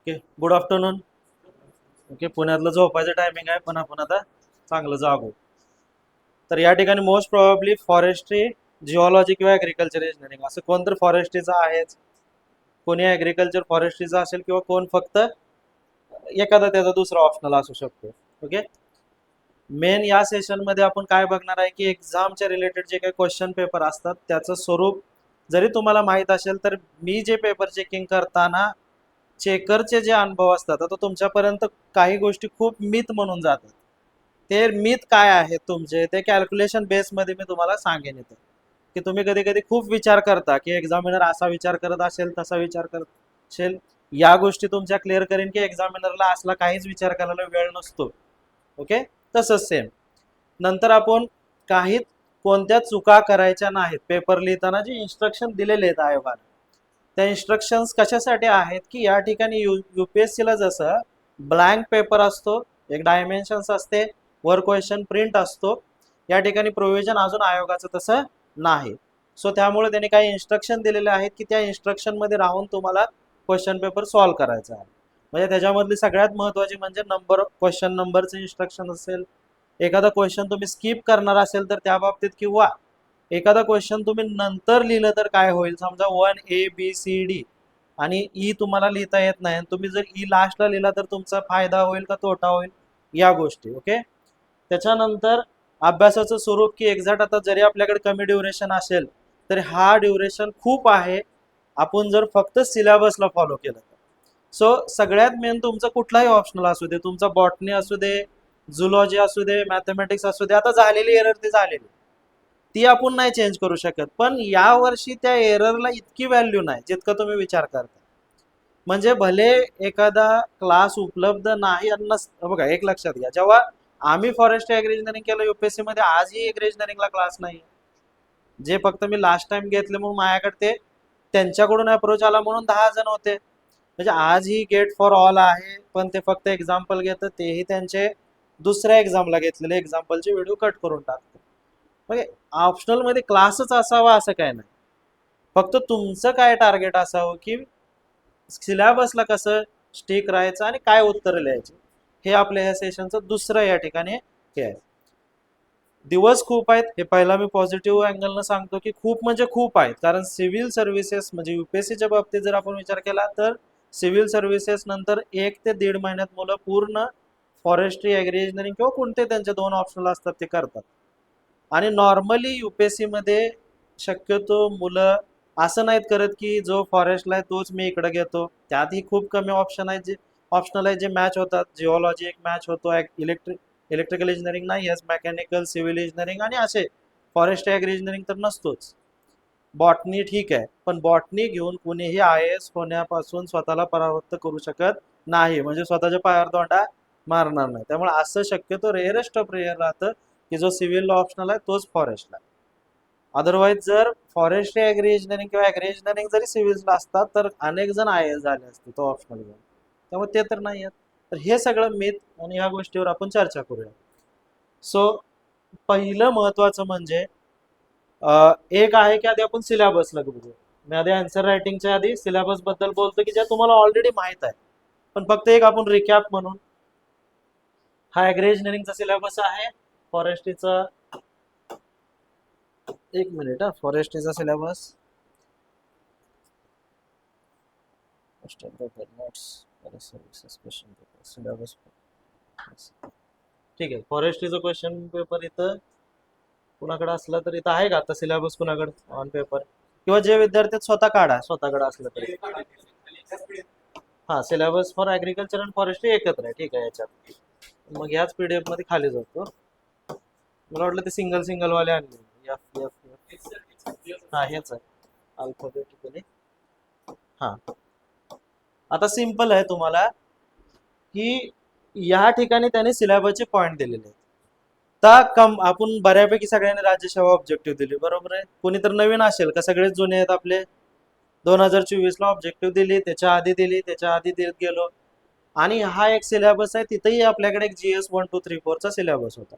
Okay, good afternoon. Okay, पुण्यातलं झोपायचं timing आहे, पण आपण आता चांगलं जागू. तर या ठिकाणी मोस्ट प्रॉब्ली फॉरेस्ट्री, जिओलॉजी किंवा ॲग्रिकल्चर इंजिनिअरिंग असं कोण तर फॉरेस्ट्रीचं आहेच, कोणी ॲग्रिकल्चर फॉरेस्ट्रीचं असेल किंवा कोण फक्त एखादा त्याचा दुसरा ऑप्शनल असू शकतो. ओके, मेन या सेशनमध्ये आपण काय बघणार आहे की एक्झामच्या रिलेटेड जे काही क्वेश्चन पेपर असतात त्याचं स्वरूप जरी तुम्हाला माहीत असेल तर मी जे पेपर चेकिंग करताना चेकरचे जे अनुभव असतात आता तुमच्यापर्यंत काही गोष्टी खूप मिथ म्हणून जातात. ते मिथ काय आहेत तुमचे ते कॅल्क्युलेशन बेसमध्ये मी तुम्हाला सांगेन इथं, की तुम्ही कधी कधी खूप विचार करता की एक्झामिनर असा विचार करत असेल तसा विचार करत असेल. या गोष्टी तुमच्या क्लिअर करेन की एक्झामिनरला असला काहीच विचार करायला वेळ नसतो. ओके, तसंच सेम नंतर आपण काही कोणत्या चुका करायच्या नाहीत पेपर लिहिताना जे इन्स्ट्रक्शन दिलेले आहेत आयोगाने. त्या इन्स्ट्रक्शन्स कशासाठी आहेत की या ठिकाणी यूपीएससीला जसं ब्लँक पेपर असतो, एक डायमेन्शन्स असते, वर क्वेश्चन प्रिंट असतो, या ठिकाणी प्रोव्हिजन अजून आयोगाचं तसं नाही. सो त्यामुळे त्यांनी काही इन्स्ट्रक्शन दिलेले आहेत की त्या इन्स्ट्रक्शन मध्ये राहून तुम्हाला क्वेश्चन पेपर सॉल्व्ह करायचा आहे. म्हणजे त्याच्यामधली सगळ्यात महत्त्वाची म्हणजे क्वेश्चन नंबरचं इन्स्ट्रक्शन असेल, एखादा क्वेश्चन तुम्ही स्किप करणार असेल तर त्या बाबतीत, किंवा एखादा क्वेश्चन तुम्ही नंतर लिहिलं तर काय होईल, समजा 1 A B C D आणि ई तुम्हाला लिहिता येत नाही आणि तुम्ही जर ई लास्टला लिहिला तर तुमचा फायदा होईल का तोटा होईल, या गोष्टी. ओके, त्याच्यानंतर अभ्यासाचं स्वरूप की एक्झॅक्ट आता जरी आपल्याकडे कमी ड्युरेशन असेल तरी हा ड्युरेशन खूप आहे आपण जर फक्त सिलेबसला फॉलो केलं तर. सो सगळ्यात मेन तुमचं कुठलाही ऑप्शनल असू दे, तुमचा बॉटनी असू दे, झुलॉजी असू दे, मॅथमॅटिक्स असू दे, आता झालेली एरर ती झालेली, ती आपण नाही चेंज करू शकत, पण या वर्षी त्या एररला इतकी व्हॅल्यू नाही जितका तुम्ही विचार करता. म्हणजे भले एखादा क्लास उपलब्ध नाही बघा एक लक्षात घ्या, जेव्हा आम्ही फॉरेस्ट ॲग्री इंजिनिअरिंग केलं यूपीएससी मध्ये आजही ॲग्री इंजिनिअरिंगला क्लास नाही. जे फक्त मी लास्ट टाइम घेतले म्हणून माझ्याकडे ते त्यांच्याकडून अप्रोच आला म्हणून 10 जण होते. म्हणजे आजही गेट फॉर ऑल आहे, पण ते फक्त एक्झाम्पल घेतं, तेही त्यांचे दुसऱ्या एक्झामला घेतलेले एक्झाम्पलचे व्हिडिओ कट करून टाकतो. म्हणजे ऑप्शनल मध्ये क्लासच असावा असं काय नाही, फक्त तुमचं काय टार्गेट असावं की सिलेबसला कसं स्टिक राहायचं आणि काय उत्तर लिहायचे, हे आपल्या ह्या सेशनचं दुसरं या ठिकाणी हे आहे. दिवस खूप आहेत हे पहिला मी पॉझिटिव्ह अँगलनं सांगतो की खूप म्हणजे खूप आहेत, कारण सिव्हिल सर्व्हिसेस म्हणजे यूपीएससीच्या बाबतीत जर आपण विचार केला तर सिव्हिल सर्व्हिसेस नंतर 1 ते 1.5 महिन्यात मुलं पूर्ण फॉरेस्ट्री, ॲग्री इंजिनिअरिंग किंवा कोणते त्यांचे 2 ऑप्शनल असतात ते करतात. आणि नॉर्मली यूपीएससी मध्ये शक्यतो मुलं असं नाहीत करत की जो फॉरेस्टला आहे तोच मी इकडे घेतो, त्यातही खूप कमी ऑप्शन आहेत जे ऑप्शनल आहेत जे मॅच होतात. जिओलॉजी एक मॅच होतो, इलेक्ट्रिकल इंजिनिअरिंग नाही, मेकॅनिकल, सिव्हिल इंजिनिअरिंग आणि असे फॉरेस्ट ॲग्री इंजिनिअरिंग तर नसतोच. बॉटनी ठीक आहे, पण बॉटनी घेऊन कुणीही IAS होण्यापासून स्वतःला परावृत्त करू शकत नाही, म्हणजे स्वतःच्या पायावर दोंडा मारणार नाही. त्यामुळे असं शक्यतो रेअरेस्ट ऑफ रेअर राहतं की जो सिव्हिलला ऑप्शनल आहे तोच फॉरेस्टला. अदरवाईज जर फॉरेस्ट ॲग्री इंजिनिअरिंग किंवा ॲग्री इंजिनिअरिंग जरी सिव्हिल्सला असतात तर अनेक जण IAS झाले असते तो ऑप्शनल घेऊन, त्यामुळे ते तर नाही आहेत. तर हे सगळं मिथ आणि ह्या गोष्टीवर आपण चर्चा करूया. सो पहिलं महत्वाचं म्हणजे एक आहे की आधी आपण सिलेबसला बघू. मी आधी आन्सर रायटिंगच्या आधी सिलेबस बद्दल बोलतो की ज्या तुम्हाला ऑलरेडी माहित आहे, पण फक्त एक आपण रिकॅप म्हणून. हा ॲग्री इंजिनिअरिंगचा सिलेबस आहे, फॉरेस्ट्रीचा एक मिनिट हा, फॉरेस्ट्रीचा सिलेबस सिलेबस ठीक आहे. फॉरेस्ट्रीचं क्वेश्चन पेपर इथं कुणाकडे असलं तर इथं आहे का आता सिलेबस कुणाकडे ऑन पेपर, किंवा जे विद्यार्थी स्वतः काढा स्वतःकडे असलं तरी. हा, syllabus for agriculture and forestry एकत्र आहे, ठीक आहे. याच्यात मग ह्याच पीडीएफ मध्ये खाली जातो. मला वाटलं ते सिंगल सिंगल वाले आणले. एफ एफ एफ हा हेच आहे अल्फाबेटिकली. हा, आता सिंपल आहे तुम्हाला की या ठिकाणी त्याने सिलेबसचे पॉईंट दिलेले आहेत. आपण बऱ्यापैकी सगळ्यांनी राज्यसेवा ऑब्जेक्टिव्ह दिली, बरोबर आहे. कोणी तर नवीन असेल का सगळेच जुने आहेत आपले. 2024ला ऑब्जेक्टिव्ह दिली, त्याच्या आधी दिली, त्याच्या आधी देत गेलो. आणि हा एक सिलेबस आहे, तिथेही आपल्याकडे एक GS 1 2 3 4चा सिलेबस होता,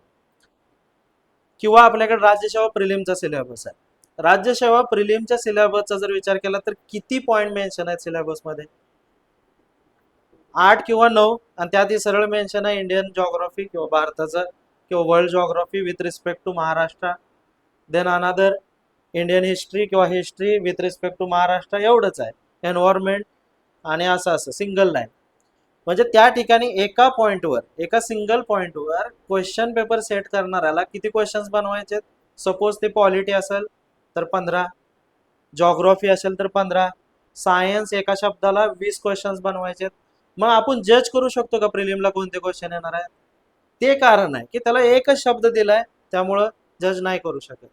किंवा आपल्याकडे राज्यसेवा प्रिलिमचा सिलेबस आहे. राज्यसेवा प्रिलिमच्या सिलेबसचा जर विचार केला तर किती पॉईंट मेन्शन आहेत सिलेबसमध्ये? 8 किंवा 9 आणि त्यात सरळ मेन्शन आहे इंडियन जॉग्राफी किंवा भारताचं किंवा world geography with respect to Maharashtra, then another Indian history किंवा history with respect to Maharashtra, एवढंच आहे. एन्व्हायरमेंट आणि असं असं सिंगल लाईन. म्हणजे त्या ठिकाणी एका पॉइंटवर, एका सिंगल पॉइंटवर क्वेश्चन पेपर सेट करणाऱ्याला किती क्वेश्चन्स बनवायचे? सपोज ते पॉलिटी असेल तर 15, जॉग्राफी असेल तर 15, सायन्स एका शब्दाला 20 क्वेश्चन्स बनवायचे. मग आपण जज करू शकतो का प्रिलिमला कोणते क्वेश्चन येणार आहे? ते कारण आहे की त्याला एकच शब्द दिलाय, त्यामुळं जज नाही करू शकत.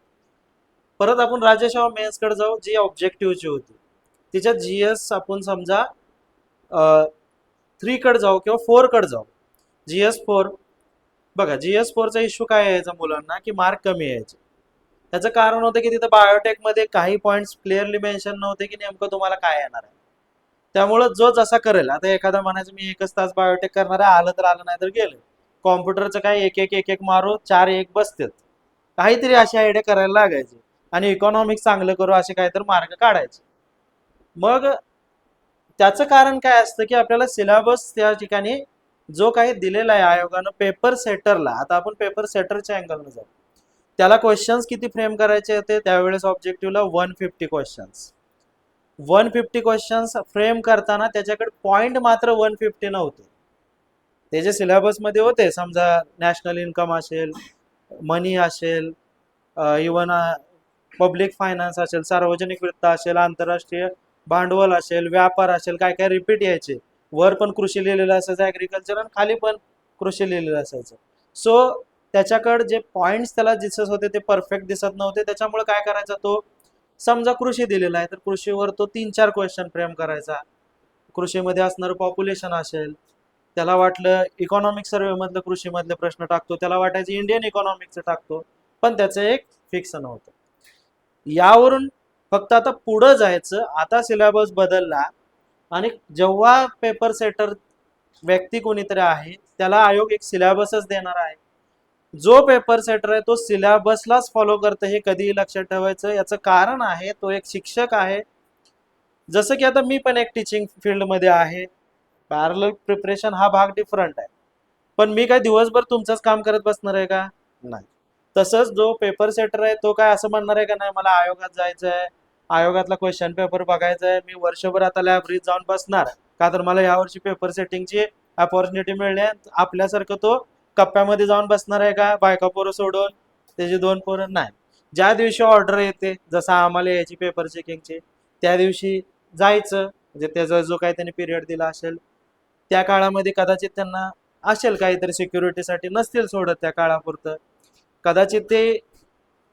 परत आपण राजेशाह मेन्सकडे जाऊ, जी ऑब्जेक्टिव्हची होती. तिच्यात जीएस आपण समजा 3 कडे जाऊ किंवा 4 कडे जाऊ. जीएस 4 बघा, जीएस 4चा इश्यू काय यायचा मुलांना की मार्क कमी यायचे. त्याचं कारण होतं की तिथं बायोटेक मध्ये काही पॉइंट्स क्लिअरली मेन्शन नव्हते की नेमकं तुम्हाला काय येणार आहे. त्यामुळं जो जसा करेल, आता एखादा म्हणायचं मी 1च तास बायोटेक करणार आहे, आलं तर आलं नाही तर गेलं. कॉम्प्युटरचं काय एक एक एक एक मारू 4 1 बसतात, काहीतरी अशी आयडिया करायला लागायची आणि इकॉनॉमिक्स चांगलं करू असे काहीतरी मार्ग काढायचे. मग त्याचं कारण काय असतं की आपल्याला सिलेबस त्या ठिकाणी जो काही दिलेला आहे आयोगानं पेपर सेटरला, आता आपण पेपर सेटरच्या अँगलनं जाऊ, त्याला क्वेश्चन्स किती फ्रेम करायचे होते त्यावेळेस ऑब्जेक्टिव्हला 150 क्वेश्चन्स. 150 क्वेश्चन्स फ्रेम करताना त्याच्याकडे पॉइंट मात्र 150 नव्हते. ते जे सिलेबसमध्ये होते, समजा नॅशनल इन्कम असेल, मनी असेल, इवन पब्लिक फायनान्स असेल, सार्वजनिक वित्त असेल, आंतरराष्ट्रीय भांडवल असेल, व्यापार असेल, काय काय रिपीट यायचे. वर पण कृषी लिहिलेलं असायचं ऍग्रिकल्चर आणि खाली पण कृषी लिहिलेलं असायचं. सो त्याच्याकडे जे पॉइंट्स त्याला दिसत होते ते परफेक्ट दिसत नव्हते. त्याच्यामुळे काय करायचा तो, समजा कृषी दिलेला आहे तर कृषीवर तो 3-4 क्वेश्चन फ्रेम करायचा. कृषीमध्ये असणारं पॉप्युलेशन असेल, त्याला वाटलं इकॉनॉमिक सर्वे मधलं कृषीमधले प्रश्न टाकतो, त्याला वाटायचं इंडियन इकॉनॉमिकचं टाकतो, पण त्याचं एक फिक्स नव्हतं. यावरून फक्त आता पुढं जायचं. आता सिलेबस बदलला आणि जेव्हा पेपर सेटर व्यक्ती कोणीतरी आहे त्याला आयोग एक सिलेबसच देणार आहे. जो पेपर सेटर आहे तो सिलेबसलाच फॉलो करतं, हे कधीही लक्षात ठेवायचं. याचं कारण आहे तो एक शिक्षक आहे. जसं की आता मी पण एक टीचिंग फील्डमध्ये आहे, पॅरलल प्रिपरेशन हा भाग डिफरंट आहे, पण मी काय दिवसभर तुमचंच काम करत बसणार आहे का? नाही. तसंच जो पेपर सेटर आहे तो काय असं म्हणणार आहे का नाही मला आयोगात जायचं आहे, आयोगातला क्वेश्चन पेपर बघायचा आहे, मी वर्षभर आता लायब्ररीत जाऊन बसणार का तर मला यावर्षी पेपर सेटिंगची अपॉर्च्युनिटी मिळणे, आपल्यासारखं तो कप्प्यामध्ये जाऊन बसणार आहे का बायका पोरं सोडून त्याची 2 पोरं? नाही. ज्या दिवशी ऑर्डर येते, जसं आम्हाला यायची पेपर चेकिंगची, त्या दिवशी जायचं. म्हणजे त्याचा जो काही त्यांनी पिरियड दिला असेल त्या काळामध्ये कदाचित त्यांना असेल काहीतरी सिक्युरिटीसाठी, नसतील सोडत त्या काळापुरतं. कदाचित ते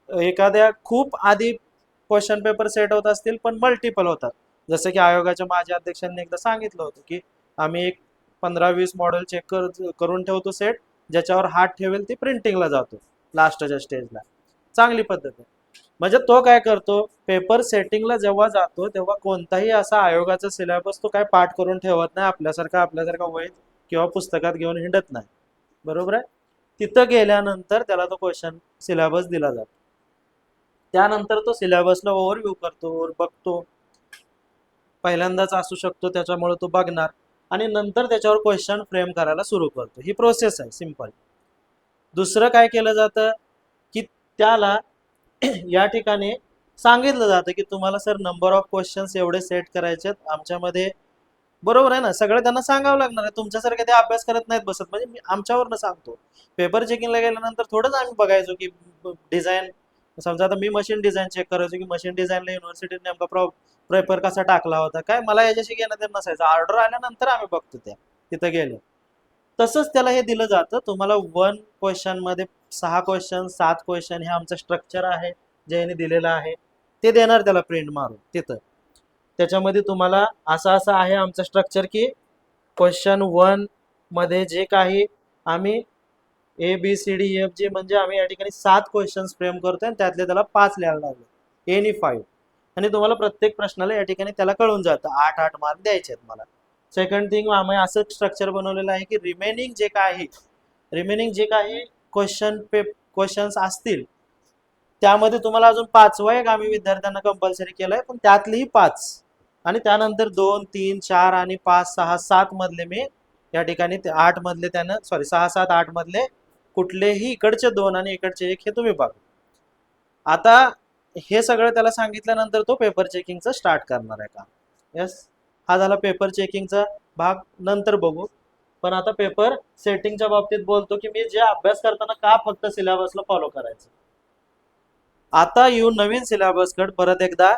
एखाद्या खूप आधी क्वेश्चन पेपर सेट होत असतील पण मल्टिपल होतात. जसं की आयोगाच्या माजी अध्यक्षांनी एकदा सांगितलं होतं की आम्ही एक 15-20 मॉडेल चेक करून ठेवतो सेट, ज्याच्यावर हात ठेवेल ती प्रिंटिंगला जातो लास्टच्या स्टेजला. चांगली पद्धत आहे. म्हणजे तो काय करतो, पेपर सेटिंगला जेव्हा जातो तेव्हा कोणताही असा आयोगाचा सिलेबस तो काय पाठ करून ठेवत नाही, आपल्यासारखा वहीत किंवा पुस्तकात घेऊन हिंडत नाही. बरोबर आहे. तिथं गेल्यानंतर त्याला तो क्वेश्चन सिलेबस दिला जातो. त्यानंतर तो सिलेबसला ओव्हरव्ह्यू करतो, बघतो. पहिल्यांदाच असू शकतो त्याच्यामुळे तो बघणार आणि नंतर त्याच्यावर क्वेश्चन फ्रेम करायला सुरू करतो. ही प्रोसेस आहे सिंपल. दुसरं काय केलं जातं की त्याला या ठिकाणी सांगितलं जातं की तुम्हाला सर नंबर ऑफ क्वेश्चन्स एवढे सेट करायचे आहेत आमच्यामध्ये. बरोबर आहे ना, सगळं त्यांना सांगावं लागणार आहे. तुमच्यासारखे ते अभ्यास करत नाहीत बसत. म्हणजे मी आमच्यावरनं सांगतो, पेपर चेकिंगला गेल्यानंतर थोडंच आम्ही बघायचो की डिझाईन, समजा आता मी मशीन डिझाईन चेक करायचो की मशीन डिझाईनला युनिव्हर्सिटीत नेमका पेपर कसा टाकला होता, काय मला याच्याशी घेणं ते नसायचं. ऑर्डर आल्यानंतर आम्ही बघतो त्या तिथं गेलो. तसंच त्याला हे दिलं जातं, तुम्हाला 1 क्वेश्चन मध्ये 6 क्वेश्चन 7 क्वेश्चन हे आमचं स्ट्रक्चर आहे जे यांनी दिलेलं आहे, ते देणार त्याला प्रिंट मारून तिथं. त्याच्यामध्ये तुम्हाला असं असं आहे आमचं स्ट्रक्चर की क्वेश्चन 1 मध्ये जे काही आम्ही ABCDEFG म्हणजे आम्ही या ठिकाणी 7 क्वेश्चन्स फ्रेम करतोय आणि त्यातले त्याला 5 लिहायला लागले, एनी 5. आणि तुम्हाला प्रत्येक प्रश्नाला या ठिकाणी त्याला कळून जातं 8-8 मार्क द्यायचे आहेत मला. सेकंड थिंग, आम्ही असं स्ट्रक्चर बनवलेलं आहे की रिमेनिंग जे काही क्वेश्चन्स असतील त्यामध्ये तुम्हाला अजून 5वा एक आम्ही विद्यार्थ्यांना कंपल्सरी केलाय, पण त्यातलेही 5 आणि त्यानंतर 2, 3, 4 आणि 5, 6, 7 मधले मी या ठिकाणी ते 8 मधले त्यानं सॉरी 6 7 8 मधले कुठलेही इकडचे 2 आणि इकडचे 1 हे तुम्ही बघा. आता हे सगळं त्याला सांगितल्यानंतर तो पेपर चेकिंगचं स्टार्ट करणार आहे का. यस, हा झाला पेपर चेकिंगचा भाग, नंतर बघू. पण आता पेपर सेटिंगच्या बाबतीत बोलतो की मी जे अभ्यास करताना का फक्त सिलेबसला फॉलो करायचं. आता येऊ नवीन सिलेबस कडे परत एकदा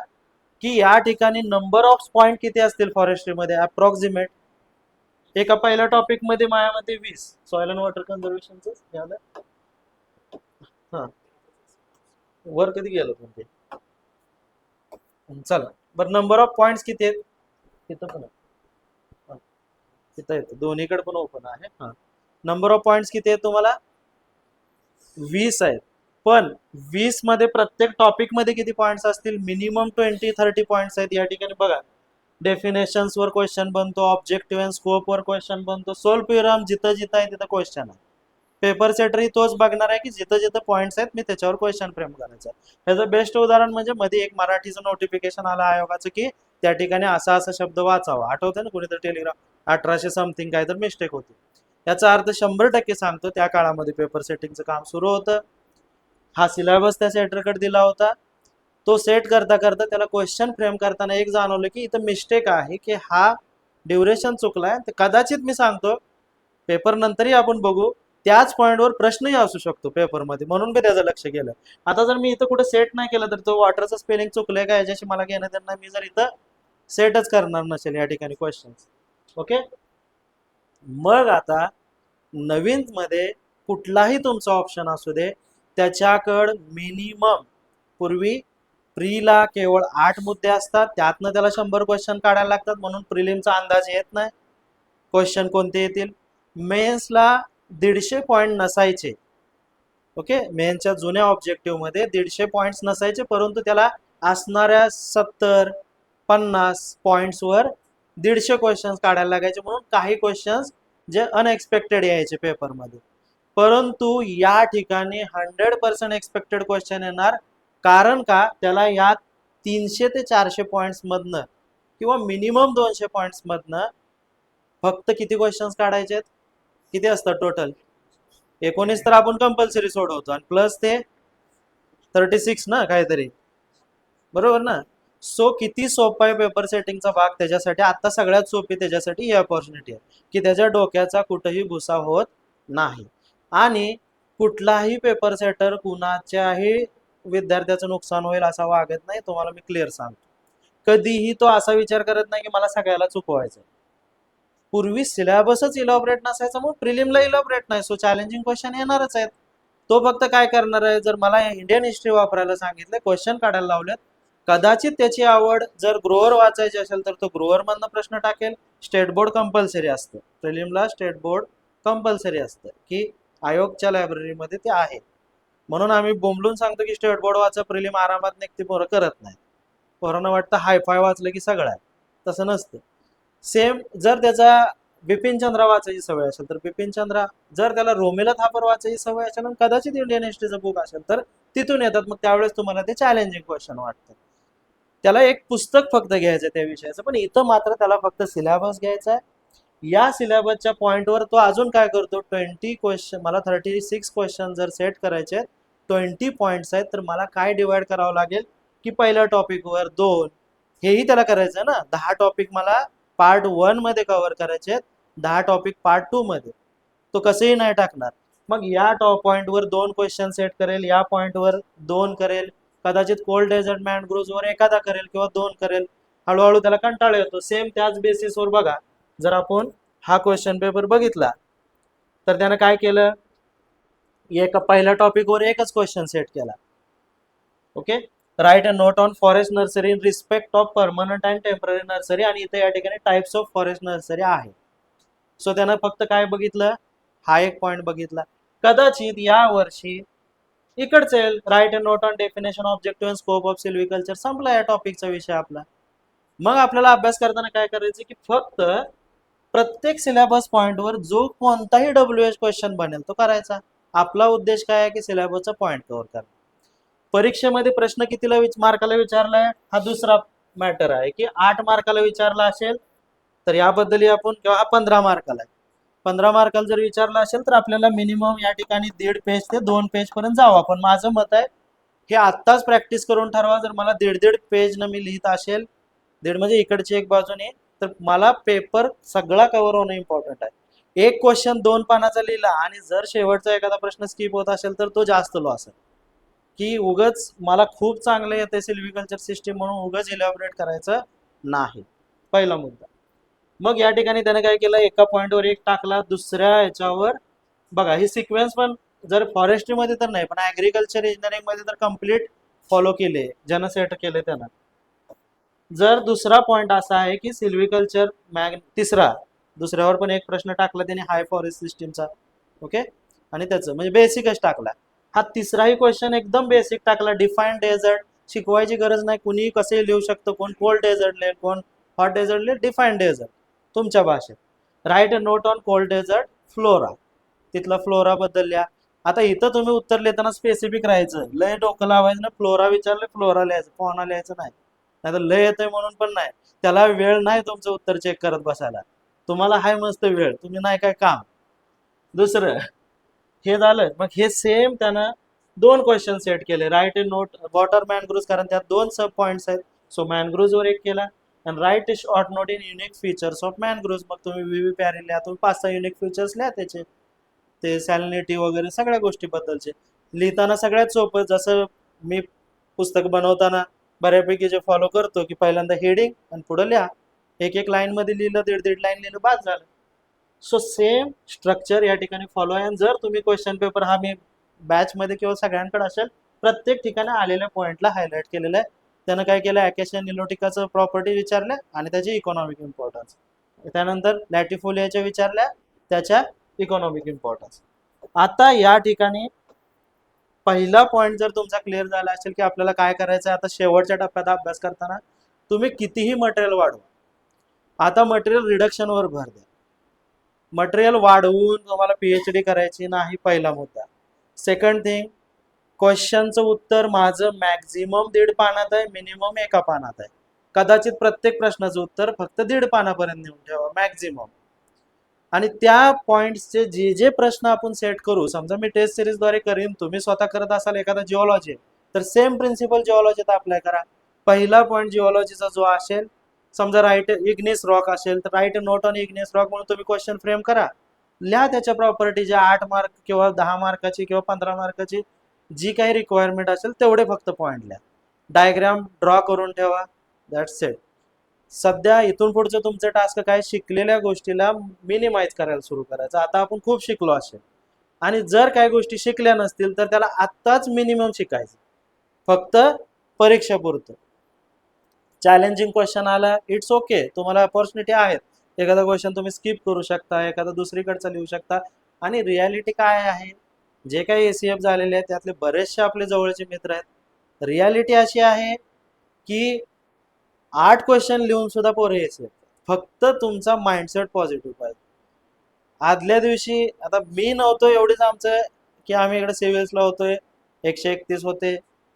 की या ठिकाणी नंबर ऑफ पॉइंट किती असतील फॉरेस्ट्रीमध्ये अप्रॉक्सिमेट. एका पहिल्या टॉपिक मध्ये माझ्यामध्ये 20 सॉइल अँड वॉटर कन्झर्वेशनच झालं. हा, वर कधी गेलो तुमचे. चला बरं, नंबर ऑफ पॉइंट्स किती आहेत तिथं पण आहे. तिथं येतं दोन्हीकडे पण ओपन आहे. हा, नंबर ऑफ पॉइंट्स किती आहेत तुम्हाला 20 आहेत. पण 20 मध्ये प्रत्येक टॉपिक मध्ये किती पॉइंट्स असतील मिनिमम 20-30 पॉइंट्स आहेत. या ठिकाणी बघा डेफिनेशन्स वर क्वेश्चन बनतो, ऑब्जेक्टिव्ह अँड स्कोप वर क्वेश्चन बनतो, सोल पिरम जिथं जिथं आहे तिथं क्वेश्चन आहे. पेपर सेटरही तोच बघणार आहे की जिथं जिथं पॉइंट्स आहेत मी त्याच्यावर क्वेश्चन फ्रेम करायचं. ह्याचं बेस्ट उदाहरण म्हणजे मध्ये एक मराठीचं नोटिफिकेशन आलं आयोगाचं की त्या ठिकाणी असा असा शब्द वाचावा. आठवतं ना कुणीतरी टेलिग्राम 1800 समथिंग काय तर मिस्टेक होती. याचा अर्थ 100% सांगतो त्या काळामध्ये पेपर सेटिंगचं काम सुरू होतं. हा सिलेबस त्या सेटरकडे दिला होता. तो सेट करता करता त्याला क्वेश्चन फ्रेम करताना एक जाणवलं की इथं मिस्टेक आहे की हा ड्युरेशन चुकलाय. कदाचित मी सांगतो पेपर नंतरही आपण बघू त्याच पॉईंटवर प्रश्नही असू शकतो पेपरमध्ये, म्हणून मी त्याचं लक्ष केलं. आता जर मी इथं कुठे सेट नाही केलं तर तो वॉटरचं स्पेलिंग चुकलंय का याच्याशी मला घेणं त्यांना, मी जर इथं सेटच करणार नसेल या ठिकाणी क्वेश्चन. ओके, मग आता नवीन मध्ये कुठलाही तुमचा ऑप्शन असू दे त्याच्याकडं मिनिमम पूर्वी प्रीला केवळ 8 मुद्दे असतात, त्यातनं त्याला 100 क्वेश्चन काढायला लागतात, म्हणून प्रिलिमचा अंदाज येत नाही क्वेश्चन कोणते येतील. मेन्सला 150 पॉइंट नसायचे. ओके, मेन्सच्या जुन्या ऑब्जेक्टिव्ह मध्ये 150 पॉइंट्स नसायचे, परंतु त्याला असणाऱ्या 70-50 पॉइंट्सवर 150 क्वेश्चन्स काढायला लागायचे, म्हणून काही क्वेश्चन्स जे अनएक्सपेक्टेड यायचे पेपरमध्ये. परंतु या ठिकाणी 100% एक्सपेक्टेड क्वेश्चन येणार. कारण का, त्याला या 300 ते 400 पॉइंट्स मधनं किंवा मिनिमम 200 पॉइंट्स मधनं फक्त किती क्वेश्चन्स काढायचे आहेत, किती असतात टोटल 19 तर आपण कंपल्सरी सोडवतो आणि प्लस ते 36 ना काहीतरी, बरोबर ना. सो किती सोपा आहे पेपर सेटिंगचा भाग. त्याच्यासाठी आता सगळ्यात सोपी त्याच्यासाठी ही अपॉर्च्युनिटी आहे की त्याच्या डोक्याचा कुठेही भुसा होत नाही आणि कुठलाही पेपर सेटर कुणाच्याही विद्यार्थ्याचं नुकसान होईल असा वागत नाही. तुम्हाला मी क्लिअर सांगतो, कधीही तो असा विचार करत नाही की मला सगळ्याला चुकवायचं. पूर्वी सिलेबसच इलॉबरेट नसायचा, मग प्रिलिमला इलॉबरेट नाही, सो चॅलेंजिंग क्वेश्चन येणारच आहेत. तो फक्त काय करणार आहे, जर मला इंडियन हिस्ट्री वापरायला सांगितलं, क्वेश्चन काढायला लावलेत, कदाचित त्याची आवड जर ग्रोअर वाचायची असेल तर तो ग्रोअर मधनं प्रश्न टाकेल. स्टेट बोर्ड कंपल्सरी असतं, प्रिलिमला स्टेट बोर्ड कंपल्सरी असतं की आयोगच्या लायब्ररीमध्ये ते आहे. म्हणून आम्ही बोंबलून सांगतो की स्टेट बोर्ड वाचा, प्रिलिम आरामात निघते, पोरं करत नाही. पोरांना वाटतं हायफाय वाचलं की सगळं आहे, तसं नसतं. सेम जर त्याचा बिपिन चंद्र वाचायची सवय असेल तर बिपिन चंद्र, जर त्याला रोमिला थापर वाचायची सवय असेल आणि कदाचित इंडियन हिस्ट्रीचं बुक असेल तर तिथून येतात. मग त्यावेळेस तुम्हाला ते चॅलेंजिंग क्वेश्चन वाटतं. त्याला एक पुस्तक फक्त घ्यायचं त्या विषयाचं, पण इथं मात्र त्याला फक्त सिलेबस घ्यायचा आहे. या सिलेबसच्या पॉईंटवर तो अजून काय करतो, 20 क्वेश्चन, मला 36 क्वेश्चन जर सेट करायचे आहेत, 20 पॉईंट्स आहेत, तर मला काय डिवाइड करावं लागेल की पहिल्या टॉपिकवर 2, हेही त्याला करायचं आहे ना. 10 टॉपिक मला पार्ट 1 मध्ये कव्हर करायचे आहेत, 10 टॉपिक पार्ट 2 मध्ये. तो कसंही नाही टाकणार. मग या टॉप पॉइंटवर 2 क्वेश्चन सेट करेल, या पॉइंटवर 2 करेल, कदाचित कोल्ड डेझर्ट मॅनग्रोव्हवर एखादा करेल किंवा 2 करेल. हळूहळू त्याला कंटाळा येतो. सेम त्याच बेसिसवर बघा, जर आपण हा क्वेश्चन पेपर बघितला तर त्यानं काय केलं, एका पहिल्या टॉपिकवर एकच क्वेश्चन सेट केला. Okay, right a note on forest nursery in respect of permanent and temporary nursery, आणि इथे या ठिकाणी टाइप्स ऑफ फॉरेस्ट नर्सरी आहे. सो त्यानं फक्त काय बघितलं, हा एक पॉइंट बघितला. कदाचित या वर्षी इकडचे write a note on definition objective and scope of silviculture, संपला या टॉपिकचा विषय आपला. मग आपल्याला अभ्यास करताना काय करायचं की फक्त प्रत्येक सिलेबस पॉइंटवर जो कोणताही WH क्वेश्चन बनेल तो करायचा. आपला उद्देश काय आहे की सिलेबसचा पॉइंट कव्हर करा. परीक्षेमध्ये प्रश्न कितीला मार्काला विचारलाय हा दुसरा मॅटर आहे की 8 मार्काला विचारला असेल तर याबद्दल आपण किंवा 15 मार्काला आहे. 15 मार्काला जर विचारलं असेल तर आपल्याला मिनिमम या ठिकाणी 1.5 पेज ते 2 पेज पर्यंत जावं. पण माझं मत आहे हे आत्ताच प्रॅक्टिस करून ठरवा. जर मला 1.5 पेज न मी लिहित असेल, दीड म्हणजे इकडची एक बाजूने, तर मला पेपर सगळा कव्हर होणं इम्पॉर्टंट आहे. एक क्वेश्चन 2 पानाचा लिहिला आणि जर शेवटचा एखादा प्रश्न स्किप होत असेल तर तो जास्त लॉस आहे. की उगच मला खूप चांगलं येते सिल्व्हिकल्चर सिस्टीम म्हणून उगच इलॅबोरेट करायचं नाही. पहिला मुद्दा. मग या ठिकाणी त्याने काय केलं, एका पॉइंटवर एक टाकला, दुसऱ्या याच्यावर बघा ही सिक्वेन्स पण जर फॉरेस्ट्रीमध्ये तर नाही, पण ऍग्रिकल्चर इंजिनिअरिंग मध्ये तर कम्प्लीट फॉलो केले, ज्यानं सेट केले त्यानं. जर दुसरा पॉइंट असा आहे की सिल्व्हिकल्चर तिसरा, दुसऱ्यावर पण एक प्रश्न टाकला त्याने हाय फॉरेस्ट सिस्टीमचा. ओके, आणि त्याचं म्हणजे बेसिकच टाकला. हा तिसराही क्वेश्चन एकदम बेसिक टाकला. डिफाईन डेझर्ट शिकवायची गरज नाही, कुणी कसे लिहू शकतं. कोण कोल्ड डेझर्ट लिहिल, कोण हॉट डेझर्ट लिहिल. डिफाईन डेझर्ट तुमच्या भाषेत. Write a note on cold desert flora, तिथला फ्लोरा बद्दल लिहा. आता इथं तुम्ही उत्तर लिहिताना स्पेसिफिक राहायचं, लय डोकं लावायचं ना. फ्लोरा विचारलं फ्लोरा लिहायचं, फॉना लिहायचं नाही. नाही तर लय येतंय म्हणून पण नाही, त्याला वेळ नाही तुमचं उत्तर चेक करत बसायला. तुम्हाला हाय मस्त वेळ, तुम्ही नाही काय काम दुसरं. हे झालं. मग हे सेम त्यानं 2 क्वेश्चन सेट केले. राईट ए नोट वॉटर मॅनग्रुव्ज, कारण त्यात 2 सब पॉइंट्स आहेत. सो मॅनग्रुव्ज वर एक केला. आणि write a short note in unique features of mangroves. मग तुम्ही व्ही पॅरी लिहा, तुम्ही 5-6 युनिक फीचर्स लिहा त्याचे, ते सॅलिनिटी वगैरे सगळ्या गोष्टी बद्दलचे. लिहिताना सगळ्यात सोपं, जसं मी पुस्तक बनवताना बऱ्यापैकी जे फॉलो करतो की पहिल्यांदा हेडिंग आणि पुढे लिहा. एक एक लाईन मध्ये लिहिलं, 1.5 लाईन लिहिलं, बाद झालं. सो सेम स्ट्रक्चर या ठिकाणी फॉलो आहे. आणि जर तुम्ही क्वेश्चन पेपर हा मी बॅच मध्ये किंवा सगळ्यांकडे असेल, प्रत्येक ठिकाणी आलेल्या पॉइंटला हायलाइट केलेलं आहे. त्यानं काय केलं, अॅकेशिया निलोटिकाचं प्रॉपर्टी विचारल्या आणि त्याची इकॉनॉमिक इम्पॉर्टन्स. त्यानंतर लॅटिफोलियाच्या विचारल्या, त्याच्या इकॉनॉमिक इम्पॉर्टन्स. आता या ठिकाणी पहिला पॉइंट जर तुमचा क्लिअर झाला असेल की आपल्याला काय करायचं आहे, आता शेवटच्या टप्प्यात अभ्यास करताना तुम्ही कितीही मटेरियल वाढवा, आता मटेरियल रिडक्शनवर भर द्या. मटेरियल वाढवून तुम्हाला पीएचडी करायची नाही, पहिला मुद्दा. सेकंड थिंग, क्वेश्चनचं उत्तर माझं मॅक्झिमम 1.5 पानात आहे, मिनिमम 1 पानात आहे. कदाचित प्रत्येक प्रश्नाचं उत्तर फक्त 1.5 पानापर्यंत नेऊन ठेवा मॅक्झिमम. आणि त्या पॉइंट्सचे जे जे प्रश्न आपण सेट करू, समजा मी टेस्ट सिरीजद्वारे करीन, तुम्ही स्वतः करत असाल एखादा जिओलॉजी, तर सेम प्रिन्सिपल जिओलॉजीत अप्लाय करा. पहिला पॉइंट जिओलॉजीचा जो असेल, समजा राईट इग्नेस रॉक असेल तर write note on igneous rock म्हणून तुम्ही क्वेश्चन फ्रेम करा. लिहा त्याच्या प्रॉपर्टी, ज्या 8 मार्क किंवा 10 मार्काची किंवा 15 मार्काची जी काही रिक्वायरमेंट असेल तेवढे फक्त पॉइंट लिहा. डायग्राम ड्रॉ करून ठेवा. That's it. सध्या इथून पुढचं तुमचं टास्क काय, शिकलेल्या गोष्टीला मिनिमाइज करायला सुरू करायचं. आता आपण खूप शिकलो असेल, आणि जर काही गोष्टी शिकल्या नसतील तर त्याला आत्ताच मिनिमम शिकायचं, फक्त परीक्षेपुरतं. चॅलेंजिंग क्वेश्चन आला, इट्स ओके, तुम्हाला अपॉर्च्युनिटी आहेत. एखादा क्वेश्चन तुम्ही स्किप करू शकता, एखादा दुसरीकडचा लिहू शकता. आणि रियालिटी काय आहे, जे काही एसीएफ झालेले आहेत त्यातले बरेचसे आपले जवळचे मित्र आहेत. रियालिटी अशी आहे की 8 क्वेश्चन लिहून सुद्धा पोरं यायचे, फक्त तुमचा माइंडसेट पॉझिटिव्ह पाहिजे. आदल्या दिवशी आता मी नव्हतो एवढेच आमचं की आम्ही इकडे सिव्हिल्सला होतोय, 131 होते.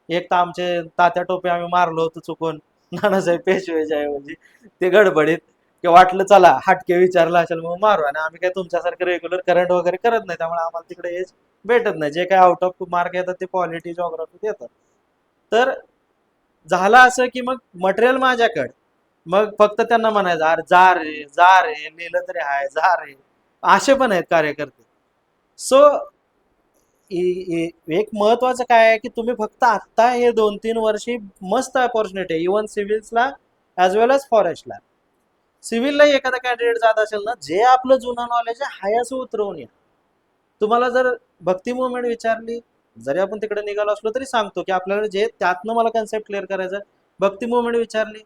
एक तर आमचे तात्या टोपे आम्ही मारलो होतो चुकून, नानासाहेब पेशवेच्या ऐवजी. ते गडबडीत की वाटलं चला हटके विचारला असेल मग मारू, आणि आम्ही काय तुमच्यासारखं रेग्युलर करंट वगैरे करत नाही, त्यामुळे आम्हाला तिकडे एज भेटत नाही. जे काय आउट ऑफ मार्क येतात ते पॉलिटी जॉग्राफीत येतात. तर झालं असं की मग मटेरियल माझ्याकडे, मग फक्त त्यांना म्हणायचं अरे जा रे जा रे, लिहिलं तरी आहे जा रे. असे पण आहेत कार्यकर्ते. सो एक महत्वाचं काय आहे की तुम्ही फक्त आत्ता हे 2-3 वर्षी मस्त अपॉर्च्युनिटी आहे, इव्हन सिव्हिल्सला ॲज वेल एज फॉरेस्टला. सिव्हिलला एखादा कॅन्डिडेट जात असेल ना, जे आपलं जुनं नॉलेज आहे हाय असं उतरवून या. तुम्हाला जर भक्ती मुवमेंट विचारली, जरी आपण तिकडे निघालो असलो तरी सांगतो की आपल्याला जे त्यातनं मला कन्सेप्ट क्लिअर करायचं. भक्ती मुवमेंट विचारली,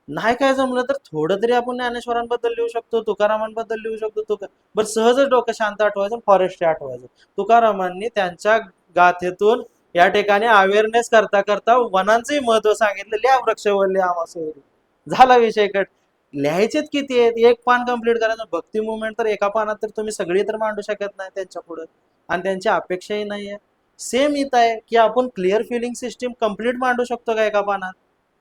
नाही काय जमलं तर थोडं तरी आपण ज्ञानेश्वरांबद्दल लिहू शकतो, तुकारामांबद्दल लिहू शकतो. बरं सहजच डोकं शांत आठवायचं, फॉरेस्ट आठवायचं. तुकारामांनी त्यांच्या गाथेतून या ठिकाणी अवेअरनेस करता करता वनांचंही महत्व सांगितलं. लिहा वृक्षवल्ली आमासोरी, झाला विषय कट. लिहायचेच किती आहेत, एक पान कंप्लीट करायचं. भक्ती मुवमेंट तर एका पानात तर तुम्ही सगळी तर मांडू शकत नाही त्यांच्या पुढे, आणि त्यांची अपेक्षाही नाही आहे. सेम इथं आहे की आपण क्लिअर फिलिंग सिस्टीम कम्प्लीट मांडू शकतो का एका पानात,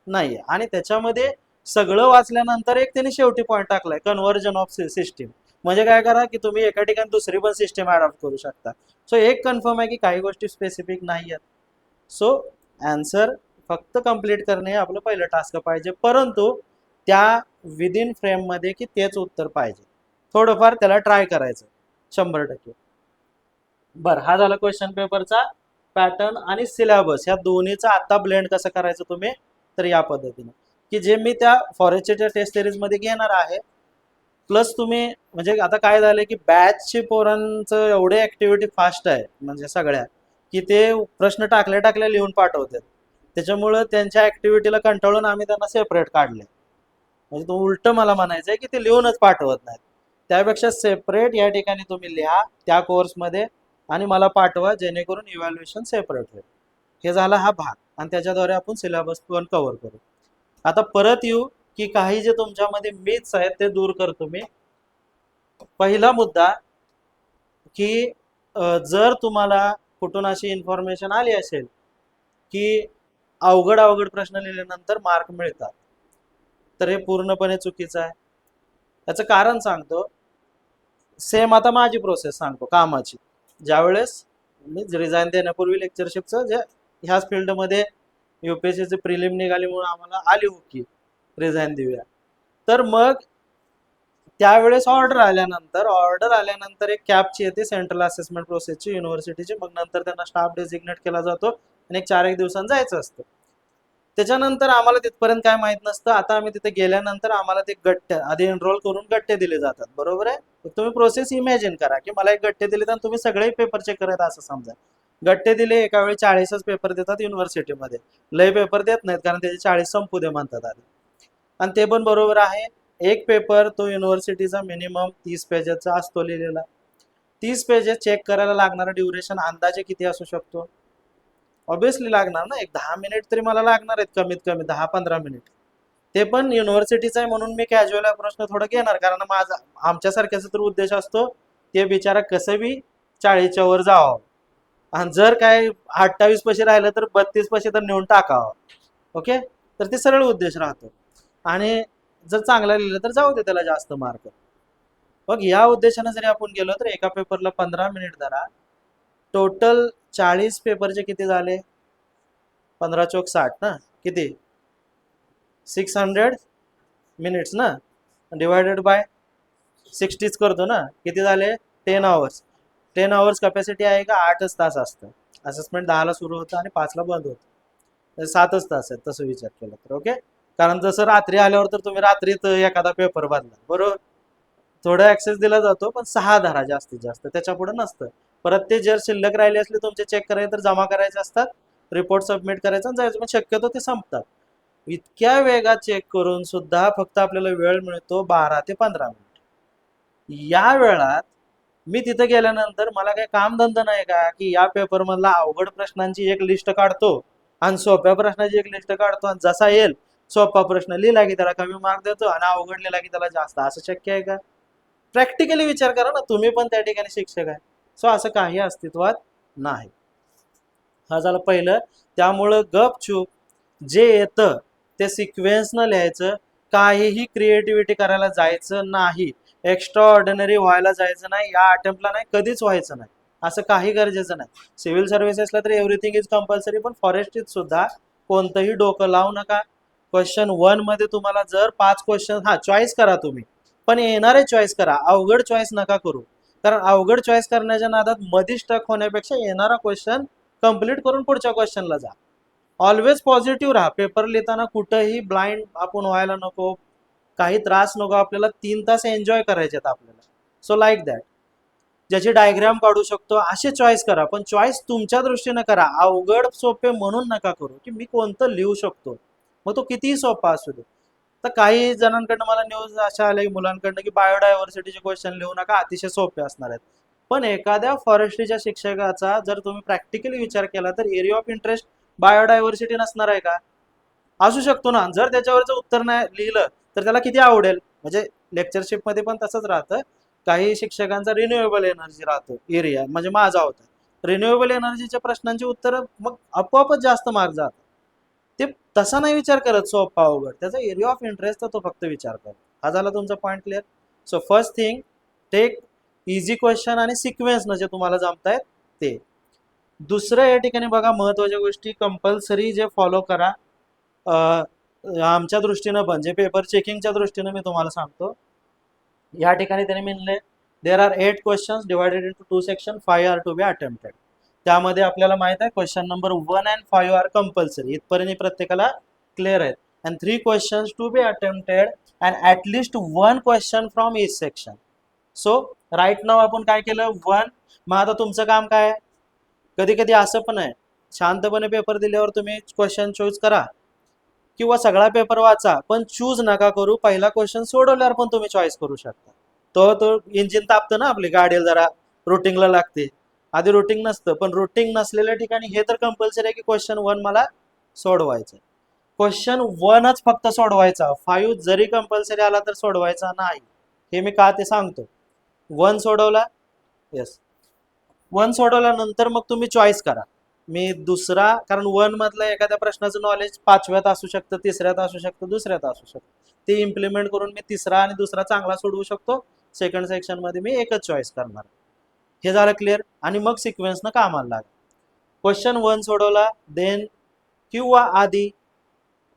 नाही. आणि त्याच्यामध्ये सगळं वाचल्यानंतर एक त्यांनी शेवटी पॉईंट टाकलाय, कन्व्हर्जन ऑफ सिस्टीम. म्हणजे काय करा की तुम्ही एका ठिकाणी दुसरी पण सिस्टम अडॉप्ट करू शकता. सो एक कन्फर्म आहे की काही गोष्टी स्पेसिफिक नाही आहेत. सो आन्सर फक्त कंप्लीट करणे हे आपलं पहिलं टास्क पाहिजे, परंतु त्या विदिन फ्रेममध्ये की तेच उत्तर पाहिजे. थोडंफार त्याला ट्राय करायचं 100%. बरं, हा झाला क्वेश्चन पेपरचा पॅटर्न आणि सिलेबस ह्या दोन्हीचा आता ब्लेंड कसं करायचं तुम्ही, तर या पद्धतीने की जे मी त्या फॉरेस्टच्या टेस्ट सिरीजमध्ये घेणार आहे, प्लस तुम्ही म्हणजे आता काय झालंय की बॅचची पोरांचं एवढे ऍक्टिव्हिटी फास्ट आहे म्हणजे सगळ्या, की ते प्रश्न टाकल्या टाकल्या लिहून पाठवतात. त्याच्यामुळं त्यांच्या ऍक्टिव्हिटीला कंटाळून आम्ही त्यांना सेपरेट काढले. म्हणजे तो उलट मला म्हणायचं आहे की ते लिहूनच पाठवत नाहीत. त्यापेक्षा सेपरेट या ठिकाणी तुम्ही लिहा त्या कोर्समध्ये आणि मला पाठवा, जेणेकरून इव्हॅल्युएशन सेपरेट होईल. हे झाला हा भाग आणि त्याच्याद्वारे आपण सिलेबस पण कव्हर करू. आता परत येऊ की काही जे तुमच्यामध्ये मिथ्स आहेत ते दूर करतो मी. पहिला मुद्दा की जर तुम्हाला कुठून अशी इन्फॉर्मेशन आली असेल की अवघड अवघड प्रश्न लिहिल्यानंतर मार्क मिळतात, तर हे पूर्णपणे चुकीचं आहे. त्याचं कारण सांगतो. सेम आता माझी प्रोसेस सांगतो कामाची. ज्यावेळेस मी रिझाईन देण्यापूर्वी लेक्चरशिपचं जे ह्याच फील्डमध्ये UPSCची प्रिलिम निघाली म्हणून आम्हाला आली होती रिझाईन देऊया, तर मग त्यावेळेस ऑर्डर आल्यानंतर एक कॅपची येते सेंट्रल असेसमेंट प्रोसेसची युनिव्हर्सिटीची. मग नंतर त्यांना स्टाफ डेझिग्नेट केला जातो आणि एक 4-1 दिवसांत जायचं असतं. त्याच्यानंतर आम्हाला तिथपर्यंत काय माहित नसतं. आता आम्ही तिथे गेल्यानंतर आम्हाला ते गट्टे आधी एनरोल करून गट्टे दिले जातात, बरोबर आहे. तुम्ही प्रोसेस इमॅजिन करा की मला एक गट्टे दिले तर तुम्ही सगळे पेपर चेक करत असं समजा. गट्टे दिले, एका वेळी 40च पेपर देतात युनिव्हर्सिटीमध्ये. लय पेपर देत नाहीत कारण त्याचे 40 संपू दे म्हणतात आधी. आणि ते पण बरोबर आहे. एक पेपर तो युनिव्हर्सिटीचा मिनिमम 30 पेजेसचा असतो लिहिलेला. 30 पेजेस चेक करायला लागणारा ड्युरेशन अंदाजे किती असू शकतो? ऑब्विसली लागणार ना, एक 10 मिनिट तरी मला लागणार आहेत, कमीत कमी 10-15 मिनिट. ते पण युनिव्हर्सिटीचा आहे म्हणून मी कॅज्युअल प्रश्न थोडं घेणार, कारण माझा आमच्यासारख्याचा तर उद्देश असतो ते बिचारा कसं बी 40च्या वर जावं आणि जर काय 28 पैसे राहिलं तर 32 पैसे तर नेऊन टाकावं. ओके, तर ते सरळ उद्देश राहतो. आणि जर चांगला लिहिलं तर जाऊ दे त्याला जास्त मार्क. मग या उद्देशाने जरी आपण गेलो तर एका पेपरला 15 मिनिट धरा. टोटल 40 पेपरचे किती झाले? 15 चौक 60 ना, किती? 600 मिनिट्स ना, डिवायडेड बाय 60 करतो ना, किती झाले? 10 आवर्स. 10 आवर्स कॅपॅसिटी आहे का? 8च तास असतं. असेसमेंट 10ला सुरू होतं आणि 5ला बंद होतं. 7च तास आहेत तसं विचार केला तर. ओके, कारण जसं रात्री आल्यावर तर तुम्ही रात्रीत एखादा पेपर बदला, बरोबर. थोडा ऍक्सेस दिला जातो पण 6 धरा जास्तीत जास्त, त्याच्या पुढे नसतं. परत ते जर शिल्लक राहिले असले तुमचे चेक करायचे तर जमा करायचे असतात, रिपोर्ट सबमिट करायचा आणि जायचं. पण शक्यतो ते संपतात. इतक्या वेगात चेक करून सुद्धा फक्त आपल्याला वेळ मिळतो 12 ते 15 मिनिट. या वेळात मी तिथे गेल्यानंतर मला काही कामधंदा नाही का की या पेपर मधला अवघड प्रश्नांची एक लिस्ट काढतो आणि सोप्या प्रश्नाची एक लिस्ट काढतो आणि जसा येईल सोपा प्रश्न लिहिला की त्याला कमी मार्क देतो आणि अवघड लिहिला की त्याला जास्त. असं शक्य आहे का? प्रॅक्टिकली विचार करा ना, तुम्ही पण त्या ठिकाणी शिक्षक आहे. सो असं काही अस्तित्वात नाही. हा झालं पहिलं. त्यामुळं गपचूप जे येतं ते सिक्वेन्सनं लिहायचं. काहीही क्रिएटिव्हिटी करायला जायचं नाही. एक्स्ट्रा ऑर्डिनरी व्हायला जायचं नाही. या अटेम्प्टला नाही, कधीच व्हायचं नाही. असं काही गरजेचं नाही. सिव्हिल सर्व्हिसेसला तर एव्हरीथिंग इज कंपल्सरी, पण फॉरेस्टीत सुद्धा कोणतंही डोकं लावू नका. क्वेश्चन 1 मध्ये तुम्हाला जर 5 क्वेश्चन, हा चॉईस करा तुम्ही, पण येणारे चॉईस करा, अवघड चॉईस नका करू. कारण अवघड चॉईस करण्याच्या नादात मधी स्टक होण्यापेक्षा येणारा क्वेश्चन कंप्लीट करून पुढच्या क्वेश्चनला जा. ऑलवेज पॉझिटिव्ह राहा. पेपर लिहिताना कुठंही ब्लाइंड आपण व्हायला नको, काही त्रास नको. आपल्याला 3 तास एन्जॉय करायचे आहेत आपल्याला. So like that. ज्याची डायग्राम काढू शकतो असे चॉईस करा, पण चॉईस तुमच्या दृष्टीने करा. अवघड सोपे म्हणून नका करू की मी कोणतं लिहू शकतो, मग तो कितीही सोपा असू दे. तर काही जणांकडनं मला न्यूज अशा आल्या मुलांकडनं की बायोडायव्हर्सिटीचे क्वेश्चन लिहू नका, अतिशय सोपे असणार आहेत. पण एखाद्या फॉरेस्ट्रीच्या शिक्षकाचा जर तुम्ही प्रॅक्टिकली विचार केला तर एरिया ऑफ इंटरेस्ट बायोडायव्हर्सिटी नसणार आहे का? असू शकतो ना. जर त्याच्यावरचं उत्तर नाही लिहिलं तर त्याला किती आवडेल. म्हणजे लेक्चरशिप मध्ये पण तसंच राहतं. काही शिक्षकांचा रिन्युएबल एनर्जी राहतो एरिया, म्हणजे माझा होता रिन्युएबल एनर्जीच्या प्रश्नांची उत्तर मग आपोआपच जास्त मार्क जातात. ते तसा नाही विचार करत सोपा अवघड, त्याचा एरिया ऑफ इंटरेस्ट तो फक्त विचार करतो. हा झाला तुमचा point clear. So first thing, take easy question आणि सिक्वेन्सनं जे तुम्हाला जमतायत ते. दुसरं या ठिकाणी बघा महत्वाच्या गोष्टी कंपल्सरी जे फॉलो करा आमच्या दृष्टीनं पण जे पेपर चेकिंगच्या दृष्टीनं मी तुम्हाला सांगतो. या ठिकाणी त्यांनी म्हणले there are 8 questions divided into 2 section, 5 are to be attempted. त्यामध्ये आपल्याला माहित आहे question number 1 and 5 are compulsory, इथपर्यंत प्रत्येकाला क्लिअर आहेत. And 3 questions to be attempted and at least 1 question from each section. So write नाव आपण काय केलं 1. मग आता तुमचं काम काय आहे, कधी कधी असं पण आहे शांतपणे पेपर दिल्यावर तुम्ही क्वेश्चन चूज करा किंवा सगळा पेपर वाचा, पण चूज नका करू. पहिला क्वेश्चन सोडवल्यावर पण तुम्ही चॉईस करू शकता. तो इंजिन तापतं ना आपली गाडीला, जरा रुटीनला लागते. आधी रुटीन नसतं, पण रुटीन नसलेल्या ठिकाणी हे तर कंपल्सरी आहे की क्वेश्चन 1 मला सोडवायचं. क्वेश्चन 1च फक्त सोडवायचा, 5 जरी कंपल्सरी आला तर सोडवायचा नाही. हे मी का ते सांगतो. 1 सोडवला, येस 1 सोडवल्यानंतर मग तुम्ही चॉईस करा. मी दुसरा, कारण 1 मधलं एखाद्या प्रश्नाचं नॉलेज 5व्यात असू शकतं, 3ऱ्यात असू शकतं, 2ऱ्यात असू शकतं. ते इम्प्लिमेंट करून मी तिसरा आणि दुसरा चांगला सोडवू शकतो. सेकंड सेक्शन मध्ये मी एकच चॉईस करणार. हे झालं क्लिअर. आणि मग सिक्वेन्सनं कामाला लागा. क्वेश्चन 1 सोडवला, देन किंवा आधी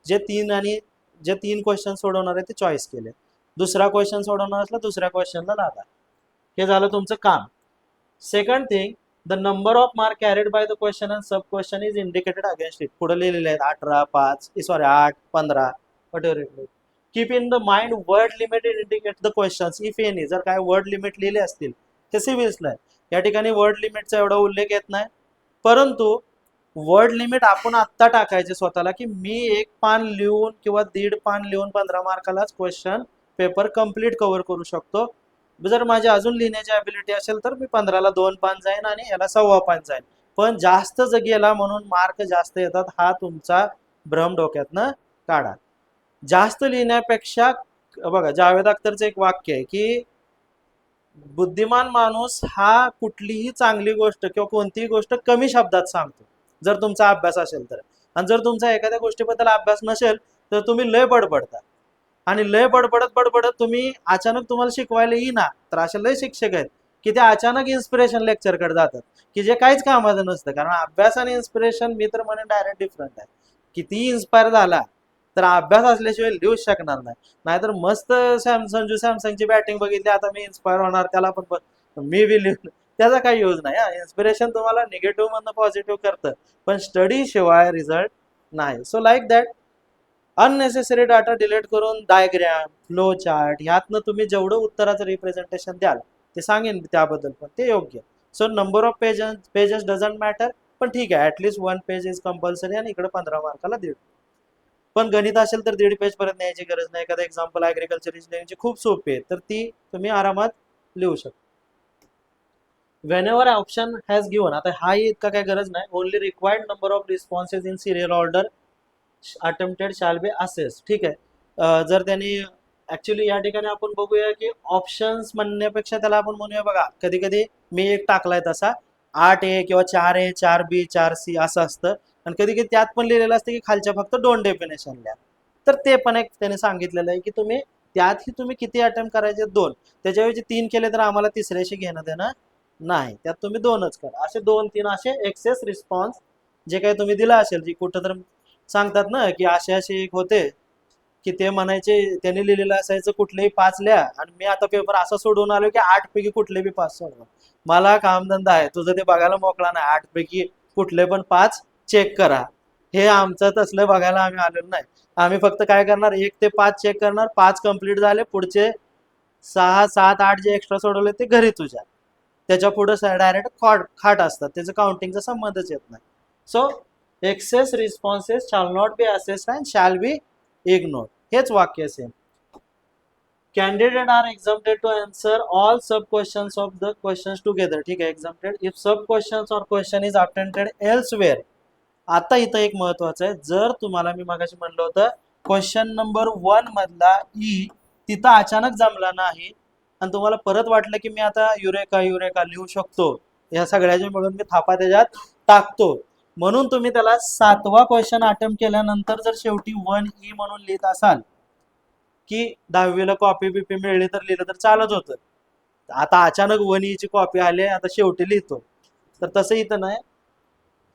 जे 3 क्वेश्चन सोडवणार आहे ते चॉईस केले. दुसरा क्वेश्चन सोडवणार असला दुसऱ्या क्वेश्चनला लागा. हे झालं तुमचं काम. Second thing, the number of mark carried by the question and sub question is indicated against it. पुढे लिहिलेले आहेत 18, 5 sorry 8, 15 what keep in the mind word limited indicate the questions if any. जर काय वर्ड लिमिट लिहिले असतील ते सिव्हिल्सला आहे. या ठिकाणी वर्ड लिमिटचा एवढा उल्लेख येत नाही, परंतु वर्ड लिमिट आपण आत्ता टाकायचे स्वतःला की मी 1 पान लिहून किंवा 1.5 पान लिहून 15 मार्कालाच क्वेश्चन पेपर कम्प्लीट कव्हर करू शकतो. जर माझी अजून लिहिण्याची ॲबिलिटी असेल तर मी 15ला 2 पान जाईन आणि याला 1.25 पान जाईन. पण जास्त गेला म्हणून मार्क जास्त येतात हा तुमचा भ्रम डोक्यातनं काढा. जास्त लिहिण्यापेक्षा बघा जावेद अख्तरचं एक वाक्य आहे की बुद्धिमान माणूस हा कुठलीही चांगली गोष्ट किंवा कोणतीही गोष्ट कमी शब्दात सांगतो जर तुमचा अभ्यास असेल तर. आणि जर तुमचा एखाद्या गोष्टीबद्दल अभ्यास नसेल तर तुम्ही लय बडबडता. आणि लय बडबडत तुम्ही अचानक तुम्हाला शिकवायला येईना तर असे लय शिक्षक आहेत की ते अचानक इन्स्पिरेशन लेक्चरकडे जातात की जे काहीच कामाचं नसतं. कारण अभ्यास आणि इन्स्पिरेशन मी तर म्हणेन डायरेक्ट डिफरंट आहे. किती इन्स्पायर झाला तर अभ्यास असल्याशिवाय लिहूच शकणार नाही. नाहीतर मस्त संजू सॅमसंगची बॅटिंग बघितली आता मी इन्स्पायर होणार, त्याला पण मी बी लिहून, त्याचा काही यूज नाही. इन्स्पिरेशन तुम्हाला निगेटिव्ह मधनं पॉझिटिव्ह करतं, पण स्टडी शिवाय रिझल्ट नाही. So like that unnecessary data delete करून डायग्रॅम, फ्लो चार्ट ह्यातनं तुम्ही जेवढं उत्तराचं रिप्रेझेंटेशन द्याल ते सांगेन त्याबद्दल पण ते योग्य. So number of pages doesn't matter, पण ठीक आहे ॲटलिस्ट 1 पेज इज कंपल्सरी आणि इकडे 15 मार्काला 1.5. पण गणित असेल तर 1.5 पेज पर्यंत न्यायची गरज नाही. एखादा एक्झाम्पल ॲग्रिकल्चर इंजिनिअरिंगची खूप सोपी आहे तर ती तुम्ही आरामात लिहू शकता. whenever option has given, आता हा इतका काय गरज नाही. Only required number of responses in serial order attempted shall be assess. ठीक आहे. जर त्यांनी ऍक्च्युली या ठिकाणी आपण बघूया की ऑप्शन्स म्हणण्यापेक्षा त्याला आपण म्हणूया बघा कधी कधी मी एक टाकलाय तसा 8A किंवा 4A 4B 4C असं असतं. आणि कधी कधी त्यात पण लिहिलेलं असतं की खालच्या फक्त 2 डेफिनेशन लिहा. तर ते पण एक त्याने सांगितलेलं आहे की तुम्ही त्यातही तुम्ही किती अटेम्प्ट करायचे 2. त्याच्याऐवजी 3 केले तर आम्हाला तिसऱ्याशी घेणं देणं नाही, त्यात तुम्ही 2च करा. असे 2-3 असे एक्सेस रिस्पॉन्स जे काही तुम्ही दिला असेल, जी कुठं तर सांगतात ना की असे एक होते की ते म्हणायचे त्यांनी लिहिलेलं असायचं कुठलेही 5 लिहा आणि मी आता पेपर असा सोडून आलो की 8 पैकी कुठले बी 5 सोडवा. मला कामधंदा आहे, तुझं ते बघायला मोकळा नाही. 8 पैकी कुठले पण 5 चेक करा. हे आमचं तसलं बघायला आम्ही आलेलो नाही. आम्ही फक्त काय करणार 1 ते 5 चेक करणार, 5 कंप्लीट झाले, पुढचे 6, 7, 8 जे एक्स्ट्रा सोडवले ते घरी तुझ्या. त्याच्या पुढे डायरेक्ट खाट असतात, त्याचं काउंटिंगचा संबंधच येत नाही. So excess responses shall not be assessed and shall be ignore. हेच वाक्य same. Candidate are exempted to answer all sub questions of the questions together. ठीक आहे. Exempted if sub questions or question is attempted elsewhere. आता इथं एक महत्वाचं आहे, जर तुम्हाला मी मागाशी म्हणलं होतं क्वेश्चन नंबर 1 मधला ई तिथं अचानक जमला नाही आणि तुम्हाला परत वाटलं की मी आता युरेका लिहू शकतो, या सगळ्याच्या मिळून मी थापा त्याच्यात टाकतो, म्हणून तुम्ही त्याला 7वा क्वेश्चन अटेम्प्ट केल्यानंतर जर शेवटी 1E म्हणून लिहित असाल की 10वीला कॉपी बिपी मिळली तर लिहिलं तर चालत होतं, आता अचानक 1E ची कॉपी आली आता शेवटी लिहितो, तर तसं इथं नाही.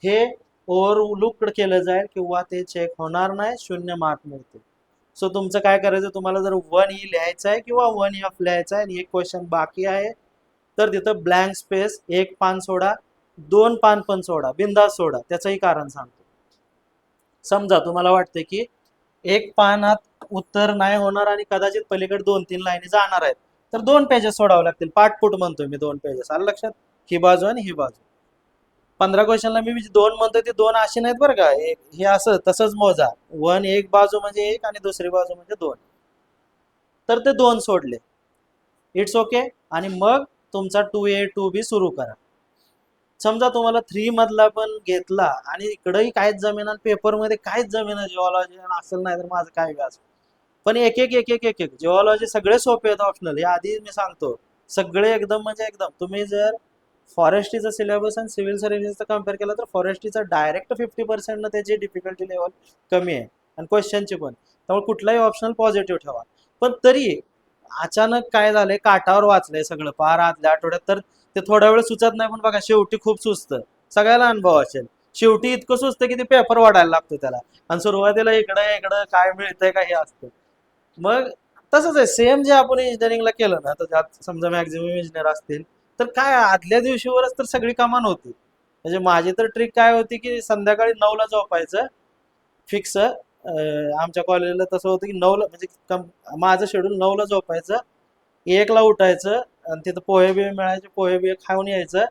हे ओव्हरलुक केलं जाईल किंवा ते चेक होणार नाही, 0 मार्क मिळतील. सो तुमचं काय करायचं, तुम्हाला जर 1E लिहायचं आहे किंवा 1F लिहायचं आहे आणि एक क्वेश्चन बाकी आहे, तर तिथं ब्लँक स्पेस, एक पान सोडा, 2 पान पण सोडा, बिंदास सोडा. त्याचंही कारण सांगतो. समजा तुम्हाला वाटते की एक पानात उत्तर नाही होणार आणि कदाचित पलीकडे 2-3 लाईनी जाणार आहेत, तर 2 पेजेस सोडावे लागतील. पाठपुट म्हणतोय मी, 2 पेजेस. आलं लक्षात? ही बाजू आणि ही बाजू. 15 क्वेश्चनला मी 2 म्हणतोय, ते 2 असे नाहीत बरं का. हे असं तसंच मोजा. एक बाजू म्हणजे 1 आणि दुसरी बाजू म्हणजे 2. तर ते 2 सोडले. It's okay. आणि मग तुमचा 2A 2B सुरू करा. समजा तुम्हाला 3 मधला पण घेतला आणि इकडंही काहीच जमेना, पेपरमध्ये काहीच जमेना, जिओलॉजी असेल नाही तर माझं काय व्याज. पण एक एक एक एक एक एक जिओलॉजी सगळे सोपे आहेत ऑप्शनल, हे आधी मी सांगतो. सगळे एकदम म्हणजे एकदम. तुम्ही जर फॉरेस्ट्रीचा सिलेबस आणि सिव्हिल सर्व्हिसेसचा कम्पेअर केला तर फॉरेस्ट्रीचा डायरेक्ट 50% त्याची डिफिकल्टी लेवल कमी आहे आणि क्वेश्चनची पण. त्यामुळे कुठलाही ऑप्शनल पॉझिटिव्ह ठेवा. पण तरी अचानक काय झालंय, काठावर वाचलंय सगळं पार आदल्या आठवड्यात, तर ते थोड्या वेळ सुचत नाही, पण बघा शेवटी खूप सुचतं. सगळ्याला अनुभव असेल. शेवटी इतकं सुचतं की ते पेपर वाढायला लागतो त्याला, आणि सुरुवातीला इकडं इकडं काय मिळतंय का हे असतं. मग तसंच आहे सेम, जे आपण इंजिनिअरिंगला केलं ना, तर त्यात समजा मॅक्झिमम इंजिनियर असतील, तर काय आदल्या दिवशीवरच तर सगळी कमाल होती. म्हणजे माझी तर ट्रिक काय होती की संध्याकाळी 9ला झोपायचं फिक्स. आमच्या कॉलेजला तसं होतं की 9ला, म्हणजे माझं शेड्यूल 9ला झोपायचं, 1ला उठायचं आणि तिथं पोहे बिहे मिळायचे, पोहे बिहे खाऊन यायचं,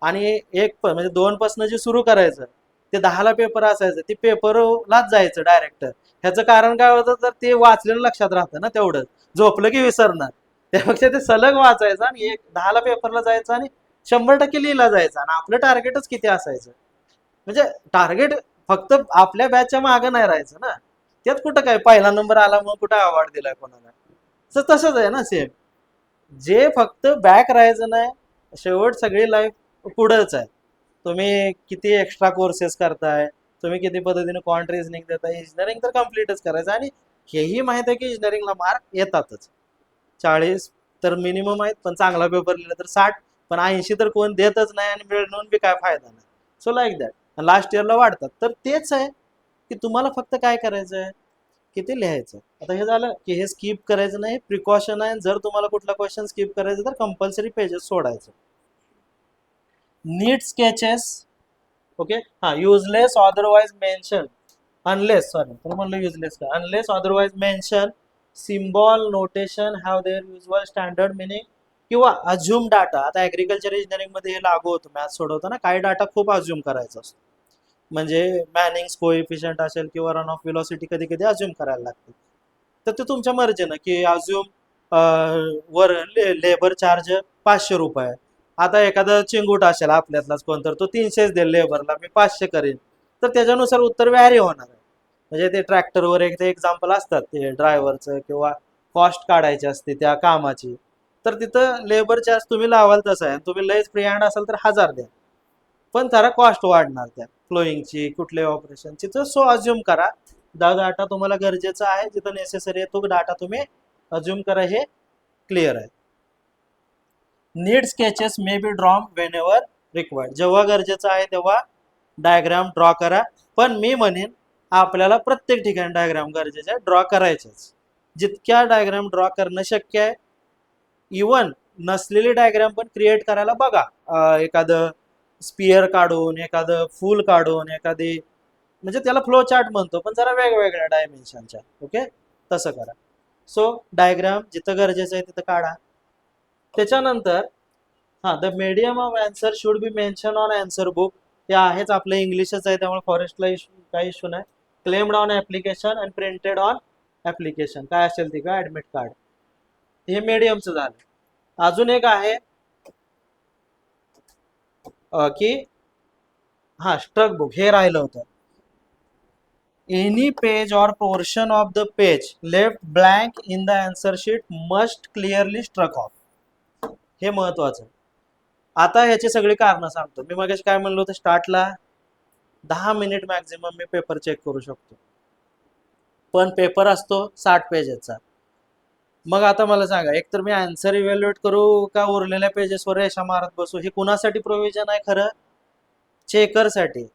आणि म्हणजे 2 पासून जे सुरू करायचं ते 10ला पेपर असायचं, ते पेपरलाच जायचं डायरेक्ट. ह्याचं कारण काय होतं, तर ते वाचलेलं लक्षात राहतं ना, तेवढंच. झोपलं की विसरणार. त्यापेक्षा ते सलग वाचायचं आणि 10ला पेपरला जायचं आणि 100% लिहिला जायचं, आणि आपलं टार्गेटच किती असायचं. म्हणजे टार्गेट फक्त आपल्या बॅचच्या मागं नाही राहायचं ना. त्यात कुठं काय पहिला नंबर आला मग कुठं अवॉर्ड दिलाय कोणाला. तर तसंच आहे ना सेम. जे फक्त बॅक राहायचं नाही, शेवट सगळी लाईफ पुढंच आहे. तुम्ही किती एक्स्ट्रा कोर्सेस करताय, तुम्ही किती पद्धतीने क्वांट रिझनिंग देताय, इंजिनिअरिंग तर कम्प्लीटच करायचं. आणि हेही माहित आहे की इंजिनिअरिंगला मार्क येतातच. 40 तर मिनिमम आहेत, पण चांगला पेपर लिहिला तर 60, पण 80 तर कोण देतच नाही, आणि मिळून बी काय फायदा नाही. सो लाईक दॅट लास्ट इयरला वाढतात. तर तेच आहे की तुम्हाला फक्त काय करायचं आहे, किती लिहायचं. आता हे झालं की हे स्किप करायचं नाही, प्रिकॉशन आहे. जर तुम्हाला कुठला क्वेश्चन स्किप करायचं तर कंपल्सरी पेजेस सोडायचं. नीट स्केचेस. ओके. हा, useless otherwise mention, unless, sorry तर म्हणलं युजलेस का, unless otherwise mention, symbol notation have there usual standard meaning, किंवा अज्युम डाटा. आता ऍग्रिकल्चर इंजिनिअरिंग मध्ये हे लागू होतं, मॅथ्स सोडवताना काही डाटा खूप अज्युम करायचा असतो. म्हणजे मॅनिंग्स कोएफिशियंट असेल किंवा रन ऑफ व्हेलॉसिटी कधी कधी अज्युम करायला लागते. तर ते तुमच्या मर्जीनं की अज्युम वर लेबर चार्ज 500 रुपये. आता एखादा चिंगूट असेल आपल्यातलाच कोणतर, तो 300 देईल लेबरला, मी 500 करेन. तर त्याच्यानुसार उत्तर व्हॅरी होणार आहे. म्हणजे ते ट्रॅक्टरवर एक ते एक्झाम्पल असतात ते ड्रायव्हरचं, किंवा कॉस्ट काढायची असते त्या कामाची. तर तिथं लेबर चार्ज तुम्ही लावाल तसं आहे. तुम्ही लयच फ्री हँड असाल तर 1000 द्या, पण जरा कॉस्ट वाढणार त्या फ्लोईंगची, कुठल्याही ऑपरेशनची. तर सो अज्युम करा. डाटा तुम्हाला गरजेचा आहे, जिथं नेसेसरी आहे तो डाटा तुम्ही अज्युम करा. हे क्लिअर आहे. Need sketches may be drawn Wien ever required. जेव्हा गरजेचं आहे तेव्हा डायग्राम ड्रॉ करा. पण मी म्हणेन आपल्याला प्रत्येक ठिकाणी डायग्राम गरजेचे आहे, ड्रॉ करायचेच. जितक्या डायग्राम ड्रॉ करणं शक्य आहे. इवन नसलेली डायग्राम पण क्रिएट करायला बघा. एखादं स्पियर काढून, एखादं फुल काढून, एखादी, म्हणजे त्याला फ्लो चार्ट म्हणतो, पण जरा वेगवेगळ्या डायमेन्शनच्या. ओके, तसं करा. सो डायग्राम जिथं गरजेचं आहे तिथं काढा. त्याच्यानंतर हा, the medium of answer should be mention on answer book. ते आहेच, आपलं इंग्लिशच आहे त्यामुळे फॉरेस्टला काही इश्यू नाही. क्लेम्ड ऑन ऍप्लिकेशन आणि प्रिंटेड ऑन ऍप्लिकेशन, काय असेल ती का ऍडमिट कार्ड. हे मीडियमचं झालं. अजून एक आहे की हा, स्ट्रक बुक हे राहिलं होतं. Any page or portion of the page left blank in the answer sheet must clearly struck off. हे महत्वाचं. आता ह्याची सगळी कारणं सांगतो. मी मगाशी काय म्हणलो होतं स्टार्टला, 10 मिनिट मॅक्झिमम मी पेपर चेक करू शकतो, पण पेपर असतो 60 पेजेसचा. मग आता मला सांगा, एक तर मी आन्सर इव्हॅल्युएट करू का उरलेल्या पेजेसवर रेषा मारत बसू? हे कुणासाठी प्रोव्हिजन आहे खरं? चेकरसाठी.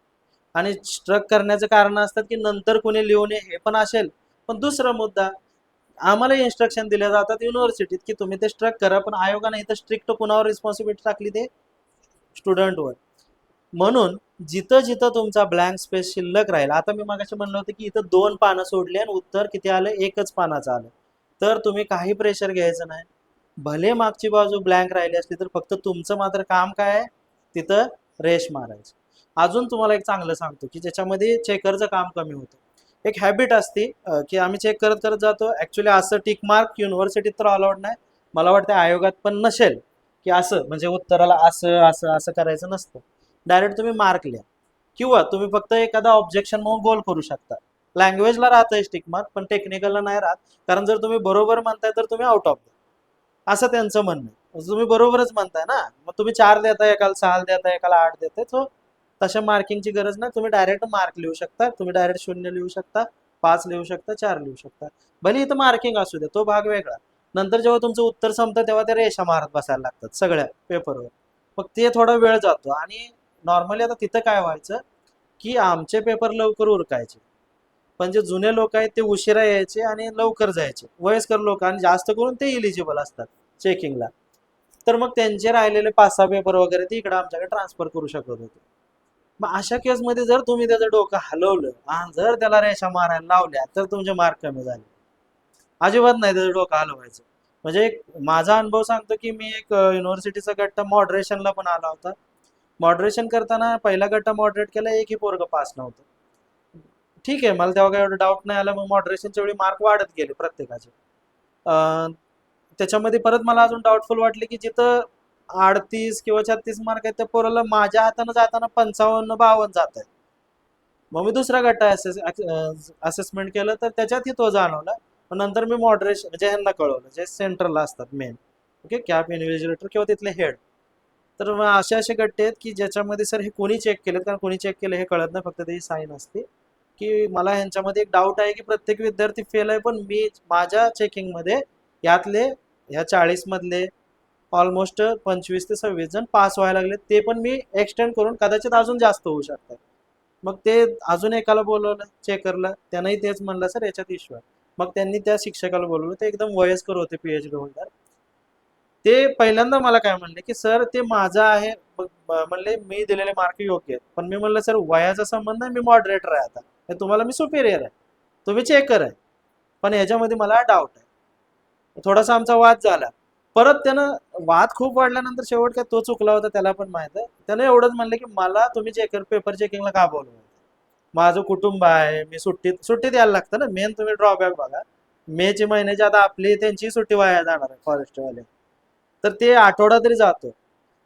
आणि स्ट्रक करण्याचं कारण असतात की नंतर कोणी लिहू नये हे पण असेल. पण दुसरा मुद्दा, आम्हाला इन्स्ट्रक्शन दिल्या जातात युनिव्हर्सिटीत की तुम्ही ते स्ट्रक करा, पण आयोगाने इथं स्ट्रिक्ट कुणावर रिस्पॉन्सिबिलिटी टाकली? ते स्टुडंटवर. म्हणून जिथं जिथं तुमचा ब्लँक स्पेस शिल्लक राहील, आता मी मागाशी म्हणलं होतं की इथं 2 पानं सोडली आणि उत्तर किती आलं? एकच पानाचं आलं. तर तुम्ही काही प्रेशर घ्यायचं नाही. भले मागची बाजू ब्लँक राहिली असली तर फक्त तुमचं मात्र काम काय आहे? तिथं रेष मारायचं. अजून तुम्हाला एक चांगलं सांगतो की ज्याच्यामध्ये चेकरचं काम कमी होतं. एक हॅबिट असते की आम्ही चेक करत करत जातो. ऍक्च्युली असं टिक मार्क युनिव्हर्सिटीत तर अलाउड नाही. मला वाटतं आयोगात पण नसेल की असं म्हणजे उत्तराला असं असं असं करायचं नसतं. डायरेक्ट तुम्ही मार्क लिहा किंवा तुम्ही फक्त एखादा ऑब्जेक्शन म्हणून गोल करू शकता. लँग्वेजला राहतंय स्टिक मार्क, पण टेक्निकलला नाही राहत. कारण जर तुम्ही बरोबर म्हणताय तर तुम्ही आउट ऑफ असं त्यांचं म्हणणं आहे. तुम्ही बरोबरच म्हणताय ना, मग तुम्ही 4 देताय, एकाला 6 देताय, एकाला 8 देताय. सो तशा मार्किंगची गरज नाही. तुम्ही डायरेक्ट मार्क लिहू शकता. तुम्ही डायरेक्ट 0 लिहू शकता, 5 लिहू शकता, 4 लिहू शकता. भले इथं मार्किंग असू दे, तो भाग वेगळा. नंतर जेव्हा तुमचं उत्तर संपतं तेव्हा त्या रेषा मारत बसायला लागतात सगळ्या पेपरवर. मग ते थोडा वेळ जातो. आणि नॉर्मली आता तिथं काय व्हायचं की आमचे पेपर लवकर उरकायचे, पण जे जुने लोक आहेत ते उशिरा यायचे आणि लवकर जायचे. वयस्कर लोक आणि जास्त करून ते इलिजिबल असतात चेकिंगला. तर मग त्यांचे राहिलेले 5-6 पेपर वगैरे ते इकडे आमच्याकडे ट्रान्सफर करू शकत होते. मग अशा केसमध्ये जर तुम्ही त्याचं डोकं हलवलं आणि जर त्याला रेषा मारायला लावल्या तर तुमचे मार्क कमी झाले. अजिबात नाही त्याचं डोकं हलवायचं. म्हणजे एक माझा अनुभव सांगतो की मी एक युनिव्हर्सिटीचा गट्टा मॉडरेशनला पण आला होता. मॉडरेशन करताना पहिला गट्टा मॉडरेट केला, एकही पोरग पास नव्हतं. ठीक आहे, मला तेव्हा काही एवढं डाऊट नाही आला. मग मॉडरेशनच्या वेळी मार्क वाढत गेले प्रत्येकाचे. अं, त्याच्यामध्ये परत मला अजून डाऊटफुल वाटले की जिथं 38 किंवा 36 मार्क आहेत त्या पोराला माझ्या हाताने जाताना 55-52 जात आहेत. मग मी दुसरा गट्टा असेसमेंट केलं तर त्याच्यातही तो जाणवला. पण नंतर मी मॉडरेशन म्हणजे ह्यांना कळवलं, जे सेंटरला असतात मेन, ओके, कॅप इन्व्हिजिलेटर किंवा तिथले हेड. तर मग असे असे गट्टे आहेत की ज्याच्यामध्ये सर हे कोणी चेक केलं, कारण कोणी चेक केलं हे कळत नाही, फक्त त्याची साईन असते. की मला ह्यांच्यामध्ये एक डाऊट आहे की प्रत्येक विद्यार्थी फेल आहे, पण मी माझ्या चेकिंगमध्ये यातले ह्या 40 मधले ऑलमोस्ट 25 ते 26 जण पास व्हायला लागले. ते पण मी एक्सटेंड करून कदाचित अजून जास्त होऊ शकतात. मग ते अजून एकाला बोलवलं चेकरला, त्यानंही तेच म्हणलं सर याच्यात इश्यू आहे. मग त्यांनी त्या शिक्षकाला बोलवलं, ते एकदम वयस्कर होते, पीएचडी होल्डर. ते पहिल्यांदा मला काय म्हणले की सर ते माझं आहे. म्हणले मी दिलेले मार्क योग्य आहेत, पण मी म्हणलं सर वयाचा संबंध आहे, मी मॉडरेटर आहे. आता तुम्हाला मी सुपेरियर आहे, तुम्ही चेकर आहे, पण ह्याच्यामध्ये मला डाऊट आहे. थोडासा आमचा वाद झाला. परत त्यानं वाद खूप वाढल्यानंतर शेवट काय तो चुकला होता त्याला पण माहित आहे. त्यानं एवढंच म्हणलं की मला तुम्ही चेकर पेपर चेकिंगला का बोलवलं? माझं कुटुंब आहे, मी सुट्टीत सुट्टीत यायला लागतं ना. मेन तुम्ही ड्रॉबॅक बघा, मेची महिन्याची आता आपली त्यांची सुट्टी वाया जाणार आहे फॉरेस्टवाले, तर ते आठवडा तरी जातो.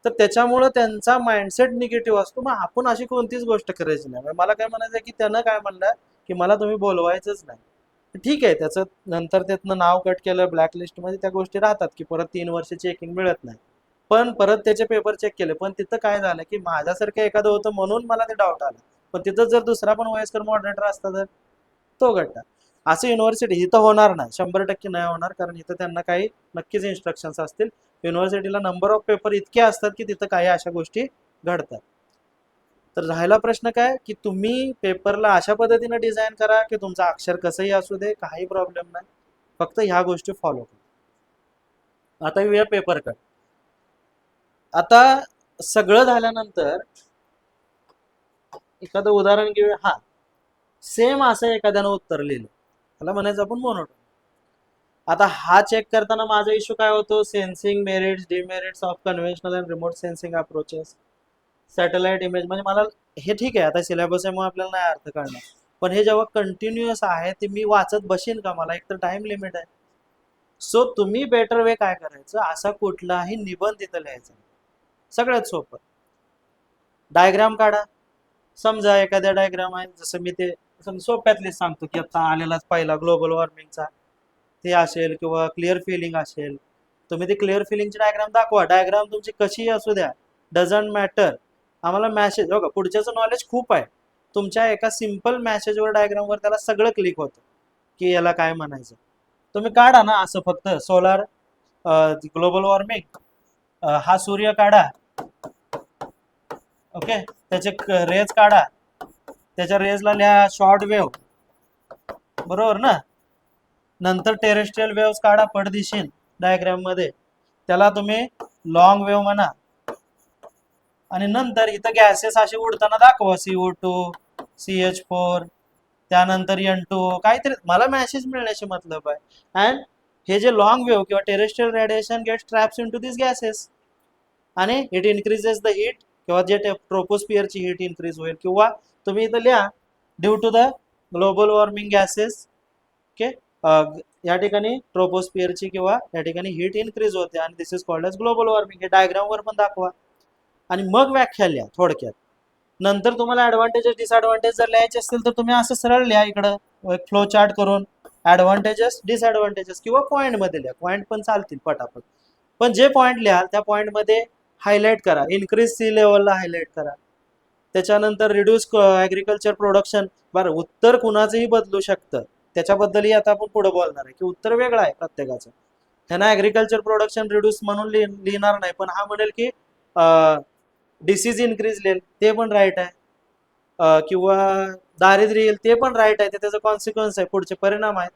तर त्याच्यामुळं त्यांचा माइंडसेट निगेटिव्ह असतो. मग आपण अशी कोणतीच गोष्ट करायची नाही. मला काय म्हणायचं की त्यानं काय म्हणलं की मला तुम्ही बोलवायचंच नाही. ठीक आहे, त्याचं नंतर त्यातनं नाव कट केलं ब्लॅक लिस्टमध्ये, त्या गोष्टी राहतात की परत 3 वर्ष चेकिंग मिळत नाही. पण परत त्याचे पेपर चेक केले, पण तिथं काय झालं की माझ्यासारखं एखादं होतं म्हणून मला ते डाऊट आलं. पण तिथं जर दुसरा पण वयस्कर मॉडरेटर असता तर तो गट्टा. असं युनिव्हर्सिटी इथं होणार नाही, 100% नाही होणार, कारण इथं त्यांना काही नक्कीच इन्स्ट्रक्शन्स असतील. युनिव्हर्सिटीला नंबर ऑफ पेपर इतके असतात की तिथं काही अशा गोष्टी घडतात. तर राहिला प्रश्न काय की तुम्ही पेपरला अशा पद्धतीने डिझाईन करा की तुमचं अक्षर कसंही असू दे, काही प्रॉब्लेम नाही. फक्त ह्या गोष्टी फॉलो करा. आता येऊया पेपर कट. आता सगळं झाल्यानंतर एखादं उदाहरण घेऊया. हा, सेम असं एखाद्यानं उत्तर लिहिलं, त्याला म्हणायचं आपण मोनोटोन. आता हा चेक करताना माझा इश्यू काय होतो? Sensing merits demerits of conventional and remote sensing approaches, satellite image. म्हणजे मला हे ठीक आहे, आता सिलेबस आहे मग आपल्याला नाही अर्थ कळणार, पण हे जेव्हा कंटिन्युअस आहे ते मी वाचत बसेन का? मला एक तर टाइम लिमिट आहे. सो तुम्ही बेटर वे काय करायचं, असा कुठलाही निबंध इथं लिहायचा. सगळ्यात सोपं, डायग्राम काढा. समजा एखाद्या डायग्राम आहे, जसं मी ते सोप्यातले सांगतो की आता आलेलाच पहिला ग्लोबल वॉर्मिंगचा ते असेल किंवा क्लिअर फिलिंग असेल. तुम्ही ते क्लिअर फिलिंगची डायग्राम दाखवा. डायग्राम तुमची कशी असू द्या, डझंट मॅटर. आम्हाला मॅसेज बघा, पुढच्याचं नॉलेज खूप आहे. तुमच्या एका सिम्पल मॅसेजवर डायग्रामवर त्याला सगळं क्लिक होतं की याला काय म्हणायचं. तुम्ही काढा ना असं फक्त सोलार ग्लोबल वॉर्मिंग, हा सूर्य काढा, ओके, त्याचे रेज काढा, त्याच्या रेजला लिहा शॉर्ट वेव्ह, बरोबर ना. नंतर टेरेस्ट्रियल वेव्ह काढा पडदिशीन डायग्राम मध्ये, त्याला तुम्ही लॉंग वेव्ह म्हणा. आणि नंतर इथं गॅसेस असे उडताना दाखवा, CO2, CH4, त्यानंतर N2, काहीतरी मला मेसेज मिळण्याची मतलब आहे. अँड हे जे लॉंग वेव्ह किंवा terrestrial radiation gets traps into this gases, आणि इट इन्क्रीजेस द हीट, किंवा जे ट्रोपोस्फिअरची हीट इन्क्रीज होईल, किंवा तुम्ही इथं लिहा due to the global warming gases, okay, या ठिकाणी ट्रोपोस्फिअरची किंवा या ठिकाणी हीट इन्क्रीज होते, आणि this is called as global warming. हे डायग्राम वर पण दाखवा आणि मग व्याख्या लिहा थोडक्यात. नंतर तुम्हाला ऍडव्हान्टेजेस डिसएडव्हान्टेज जर लिहायचे असतील तर तुम्ही असं सरळ लिहा इकडं फ्लो चार्ट करून, ऍडव्हान्टेजेस डिसएडव्हान्टेजेस, किंवा पॉईंट मध्ये लिहा, पॉईंट पण चालतील पटापट. पण जे पॉईंट लिहाल त्या पॉईंट मध्ये हायलाइट करा, इन्क्रीज सी लेवलला हायलाइट करा. त्याच्यानंतर रिड्यूस ऍग्रिकल्चर प्रोडक्शन. बरं, उत्तर कुणाचंही बदलू शकतं, त्याच्याबद्दलही आता आपण पुढे बोलणार आहे की उत्तर वेगळं आहे प्रत्येकाचं. त्यांना ऍग्रिकल्चर प्रोडक्शन रिड्यूस म्हणून लिहिणार नाही, पण हा म्हणेल की डिसीज इन्क्रीज लिहिल, ते पण राईट आहे. किंवा दारिद्र्य येईल, ते पण राईट आहे, ते त्याचा कॉन्सिक्वेन्स आहे, पुढचे परिणाम आहेत.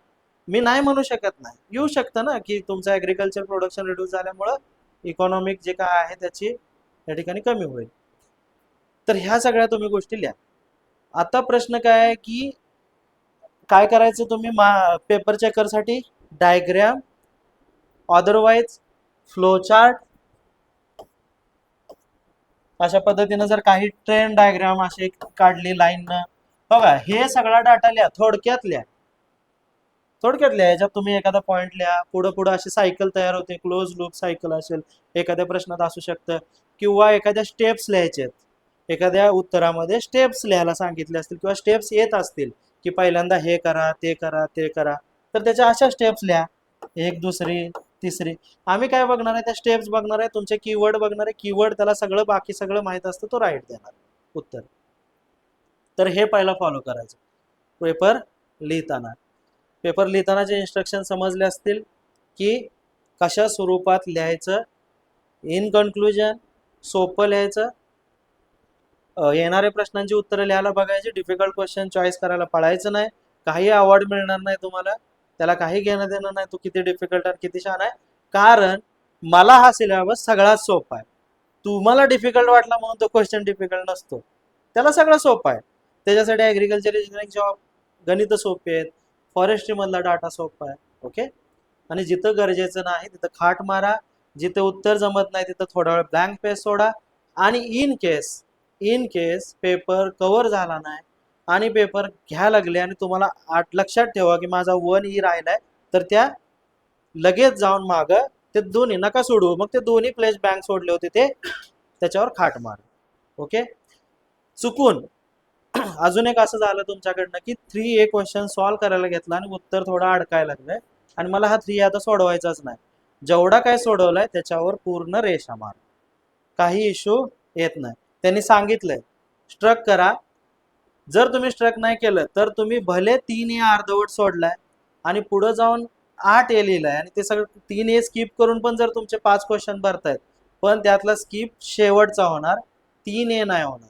मी नाही म्हणू शकत नाही, येऊ शकतं ना की तुमचं ऍग्रिकल्चर प्रोडक्शन रिड्यूस झाल्यामुळं इकॉनॉमिक जे काय आहे त्याची या ठिकाणी कमी होईल. तर ह्या सगळ्या तुम्ही गोष्टी लिहा. आता प्रश्न काय आहे की काय करायचं तुम्ही पेपर चेकरसाठी, डायग्राम, अदरवाईज फ्लो चार्ट, अशा पद्धतीनं जर काही ट्रेन डायग्राम असे काढली लाईन, बघा हे सगळा डाटा लिहा, थोडक्यात लिहा, थोडक्यात लिहा. याच्यात तुम्ही एखादा पॉईंट लिहा, पुढं पुढं अशी सायकल तयार होते, क्लोज लूप सायकल असेल, एखाद्या प्रश्नात असू शकतं, किंवा एखाद्या स्टेप्स लिहायचे, एखाद्या उत्तरामध्ये स्टेप्स लिहायला सांगितले असतील किंवा स्टेप्स येत असतील की पहिल्यांदा हे करा, ते करा, ते करा, तर त्याच्या अशा स्टेप्स लिहा, एक, दुसरी, तिसरी. आम्ही काय बघणार आहे, त्या स्टेप्स बघणार आहे, तुमचे कीवर्ड बघणार आहे, कीवर्ड त्याला सगळं बाकी सगळं माहित असतं, तो राईट देणार उत्तर. तर हे पहिला फॉलो करायचं पेपर लिहिताना. पेपर लिहितानाचे इन्स्ट्रक्शन समजले असतील की कशा स्वरूपात लिहायचं, इन कन्क्लुजन सोपं लिहायचं, येणाऱ्या प्रश्नांची उत्तरं लिहायला बघायची, डिफिकल्ट क्वेश्चन चॉईस करायला पळायचं नाही. काही अवॉर्ड मिळणार नाही तुम्हाला, त्याला काही घेणं देणं नाही तू किती डिफिकल्ट आणि किती छान आहे, कारण मला हा सिलेबस सगळ्यात सोपा आहे. तुम्हाला डिफिकल्ट वाटला म्हणून तो क्वेश्चन डिफिकल्ट नसतो, त्याला सगळं सोपं आहे. त्याच्यासाठी ऍग्रिकल्चर इंजिनिअरिंग जॉब गणित सोपे आहेत, फॉरेस्ट्री मधला डाटा सोपा आहे, ओके. आणि जिथं गरजेचं नाही तिथं खाट मारा, जिथे उत्तर जमत नाही तिथं थोडा वेळ ब्लँक पेज सोडा. आणि इन केस पेपर कव्हर झाला नाही आणि पेपर घ्या लागले आणि तुम्हाला लक्षात ठेवा की माझा 1E राहिलाय, तर त्या लगेच जाऊन माग ते दोन्ही नका सोडू, मग ते दोन्ही प्लेस बँक सोडले होते ते त्याच्यावर खाट मार, ओके. चुकून अजून एक असं झालं तुमच्याकडनं की 3A क्वेश्चन सॉल्व्ह करायला घेतला आणि उत्तर थोडं अडकायला लागलंय, आणि मला हा 3A आता सोडवायचाच नाही. जेवढा काय सोडवलाय त्याच्यावर पूर्ण रेषा मार, काही इश्यू येत नाही. त्यांनी सांगितलंय स्ट्रक करा, जर तुम्ही स्ट्रक नाही केलं तर तुम्ही भले 3A अर्धवट सोडलाय आणि पुढे जाऊन 8A लिहिलाय, आणि ते सगळं 3A स्किप करून पण जर तुमचे 5 क्वेश्चन भरतायत, पण त्यातला स्किप शेवटचा होणार, 3A नाही होणार.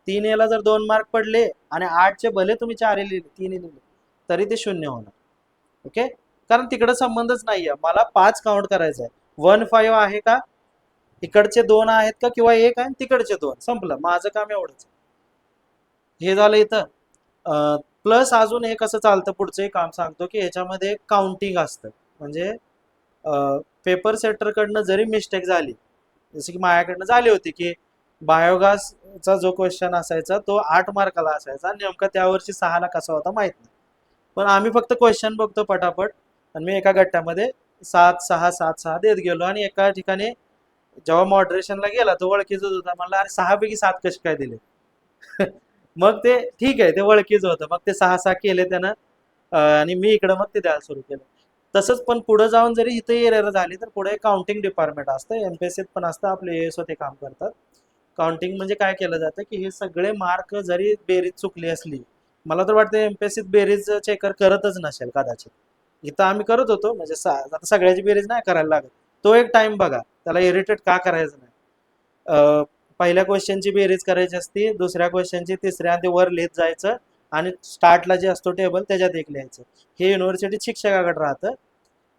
3A ला जर 2 मार्क पडले आणि 8चे भले तुम्ही 4A लिहिले, 3A लिहिले, तरी ते 0 होणार, ओके. कारण तिकडे संबंधच नाहीये, मला 5 काउंट करायचं आहे. 1-5 आहे का, इकडचे 2 आहेत का, किंवा 1 आहे तिकडचे 2, संपलं माझं काम एवढंच. हे झालं इथं. प्लस अजून एक असं चालतं, पुढचं काम सांगतो की ह्याच्यामध्ये काउंटिंग असतं. म्हणजे पेपर सेटरकडनं जरी मिस्टेक झाली, जसं की माझ्याकडनं झाली होती की बायोगॅसचा जो क्वेश्चन असायचा तो 8 मार्काला असायचा, नेमका त्या वर्षी 6ला कसा होता माहित नाही, पण आम्ही फक्त क्वेश्चन बघतो पटापट, आणि मी एका गट्ट्यामध्ये 7-6 देत गेलो, आणि एका ठिकाणी जेव्हा मॉडरेशनला गेला तो ओळखीच होता, म्हणला अरे 6 पैकी 7 कसे काय दिले. मग ते ठीक आहे, ते ओळखीच होतं, मग ते 6-6 केले त्यानं, आणि मी इकडं मग ते द्यायला सुरू केलं. तसंच पण पुढे जाऊन जरी इथे एरर झाली तर पुढे काउंटिंग डिपार्टमेंट असतं, एमपीएससीत पण असतं, आपले एएसओ ते काम करतात. काउंटिंग म्हणजे काय केलं जातं की हे सगळे मार्क जरी बेरीज चुकली असली, मला तर वाटतं एमपीएससीत बेरीज चेकर करतच नसेल कदाचित, इथं आम्ही करत होतो म्हणजे आता सगळ्याची बेरीज नाही करायला लागत. तो एक टाइम बघा, त्याला इरिटेट का करायचं नाही. पहिल्या क्वेश्चनची बेरीज करायची असती, दुसऱ्या क्वेश्चनची, तिसऱ्या, ते वर लिहित जायचं आणि स्टार्टला जे असतो टेबल त्याच्यात एक लिहायचं. हे युनिव्हर्सिटी शिक्षकाकडे राहतं,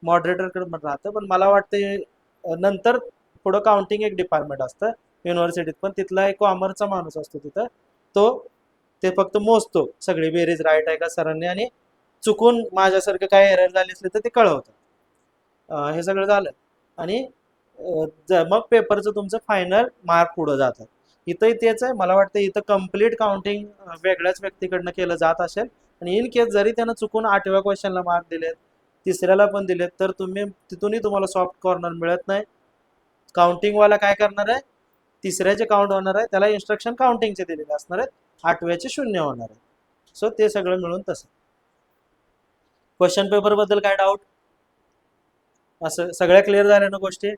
मॉडरेटरकडे पण राहतं. पण मला वाटतं नंतर पुढं काउंटिंग एक डिपार्टमेंट असतं युनिव्हर्सिटीत, पण तिथला एक कॉमर्सचा माणूस असतो तिथं, तो ते फक्त मोजतो सगळी बेरीज राईट आहे का सरांनी, आणि चुकून माझ्यासारखं काय एरर झाली असली तर ते कळवतं. हे सगळं झालं आणि मग पेपरचं तुमचं फायनल मार्क पुढं जातात. इथंही तेच आहे. मला वाटतं इथं कम्प्लीट काउंटिंग वेगळ्याच व्यक्तीकडनं केलं जात असेल, आणि इन केस जरी त्यानं चुकून 8व्या क्वेश्चनला मार्क दिलेत, तिसऱ्याला पण दिलेत, तर तुम्ही तिथूनही तुम्हाला सॉफ्ट कॉर्नर मिळत नाही. काउंटिंगवाला काय करणार आहे, तिसऱ्याचे काउंट होणार आहे, त्याला इन्स्ट्रक्शन काउंटिंगचे दिलेले असणार आहेत, 8व्याचे 0 होणार आहे. सो ते सगळं मिळून तसं. क्वेश्चन पेपर बद्दल काय डाऊट? असं सगळ्या क्लिअर झाल्या ना गोष्टी?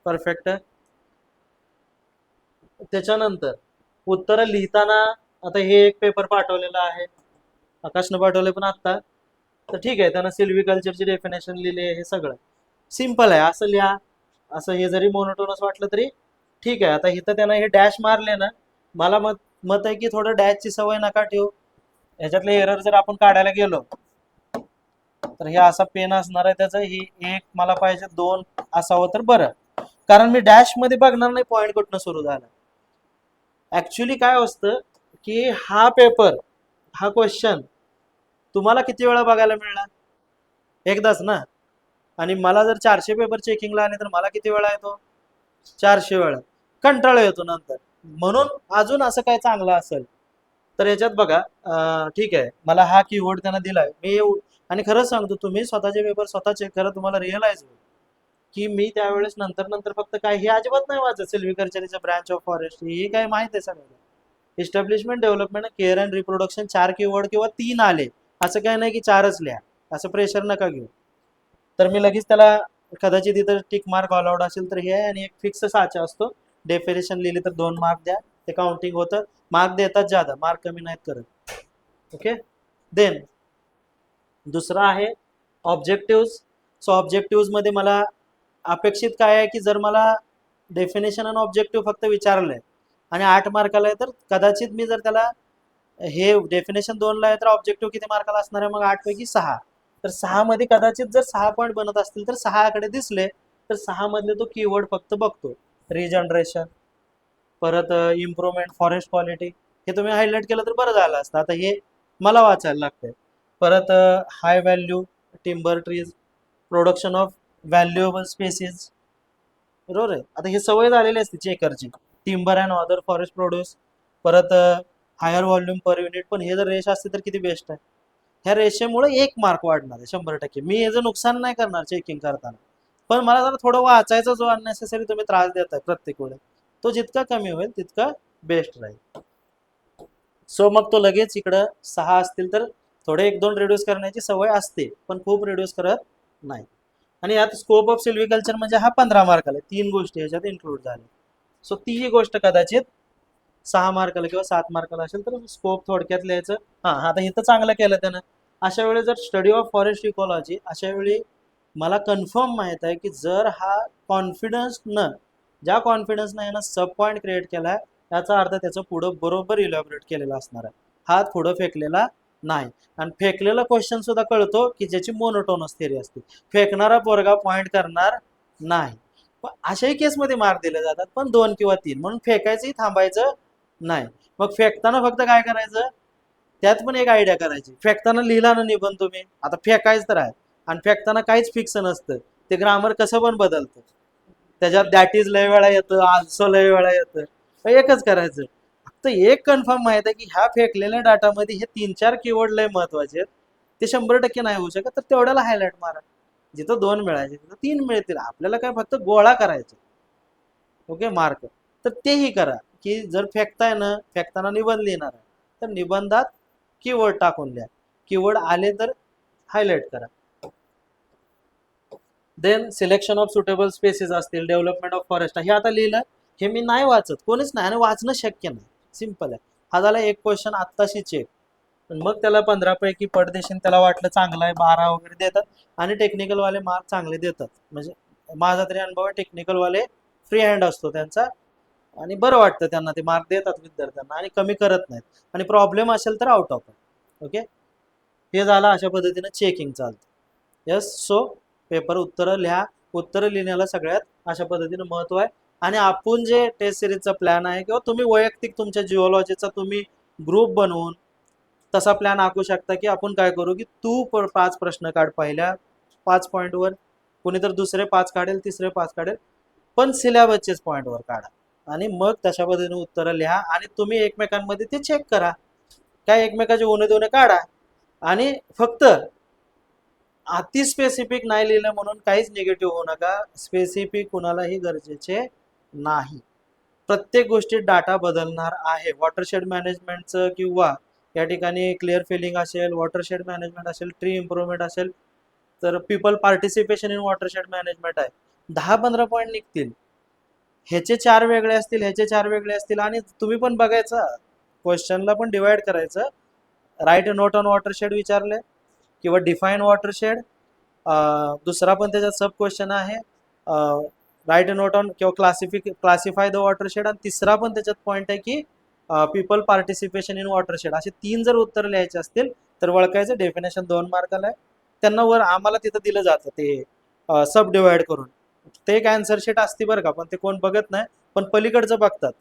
परफेक्ट. त्याच्यानंतर उत्तरं लिहिताना, आता हे एक पेपर पाठवलेला आहे, आकाशनं पाठवले पण आत्ता, तर ठीक आहे, त्यानं सिल्व्हिकल्चरची डेफिनेशन लिहिली आहे. हे सगळं सिम्पल आहे, असं लिहा. असं हे जरी मोनोटोनस वाटलं तरी ठीक आहे. आता इथं त्यानं हे डॅश मारले ना, मला मत मत आहे की थोडं डॅशची सवय नका ठेवू. ह्याच्यातले एरर जर आपण काढायला गेलो तर हे असा पेन असणार आहे त्याचं, ही एक मला पाहिजे 2 असावं तर बरं, कारण मी डॅश मध्ये बघणार नाही पॉईंट कुठनं सुरू झाला. ऍक्च्युली काय असतं की हा पेपर, हा क्वेश्चन तुम्हाला किती वेळा बघायला मिळणार? एकदाच ना. आणि मला जर 400 पेपर चेकिंगला आले तर मला किती वेळा येतो? 400 वेळा. कंटाळा येतो नंतर. म्हणून अजून असं काय चांगलं असेल तर याच्यात बघा, ठीक आहे, मला हा कीवर्ड त्यांना दिलाय मी, आणि खरंच सांगतो, तुम्ही स्वतःचे पेपर स्वतः चेक करा, तुम्हाला रिअलाइज होईल की मी त्यावेळेस नंतर नंतर फक्त काय हे अजिबात नाही वाचत. सिल्व्हिकल्चरचा ब्रांच ऑफ फॉरेस्ट हे काय माहित आहे सगळं. Establishment, development, care and reproduction, 4 keyword किंवा 3 आले, असं काय नाही की 4च लिहा, असं प्रेशर नका घेऊ. तर मी लगेच त्याला कदाचित इथं टिक मार्क अलाउड असेल तर हे आहे, आणि एक फिक्स साचा असतो, डेफिनेशन लिहिली तर 2 मार्क द्या, ते काउंटिंग होतं. मार्क देतात ज्यादा, मार्क कमी नाहीत करत. ओके. देन दुसरा आहे ऑब्जेक्टिव्ह. सो ऑब्जेक्टिव्ह मध्ये मला अपेक्षित काय आहे की जर मला डेफिनेशन आणि ऑब्जेक्टिव्ह फक्त विचारलंय आणि 8 मार्काला आहे, तर कदाचित मी जर त्याला हे डेफिनेशन 2 ला आहे तर ऑब्जेक्टिव्ह किती मार्काला असणार आहे, मग 8 पैकी 6. तर 6 मध्ये कदाचित जर 6 पॉईंट बनत असतील तर 6 कडे दिसले तर 6 मधले तो कीवर्ड फक्त बघतो. रिजनरेशन, परत इम्प्रुव्हमेंट, फॉरेस्ट क्वालिटी, हे तुम्ही हायलाइट केलं तर बरं झालं असतं. आता हे मला वाचायला लागतंय. परत high value timber trees, production of valuable species, बरोबर आहे. आता हे सवय झालेली असते चेकरची, timber and other forest produce, परत हायर व्हॉल्यूम पर युनिट. पण हे जर रेश असते तर किती बेस्ट आहे. ह्या रेषेमुळे 1 मार्क वाढणार आहे 100%. मी याचं नुकसान नाही करणार चेकिंग करताना, पण मला जर थोडं वाचायचा जो अननेसेसरी तुम्ही त्रास देताय प्रत्येक वेळेस, तो जितका कमी होईल तितका बेस्ट राहील. सो मग तो लगेच इकडं 6 असतील तर थोडे 1-2 रिड्यूस करण्याची सवय असते, पण खूप रिड्यूस करत नाही. आणि यात स्कोप ऑफ सिल्व्हिकल्चर म्हणजे हा 15 मार्काला, 3 गोष्टी याच्यात इन्क्लूड झाल्या. सो ती ही गोष्ट कदाचित 6 मार्काला किंवा 7 मार्काला असेल तर स्कोप थोडक्यात लिहायचं. हा, आता इथं चांगलं केलं त्यानं. अशा वेळी जर स्टडी ऑफ फॉरेस्ट इकॉलॉजी, अशा वेळी मला कन्फर्म माहित आहे की जर हा कॉन्फिडन्सनं, ज्या कॉन्फिडन्सनं यानं सब पॉईंट क्रिएट केलाय, याचा अर्थ त्याचं पुढं बरोबर इलॅबोरेट केलेला असणार आहे. हा पुढं फेकलेला नाही. आणि फेकलेला क्वेश्चन सुद्धा कळतो की ज्याची मोनोटोनस थिअरी असते. फेकणारा पोरगा पॉईंट करणार नाही. अशाही केसमध्ये मार्क दिले जातात, पण 2 किंवा 3, म्हणून फेकायचंही थांबायचं नाही. मग फेकताना फक्त काय करायचं, त्यात पण एक आयडिया करायची. फेकताना लिहिला ना निबंध तुम्ही, आता फेकायचं तर आहे, आणि फेकताना काहीच फिक्स नसतं, ते ग्रामर कसं पण बदलतं. त्याच्यात दॅट इज लय वेळा येतं, आल्सो लय वेळा येतं. एकच करायचं, फक्त एक कन्फर्म माहित आहे की ह्या फेकलेल्या डाटामध्ये हे 3-4 कीवर्ड लय महत्वाचे आहेत, ते 100% नाही होऊ शकत, तर तेवढ्याला हायलाइट मारा. जिथं 2 मिळायचे तिथं 3 मिळतील. आपल्याला काय फक्त गोळा करायचा. Okay, mark. तर तेही करा की जर फेकताय ना, फेकताना निबंध लिहिणार आहे तर निबंधात कीवर्ड टाकून द्या, कीवर्ड आले तर हायलाइट करा. Then selection of suitable spaces असतील, डेव्हलपमेंट ऑफ फॉरेस्ट, हे आता लिहिलं, हे मी नाही वाचत, कोणीच नाही, आणि वाचणं शक्य नाही. सिम्पल आहे. हा झाला एक क्वेश्चन आत्ताशी चेक. मग त्याला 15 पैकी पट त्याला वाटलं चांगलं आहे 12 वगैरे देतात. आणि टेक्निकल वाले मार्क चांगले देतात. म्हणजे माझा तरी अनुभव आहे, टेक्निकल वाले फ्री हँड असतो त्यांचा, आणि बरं वाटतं त्यांना, ते मार्क देतात विद्यार्थ्यांना आणि कमी करत नाहीत. आणि प्रॉब्लेम असेल तर आउट ऑफ. ओके, हे झालं, अशा पद्धतीनं चेकिंग चालतं. यस, सो पेपर उत्तरं लिहा. उत्तरं लिहिण्याला सगळ्यात अशा पद्धतीनं महत्व आहे. आणि आपण जे टेस्ट सिरीजचा प्लॅन आहे, किंवा तुम्ही वैयक्तिक तुमच्या जिओलॉजीचा तुम्ही ग्रुप बनवून तसा प्लॅन आखू शकता, की आपण काय करू, की तू 5 प्रश्न काढ पहिल्या 5 पॉईंटवर, कोणी तर दुसरे 5 काढेल, तिसरे 5 काढेल, पण सिलेबसचेच पॉईंटवर काढा. आणि मग तशा पद्धतीने उत्तरं लिहा आणि तुम्ही एकमेकांमध्ये ते चेक करा. काय एकमेकाचे उणे दोने काढा. आणि फक्त अति स्पेसिफिक नाही लिहिलं म्हणून काहीच निगेटिव्ह होऊ नका. स्पेसिफिक कुणालाही गरजेचे नाही. प्रत्येक गोष्टीत डाटा बदलणार आहे. वॉटरशेड मॅनेजमेंटचं किंवा या ठिकाणी क्लिअर फिलिंग असेल, वॉटरशेड मॅनेजमेंट असेल, ट्री इम्प्रुव्हमेंट असेल, तर people participation in watershed management आहे. 10-15 पॉईंट निघतील. ह्याचे 4 वेगळे असतील, ह्याचे 4 वेगळे असतील. आणि तुम्ही पण बघायचं, क्वेश्चनला पण डिवाइड करायचं. Right a note on watershed विचारले, किंवा डिफाईन वॉटरशेड. दुसरा पण त्याच्यात सब क्वेश्चन आहे, राईट अ नोट ऑन किंवा क्लासिफाय द वॉटरशेड. आणि तिसरा पण त्याच्यात पॉईंट आहे की पीपल पार्टिसिपेशन इन वॉटरशेड. असे 3 जर उत्तर लिहायचे असतील तर वळखायचं. डेफिनेशन 2 मार्काला आहे. त्यांना वर आम्हाला तिथं दिलं जातं ते सब डिवाइड करून. ते एक आन्सर शीट असते बरं का, पण ते कोण बघत नाही. पण पलीकडचं बघतात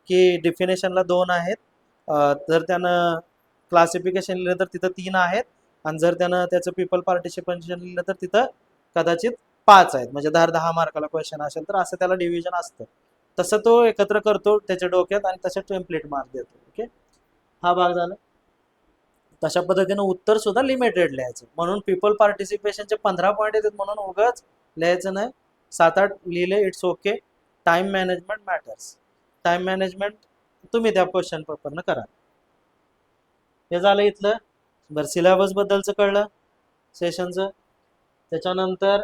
की डेफिनेशनला 2 आहेत, जर त्यानं क्लासिफिकेशन लिहिलं तर तिथं 3 आहेत, आणि जर त्यानं त्याचं पीपल पार्टिसिपेशन लिहिलं तर तिथं कदाचित 5 आहेत. म्हणजे 10-10 मार्काला क्वेश्चन असेल तर असं त्याला डिव्हिजन असतं. तसं तो एकत्र करतो त्याच्या डोक्यात आणि तसं टेम्पलेट मार्क देतो. ओके, हा भाग झाला. तशा पद्धतीनं उत्तर सुद्धा लिमिटेड लिहायचं. म्हणून पीपल पार्टिसिपेशनचे 15 पॉईंट येतात म्हणून उगाच लिहायचं नाही. 7-8 लिहिले, it's okay. Time management matters. Time management तुम्ही त्या क्वेश्चन पेपरनं करा. हे झालं इथलं. बरं, सिलेबस बद्दलचं कळलं सेशनचं. त्याच्यानंतर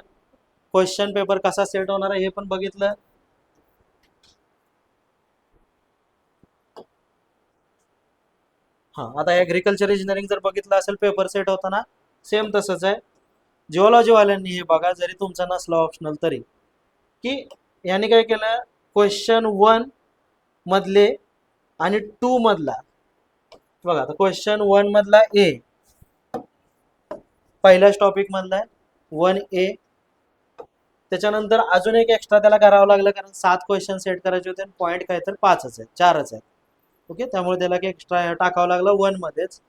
क्वेश्चन पेपर कसा सेट होणार आहे हे पण बघितलं. हां, आता ॲग्रिकल्चर इंजिनिअरिंग जर बघितलं असेल पेपर सेट होताना, सेम तसंच आहे. जिओलॉजीवाल्यांनी हे बघा, जरी तुमचा नसला ऑप्शनल तरी, की यांनी काय केलं, क्वेश्चन 1 मधले आणि 2 मधला, बघा आता क्वेश्चन 1 मधला ए पहिल्याच टॉपिक मधला आहे, 1A. त्याच्यानंतर अजून एक एक्स्ट्रा त्याला करावं लागलं, कारण 7 क्वेश्चन सेट करायचे होते आणि पॉईंट काय तर 5च आहेत, 4च आहेत. ओके, त्यामुळे त्याला एक एक्स्ट्रा टाकावं लागलं 1 मध्येच.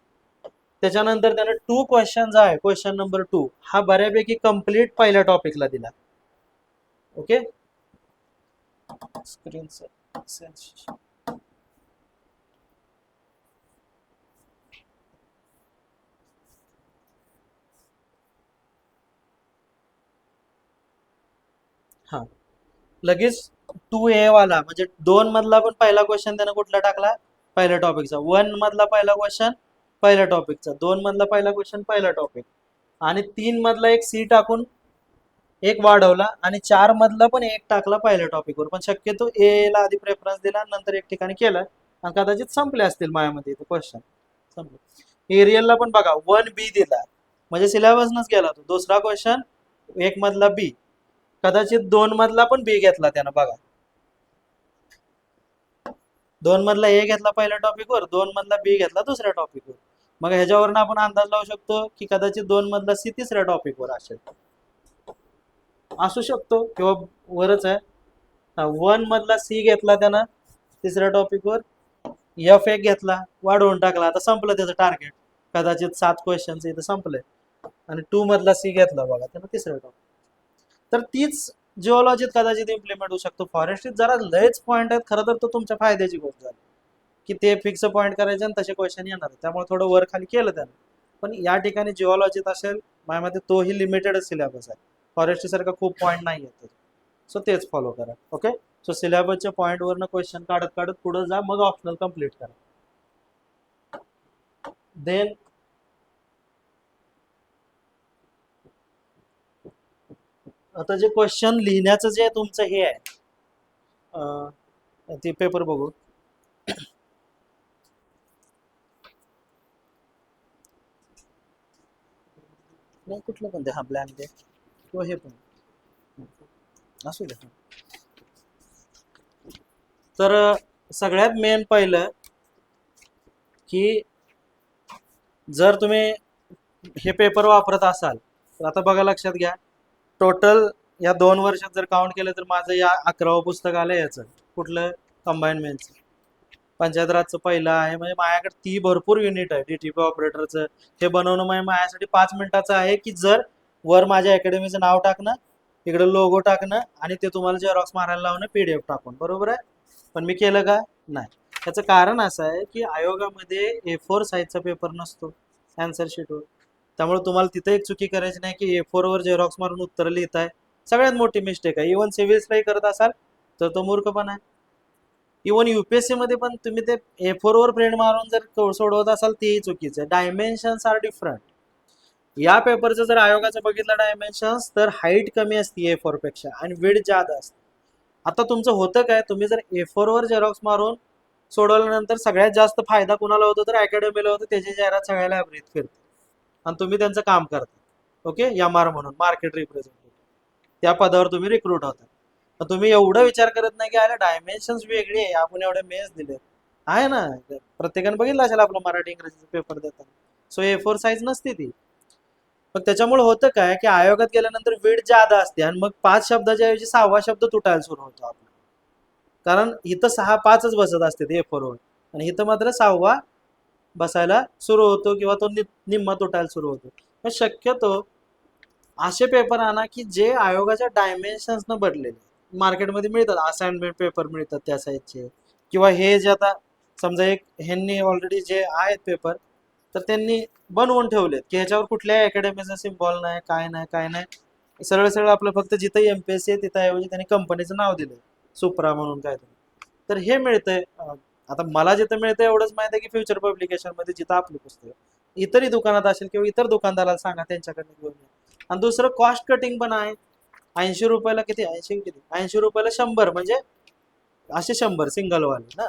त्याच्यानंतर त्याने 2 क्वेश्चन जो आहे, क्वेश्चन नंबर 2 हा बऱ्यापैकी कंप्लीट पहिल्या टॉपिकला दिला. ओके, स्क्रीन हा, लगेच 2A वाला म्हणजे 2 मधला पण पहिला क्वेश्चन त्यानं कुठला टाकला, पहिल्या टॉपिकचा. 1 मधला पहिला क्वेश्चन पहिल्या टॉपिकचा, 2 मधला पहिला क्वेश्चन पहिला टॉपिक, आणि 3 मधला एक सी टाकून एक वाढवला, आणि 4 मधला पण एक टाकला पहिल्या टॉपिकवर. पण शक्यतो ए ला आधी प्रेफरन्स दिला, नंतर एक ठिकाणी केलं, आणि कदाचित संपले असतील मायामध्ये क्वेश्चन संपले. एरियलला पण बघा 1B दिला, म्हणजे सिलेबसनच गेला तो. दुसरा क्वेश्चन 1 मधला बी, कदाचित 2 मधला पण बी घेतला त्यानं बघा. 2 मधला ए घेतला पहिल्या टॉपिकवर, 2 मधला बी घेतला दुसऱ्या टॉपिकवर. मग ह्याच्यावरून आपण अंदाज लावू शकतो की कदाचित 2 मधला सी तिसऱ्या टॉपिकवर असेल, असू शकतो, किंवा वरच आहे. 1 मधला सी घेतला त्यानं तिसऱ्या टॉपिकवर, एफ एक घेतला, वाढवून टाकला, आता संपलं त्याचं टार्गेट. कदाचित 7 क्वेश्चनचं इथं संपलंय. आणि 2 मधला सी घेतला बघा त्यानं तिसऱ्या टॉपिक. तर तीच जिओलॉजीत कदाचित इम्प्लिमेंट होऊ शकतो. फॉरेस्ट्रीत जरा लयच पॉईंट आहेत, खरं तर तो तुमच्या फायद्याची गोष्ट झाली, की ते फिक्स पॉईंट करायचे आणि तसे क्वेश्चन येणार, त्यामुळे थोडं वर खाली केलं त्यानं. पण या ठिकाणी जिओलॉजीत असेल माझ्यामध्ये तोही लिमिटेडच सिलेबस आहे, फॉरेस्ट्री सारखा खूप पॉईंट नाही आहेत. सो तेच फॉलो करा. ओके, सो सिलेबसच्या पॉईंटवरनं क्वेश्चन काढत काढत पुढे जा, मग ऑप्शनल कम्प्लीट करा. देन आता जे क्वेश्चन लिहिण्याचं जे तुमचं हे आहे, ते पेपर बघू. नाही कुठलं पण दे, हा ब्लँक दे किंवा हे पण असू दे. तर सगळ्यात मेन पहिलं की जर तुम्ही हे पेपर वापरत असाल तर आता बघा लक्षात घ्या, टोटल या 2 वर्षात जर काउंट केलं तर माझं या 11वं पुस्तक आलं याचं. कुठलं? Combine men's. पंचायत राजचं पहिलं आहे. म्हणजे माझ्याकडे ती भरपूर युनिट आहे डीटीपी ऑपरेटरचं. हे बनवणं म्हणजे माझ्यासाठी 5 मिनिटाचं आहे की जर वर माझ्या अकॅडमीचं नाव टाकणं, इकडे लोगो टाकणं आणि ते तुम्हाला झेरॉक्स मारायला लावणं पीडीएफ टाकून. बरोबर आहे. पण मी केलं का? नाही. त्याचं कारण असं आहे की आयोगामध्ये A4 साईजचा पेपर नसतो आन्सर शीटवर. त्यामुळे तुम्हाला तिथे एक चुकी करायची नाही की A4 वर झेरॉक्स मारून उत्तर लिहिताय. सगळ्यात मोठी मिस्टेक आहे. इव्हन सिव्हिल्सलाही करत असाल तर तो मूर्खपणा आहे. इव्हन युपीएससी मध्ये पण तुम्ही ते A4 वर प्रिंट मारून जर सोडवत असाल तेही चुकीचं आहे. Dimensions are different. या पेपरचं जर आयोगाचं बघितलं डायमेन्शन्स तर हाईट कमी असते A4 पेक्षा आणि विड्थ जादा असते. आता तुमचं होतं काय, तुम्ही जर A4 वर झेरॉक्स मारून सोडवल्यानंतर सगळ्यात जास्त फायदा कुणाला होतो तर अकॅडमीला होतो. त्याची जाहिरात सगळ्या लायब्ररीत फिरते आणि तुम्ही त्यांचं काम करता. ओके, MR म्हणून मार्केट रिप्रेझेंटेटिव्ह त्या पदावर तुम्ही रिक्रूट होता. तर तुम्ही एवढा विचार करत नाही की अरे डायमेन्शन्स वेगळी आहे, आपण एवढे मेज दिले आहे ना. प्रत्येकाने बघितलं असेल आपलं मराठी इंग्रजीचं पेपर देताना. सो A4 साईज नसते ती. पण त्याच्यामुळे होतं काय की आयोगात गेल्यानंतर वेळ जादा असते आणि मग 5 शब्दाच्या ऐवजी 6वा शब्द तुटायला सुरू होतो आपला. कारण इथं 6-5च बसत असते ते A4 वर आणि इथं मात्र 6वा बसायला सुरू होतो किंवा तो निम्मा तुटायला सुरू होतो. पण शक्यतो असे पेपर आणा की जे आयोगाच्या डायमेन्शन्स न बदलेले. मार्केटमध्ये मिळतात असाइनमेंट पेपर मिळतात त्या साईजचे, किंवा हे जे आता समजा एक ह्यांनी ऑलरेडी जे आहेत पेपर तर त्यांनी बनवून ठेवलेत की ह्याच्यावर कुठल्याही अकॅडमीचा सिम्बॉल नाही, काय नाही काय नाही. सरळ सरळ आपलं फक्त जिथं MPSC आहे तिथं ऐवजी त्यांनी कंपनीचं नाव दिलंय सुप्रा म्हणून काहीतरी. तर हे मिळतंय. आता मला जिथं मिळतंय एवढंच माहित आहे की फ्युचर पब्लिकेशन मध्ये जिथं आपली पुस्तकं इतरही दुकानात असेल किंवा इतर दुकानदाराला सांगा त्यांच्याकडनं घेऊन या. आणि दुसरं कॉस्ट कटिंग पण आहे. 80 रुपयाला किती, 80 रुपयाला 100 म्हणजे असे 100 सिंगलवाले ना.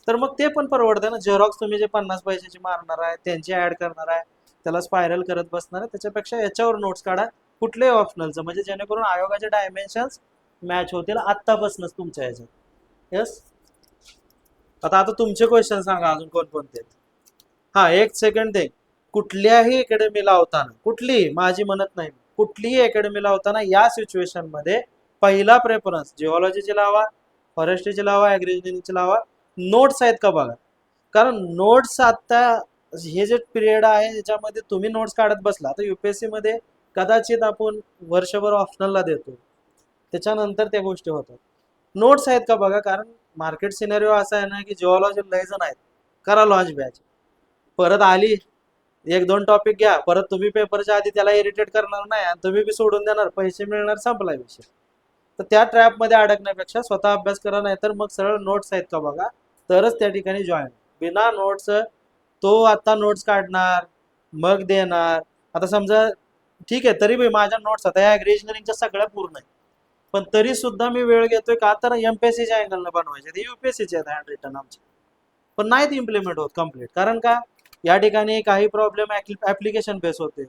तर मग ते पण परवडतं ना. झेरॉक्स तुम्ही जे 50 पैशाची मारणार आहे त्यांची ऍड करणार आहे, त्याला स्पायरल करत बसणार आहे, त्याच्यापेक्षा याच्यावर नोट्स काढा कुठल्याही ऑप्शनलचं, म्हणजे जेणेकरून आयोगाचे डायमेन्शन्स मॅच होतील आत्तापासूनच तुमच्या ह्याच्यात. येस. आता तुमचे क्वेश्चन सांगा अजून कोणकोणते. हा, एक सेकंड ते, कुठल्याही अकॅडमी लावताना, कुठलीही, माझी म्हणत नाही, कुठलीही अकॅडमी लावताना या सिच्युएशन मध्ये पहिला प्रेफरन्स जिओलॉजीची लावा, फॉरेस्ट्रीची लावा, ऍग्री लावा. नोट्स आहेत का बघा. कारण नोट्स आता हे जे पिरियड आहे याच्यामध्ये तुम्ही नोट्स काढत बसला तर UPSC मध्ये कदाचित आपण वर्षभर ऑप्शनलला देतो, त्याच्यानंतर त्या गोष्टी होतात. नोट्स आहेत का बघा. कारण मार्केट सिनेरिओ असा आहे ना की जिओलॉजी लय जण आहेत, करा लॉन्च बॅच, परत आली 1-2 टॉपिक घ्या, परत तुम्ही पेपरच्या आधी त्याला इरिटेट करणार नाही आणि तुम्ही बी सोडून देणार, पैसे मिळणार, संपला विषय. तर त्या ट्रॅपमध्ये अडकण्यापेक्षा स्वतः अभ्यास करा, नाही तर मग सरळ नोट्स आहेत का बघा, तरच त्या ठिकाणी जॉईन. बिना नोट्स तो आता नोट्स काढणार मग देणार. आता समजा ठीक आहे, तरी बी माझ्या नोट्स आता या इंजिनिअरिंगच्या सगळ्या पूर्ण आहे, पण तरी सुद्धा मी वेळ घेतोय का तर MPSCच्या अँगलनं बनवायचे, ते UPSCचे आहेत हँड रिटन आमचे, पण नाहीत इम्प्लिमेंट होत कम्प्लीट. कारण का, या ठिकाणी काही प्रॉब्लेम ऍप्लिकेशन बेस होते.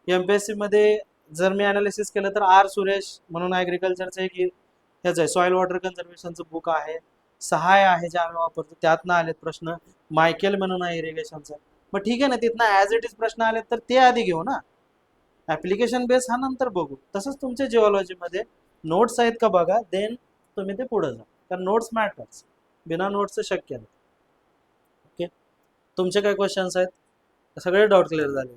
MPSC मध्ये जर मी अनालिसिस केलं तर R सुरेश म्हणून ऍग्रिकल्चरचं एक ह्याचं आहे, सॉइल वॉटर कन्झर्वेशनचं बुक आहे, सहाय आहे जे आम्ही वापरतो, त्यातनं आलेत प्रश्न. मायकेल म्हणून आहे इरिगेशनचं. मग ठीक आहे ना, तिथनं ऍज इट इज प्रश्न आले तर ते आधी घेऊ ना, ऍप्लिकेशन बेस हा नंतर बघू. तसंच तुमच्या जिओलॉजीमध्ये नोट्स आहेत का बघा, देन तुम्ही ते पुढे जा, कारण नोट्स मॅटर्स. बिना नोट्सचं शक्य नाही. ओके, तुमचे काय क्वेश्चन्स आहेत? सगळे डाऊट क्लिअर झाले?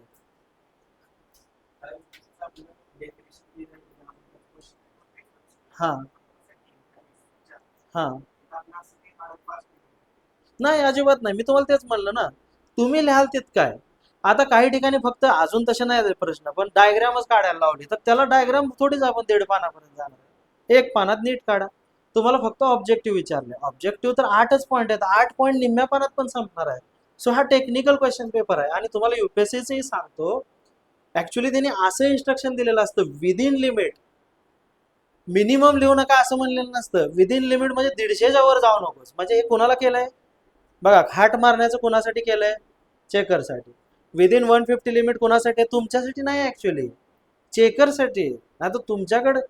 हां हां. नाही, अजिबात नाही. मी तुम्हाला तेच म्हणलं ना, तुम्ही लिहाल तित काय. आता काही ठिकाणी फक्त अजून तसे नाही आहेत प्रश्न, पण डायग्रामच काढायला लावली तर त्याला डायग्राम थोडीच आपण 1.5 पानापर्यंत जाणार आहे. 1 पानात नीट काढा. तुम्हाला फक्त ऑब्जेक्टिव्ह विचारले, ऑब्जेक्टिव्ह तर 8च पॉईंट आहेत, 8 पॉईंट निम्म्या पानात पण संपणार आहे. सो हा टेक्निकल क्वेश्चन पेपर आहे. आणि तुम्हाला UPSCचंही सांगतो, ऍक्च्युली त्यांनी असं इन्स्ट्रक्शन दिलेलं असतं, विदिन लिमिट. मिनिमम लिहू नका असं म्हणलेलं नसतं, विदिन लिमिट म्हणजे 150च्या वर जाऊ नकोस. म्हणजे हे कुणाला केलंय बघा, हाट मारण्याचं कुणासाठी केलंय? चेकरसाठी. विदिन 150 लिमिट कोणासाठी आहे? तुमच्यासाठी नाही ऍक्च्युली, चेकरसाठी. नाही तर तुमच्याकडे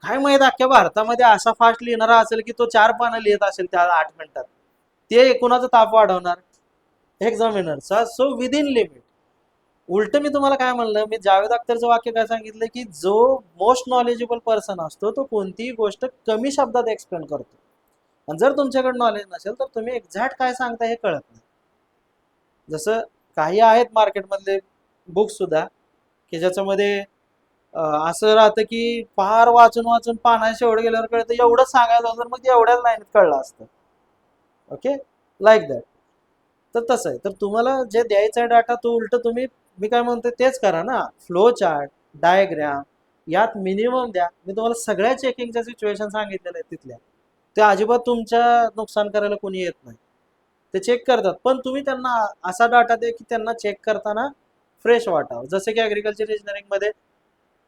काय माहित अख्ख्या भारतामध्ये असा फास्ट लिहिणारा असेल की तो 4 पानं लिहित असेल त्या 8 मिनिटात. ते कोणाचा ताप वाढवणार? एक्झामिनरचा. So within limit. उलट मी तुम्हाला काय म्हणलं, मी जावेद अख्तरचं वाक्य काय सांगितलं की जो मोस्ट नॉलेजेबल पर्सन असतो तो कोणतीही गोष्ट कमी शब्दात एक्सप्लेन करतो. आणि जर तुमच्याकडे नॉलेज नसेल तर तुम्ही एक्झॅक्ट काय सांगता हे कळत नाही. जसं काही आहेत मार्केटमधले बुक्स सुद्धा की ज्याच्यामध्ये असं राहतं की फार वाचून वाचून पानाशी एवढं गेल्यावर कळतं एवढंच सांगायचं तर मग ते एवढ्याच लाईनीत कळलं असतं. Okay, like that. तर तसं आहे. तर तुम्हाला जे द्यायचं आहे डाटा तो उलट तुम्ही, मी काय म्हणतो तेच करा ना. फ्लो चार्ट, डायग्राम यात मिनिमम द्या. मी तुम्हाला सगळ्या चेकिंगच्या सिच्युएशन सांगितलेल्या आहेत तिथल्या. ते अजिबात तुमच्या नुकसान करायला कोणी येत नाही. ते चेक करतात, पण तुम्ही त्यांना असा डाटा द्या की त्यांना चेक करताना फ्रेश वाटावं. जसे की ॲग्रिकल्चर इंजिनिअरिंगमध्ये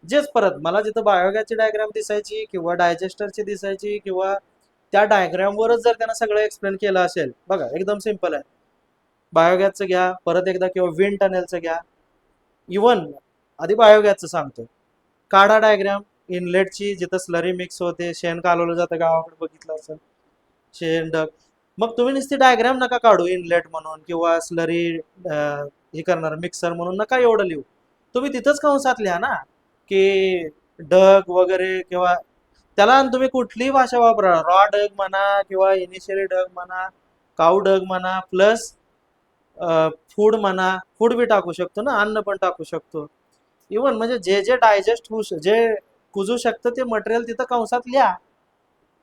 जेच परत मला जिथं बायोगॅसची डायग्राम दिसायची किंवा डायजेस्टरची दिसायची किंवा त्या डायग्रामवरच जर त्यांना सगळं एक्सप्लेन केलं असेल, बघा एकदम सिम्पल आहे. बायोगॅसचं घ्या परत एकदा किंवा विंड टनेलचं घ्या. इवन आधी बायोगॅसचं सांगतो. काढा डायग्राम इनलेटची, जिथं स्लरी मिक्स होते, शेण कालवलं जातं, गावाकडे बघितलं असेल शेण डग. मग तुम्ही नुसती डायग्राम नका काढू इनलेट म्हणून किंवा स्लरी हे करणार मिक्सर म्हणून नका एवढं लिहू. तुम्ही तिथंच कंसात लिहा ना की डग वगैरे, किंवा त्याला आणि तुम्ही कुठलीही भाषा वापरा, रॉ डग म्हणा किंवा इनिशियली डग म्हणा, काऊ डग म्हणा, प्लस फूड म्हणा. फूड बी टाकू शकतो ना, अन्न पण टाकू शकतो. इवन म्हणजे जे जे डायजेस्ट होऊ जे कुजू शकतं ते मटेरियल तिथं कंसात लिहा.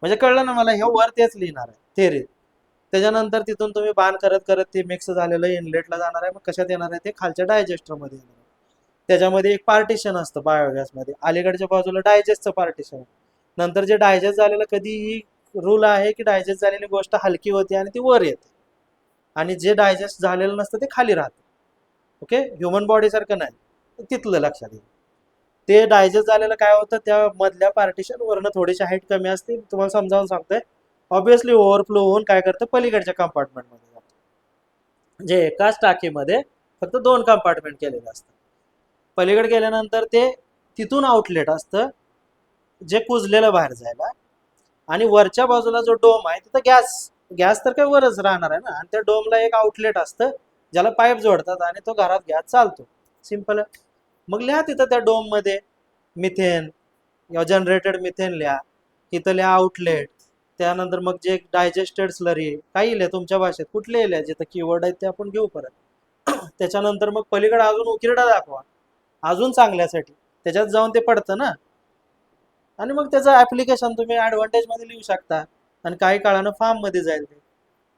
म्हणजे कळलं ना मला, हे वर तेच लिहिणार आहे थेरीत. त्याच्यानंतर तिथून तुम्ही बाण करत करत ते मिक्स झालेलं इनलेटला जाणार आहे. मग कशात येणार आहे? ते खालच्या डायजेस्टरमध्ये येणार आहे. त्याच्यामध्ये एक पार्टिशन असतं बायोगॅसमध्ये, अलीकडच्या बाजूला डायजेस्टचं पार्टिशन. नंतर जे डायजेस्ट झालेलं, कधीही रूल आहे की डायजेस्ट झालेली गोष्ट हलकी होते आणि ती वर येते, आणि जे डायजेस्ट झालेलं नसतं ते खाली राहतं. ओके, ह्युमन बॉडी सारखं नाही, तिथलं लक्षात येईल. ते डायजेस्ट झालेलं काय होतं, त्या मधल्या पार्टिशन वरनं थोडीशी हाईट कमी असते. तुम्हाला समजावून सांगतोय. ऑब्विसली ओव्हरफ्लो होऊन काय करतं, पलीकडच्या कंपार्टमेंटमध्ये जातं. म्हणजे एकाच टाकीमध्ये फक्त 2 कंपार्टमेंट केलेले असतात. पलीकडे गेल्यानंतर ते तिथून आउटलेट असतं जे कुजलेलं बाहेर जायला, आणि वरच्या बाजूला जो डोम आहे तिथं गॅस. गॅस तर काय वरच राहणार आहे ना, आणि त्या डोमला एक आउटलेट असतं ज्याला पाईप जोडतात आणि तो घरात गॅस चालतो. सिंपल आहे. मग लिहा तिथं त्या डोम मध्ये मिथेन किंवा जनरेटेड मिथेन लिहा. इथं लिहा आउटलेट. त्यानंतर मग जे डायजेस्टेड स्लरी काही लिहा तुमच्या भाषेत, कुठले लिहा, जिथं कीवर्ड आहेत ते आपण घेऊ परत. त्याच्यानंतर मग पलीकडे अजून उकिरडा दाखवा अजून चांगल्यासाठी, त्याच्यात जाऊन ते पडतं ना. आणि मग त्याचं ऍप्लिकेशन तुम्ही ऍडव्हान्टेज मध्ये लिहू शकता, आणि काही काळानं फार्म मध्ये जाईल ते.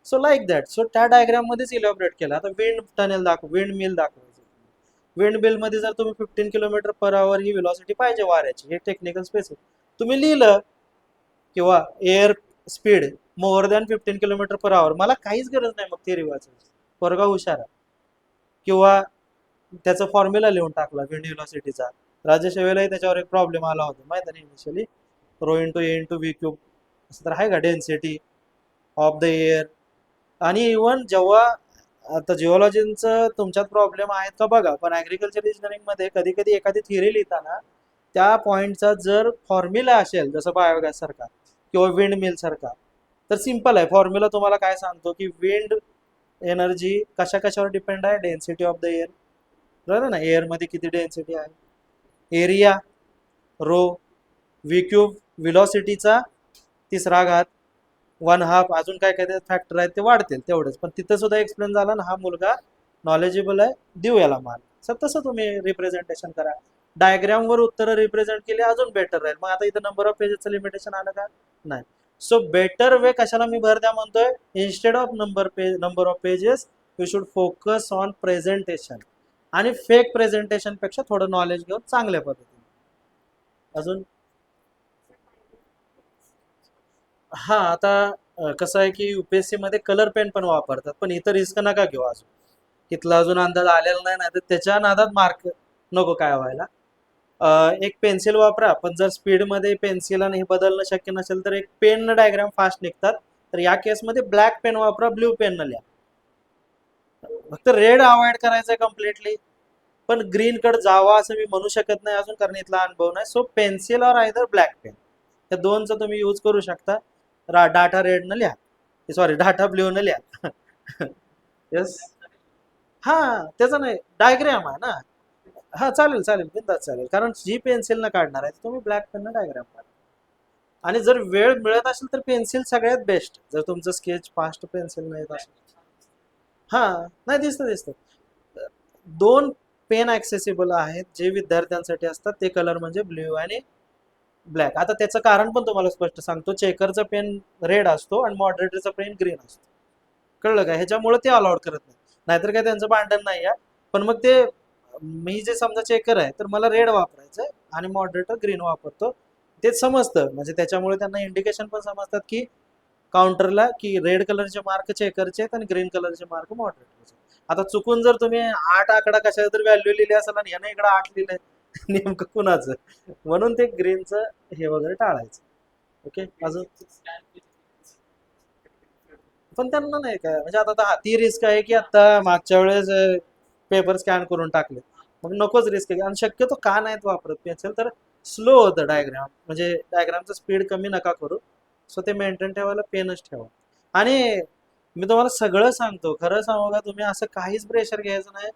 So like that. सो त्या डायग्राम मध्येच इलॉबरेट केला. आता विंड टनेल विंड मिल दाखवायचं. विंड मिल मध्ये जर तुम्ही 15 km/h ही व्हेलॉसिटी पाहिजे वाऱ्याची, हे टेक्निकल स्पेसिफिक तुम्ही लिहिलं, किंवा air speed more than 15 km/h, मला काहीच गरज नाही मग थिअरी वाचायची, पोरगा हुशार आहे. किंवा त्याचा फॉर्म्युला लिहून टाकला विंड व्हेलॉसिटीचा. राजेश वेळेलाही त्याच्यावर एक प्रॉब्लेम आला होता माहिती आहे इनिशियली, रो इंटू ए इंटू व्ही क्यूब असं तर आहे का, डेन्सिटी ऑफ द एअर. आणि इवन जेव्हा आता जिओलॉजीचं तुमच्यात प्रॉब्लेम आहेत का बघा, पण ऍग्रिकल्चर इंजिनिअरिंग मध्ये कधी कधी एखादी थिअरी लिहिताना त्या पॉइंटचा जर फॉर्म्युला असेल, जसं बायोगॅस सारखा किंवा विंड मिल सारखा, तर सिंपल आहे फॉर्म्युला. तुम्हाला काय सांगतो की विंड एनर्जी कशा कशावर डिपेंड आहे, डेन्सिटी ऑफ द एअर. बरोबर ना, एअर मध्ये किती डेन्सिटी आहे, एरिया रो, व्ही क्यूब विलॉसिटीचा 3 घात, 1/2, अजून काय काय फॅक्टर आहेत ते वाढतील तेवढंच. पण तिथं सुद्धा एक्सप्लेन झाला ना, हा मुलगा नॉलेजेबल आहे, देऊ याला मान. सर तसं तुम्ही रिप्रेझेंटेशन करा. डायग्राम वर उत्तर रिप्रेझेंट केले अजून बेटर राहील. मग आता इथं नंबर ऑफ पेजेसचं लिमिटेशन आलं का? नाही. सो बेटर वे कशाला मी भर द्या म्हणतोय, instead of number of pages you should focus on presentation. आणि फेक प्रेझेंटेशन पेक्षा थोडं नॉलेज घेऊन चांगल्या पद्धतीने. अजून हा, आता कसं आहे की युपीएससी मध्ये कलर पेन पण वापरतात, पण इथं रिस्क नका घेऊ. अजून इथला अजून अंदाज आलेला नाही ना, तर त्याच्या नादात मार्क नको काय व्हायला. एक पेन्सिल वापरा, पण जर स्पीडमध्ये पेन्सिल आणि हे बदलणं शक्य नसेल तर एक पेन डायग्राम फास्ट निघतात. तर या केसमध्ये ब्लॅक पेन वापरा, ब्ल्यू पेन न लिहा. फक्त रेड अवॉइड करायचंय कम्प्लिटली. पण ग्रीन कडे जावा असं मी म्हणू शकत नाही अजून, कारण इथला अनुभव नाही. सो पेन्सिल और आयदर ब्लॅक पेन, या दोनचा तुम्ही यूज करू शकता. डाटा रेड न लिहा, सॉरी डाटा ब्ल्यू न लिहा. येस. हा, त्याचा नाही, डायग्राम आहे ना. हा चालेल चालेल, बिंदास चालेल, कारण जी पेन्सिल न काढणार आहे तुम्ही ब्लॅक पेन न डायग्राम काढा. आणि जर वेळ मिळत असेल तर पेन्सिल सगळ्यात बेस्ट, जर तुमचं स्केच फास्ट पेन्सिल नाही येत असेल. हा, नाही दिसतं दिसतं. दोन पेन ऍक्सेसिबल आहेत जे विद्यार्थ्यांसाठी असतात, ते कलर म्हणजे ब्ल्यू आणि ब्लॅक. आता त्याचं कारण पण तुम्हाला स्पष्ट सांगतो. चेकरचा पेन रेड असतो आणि मॉडरेटरचा पेन ग्रीन असतो. कळलं का? ह्याच्यामुळे ते अलाउड करत नाही. नाहीतर काय त्यांचं भांडण नाही आहे. पण मग ते, मी जे समजा चेकर आहे तर मला रेड वापरायचं आणि मॉडरेटर ग्रीन वापरतो, ते समजतं. म्हणजे त्याच्यामुळे त्यांना इंडिकेशन पण समजतात की काउंटरला, की रेड कलरचे मार्क चेकरचे आहेत आणि ग्रीन कलरचे मार्क मॉडरेटरचे. आता चुकून जर तुम्ही 8 आकडा कशा तर व्हॅल्यू लिहिली असेल आणि याने इकडे 8 लिहिलंय, नेमकं कुणाचं, म्हणून ते ग्रीनचं हे वगैरे टाळायचं. ओके. अजून पण त्यांना नाही काय, म्हणजे आता ती रिस्क आहे की आता मागच्या वेळेस पेपर स्कॅन करून टाकले, मग नकोच रिस्क आहे. आणि शक्यतो का नाहीत वापरत पेन्सिल, तर स्लो होतं डायग्राम, म्हणजे डायग्रामचं स्पीड कमी नका करू. सो ते मेंटेन ठेवायला पेनच ठेवा. आणि मी तुम्हाला सगळं सांगतो, खरं सांगू का, तुम्ही असं काहीच प्रेशर घ्यायचं नाही.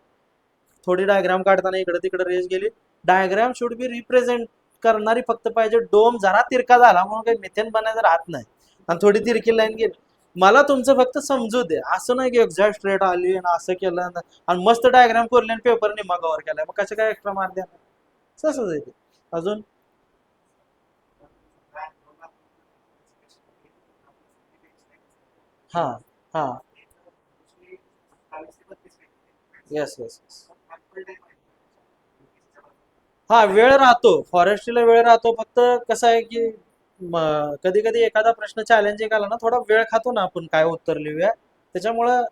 थोडी डायग्राम काढताना इकडे तिकडे रेस गेली, डायग्राम शुड बी रिप्रेझेंट करणारी फक्त पाहिजे. डोम जरा तिरका झाला म्हणून काही मिथेन बनायचं राहत नाही, आणि थोडी तिरकी लाईन गेली, मला तुमचं फक्त समजू दे. असं नाही की एक्झॅक्ट स्ट्रेट आली आणि असं केलं आणि मस्त डायग्राम कोरली आणि पेपर निम्मा कव्हर केलाय, मग कसं काय एक्स्ट्रा मार्क द्या. तसंच आहे ते. अजून हा हा, येस येस. हा, वेळ राहतो, फॉरेस्ट्रीला वेळ राहतो. फक्त कसं आहे की कधी कधी एखादा प्रश्न चॅलेंजिंग आला ना, थोडा वेळ खातो ना आपण काय उत्तर लिहूया, त्याच्यामुळं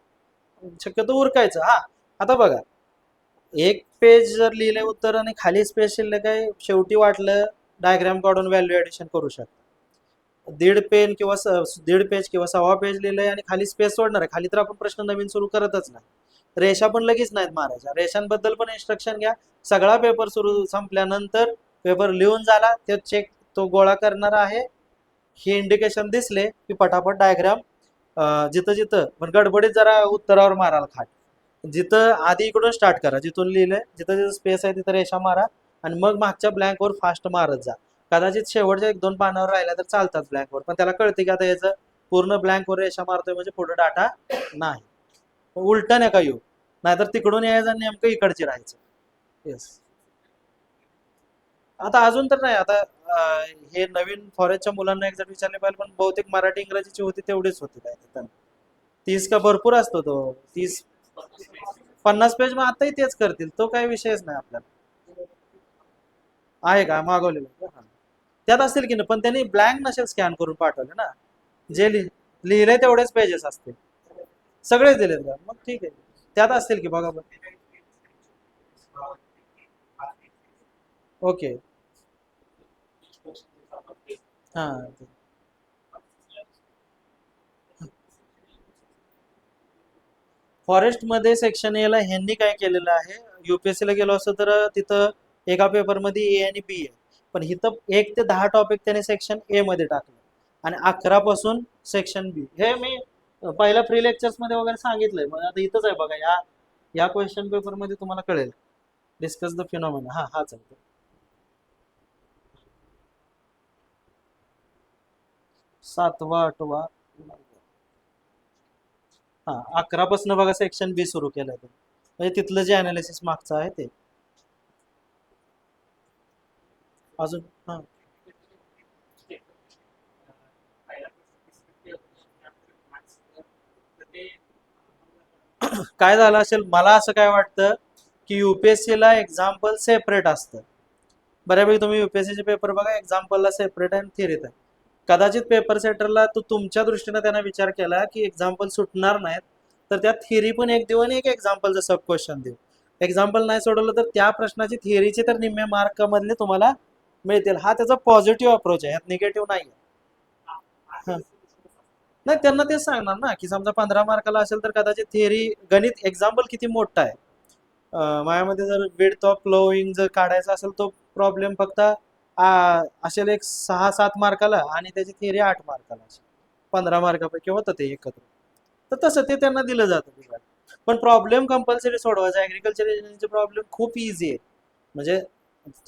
शक्यतो उरकायचं. हा, आता बघा, एक पेज जर लिहिले उत्तर आणि खाली स्पेस शिल्लक आहे, शेवटी वाटलं डायग्राम काढून व्हॅल्यू ऍडिशन करू शकता. दीड पेज किंवा सव्वा पेज लिहिलंय आणि खाली स्पेस सोडणार आहे, खाली तर आपण प्रश्न नवीन सुरू करतच नाही. रेषा पण लगेच नाहीत मारायच्या, रेषांबद्दल पण इन्स्ट्रक्शन घ्या. सगळा पेपर सुरू संपल्यानंतर पेपर लिहून झाला ते चेक, तो गोळा करणार आहे, हे इंडिकेशन दिसले की पटापट डायग्राम, जिथं जिथं पण गडबडीत जरा उत्तरावर माराल खाट, जिथं आधी इकडून स्टार्ट करा, जिथून लिहिलंय जिथं जिथं स्पेस आहे तिथं रेषा मारा, आणि मग मागच्या ब्लँकवर फास्ट मारत जा. कदाचित शेवटच्या 1-2 पानावर राहिल्या तर चालतात ब्लँकवर, पण त्याला कळते की आता याचं पूर्ण ब्लँकवर रेषा मारतोय म्हणजे पुढे डाटा नाही. उलट नका येऊ, नाहीतर तिकडून यायचं आणि नेमकं इकडचे राहायचं. येस. आता अजून तर नाही. आता हे नवीन फॉरेस्टच्या मुलांना एक्झाम विचारले पाहिजे, पण बहुतेक मराठी इंग्रजीची होती तेवढीच होती काय ते त्यांना. 30 का भरपूर असतो तो. 30 50 पेज, मग आताही तेच करतील, तो काही विषयच नाही आपल्याला. आहे का मागवलेलं? हा. त्यात असतील की नाही, पण त्यांनी ब्लँक नसेल स्कॅन करून पाठवले ना, जे लिहिले तेवढेच पेजेस असतील. सगळेच दिलेत का? मग ठीक आहे, त्यात असतील की बघा बरं. ओके. हा. फॉरेस्टमध्ये सेक्शन ए ला ह्यांनी काय केलेलं आहे, युपीएससी ला गेलो असतो तर तिथं एका पेपरमध्ये ए आणि बी आहे, पण इथं 1 ते 10 टॉपिक त्याने सेक्शन ए मध्ये टाकले आणि 11 पासून सेक्शन बी. हे मी पहिल्या प्री लेक्चर्स मध्ये वगैरे सांगितलंय, मग आता इथंच आहे बघा, या या क्वेश्चन पेपर मध्ये तुम्हाला कळेल. डिस्कस द फिनॉमिना, हा हाच आहे. 7वा 8वा, हा 11 पासून बघा सेक्शन बी सुरू केलंय ते. म्हणजे तिथलं जे अनालिसिस मागचं आहे ते. अजून हा, काय झालं असेल, मला असं काय वाटतं की युपीएससी ला एक्झाम्पल सेपरेट असतं. बऱ्यापैकी तुम्ही युपीएससीचे पेपर बघा, एक्झाम्पलला सेपरेट आहे आणि थिअरीत आहे. कदाचित पेपर सेटरला तो तुमच्या दृष्टीने त्यांना विचार केला की एक्झाम्पल सुटणार नाहीत, तर त्या थिअरी पण एक देऊ आणि एक एक्झाम्पलचं सब क्वेश्चन देऊ. एक्झाम्पल नाही सोडवलं तर त्या प्रश्नाची थिअरीचे तर निम्मे मार्क मधले तुम्हाला मिळतील. हा त्याचा पॉझिटिव्ह अप्रोच आहे, यात निगेटिव्ह नाही आहे. नाही, त्यांना तेच सांगणार ना की समजा 15 मार्काला असेल तर कदाचित थिअरी गणित एक्झाम्पल किती मोठा आहे. माझ्यामध्ये जर विड्थ ऑफ फ्लोईंग जर काढायचा असेल तो प्रॉब्लेम फक्त असेल एक 6-7 मार्काला आणि त्याची थिअरी 8 मार्काला असेल. 15 मार्कापैकी होतं ते एकत्र. तर तसं ते त्यांना दिलं जातं विभाग. पण प्रॉब्लेम कंपल्सरी सोडवायचा. ऍग्रिकल्चर इंजिनिअरिंगचे प्रॉब्लेम खूप इझी आहे. म्हणजे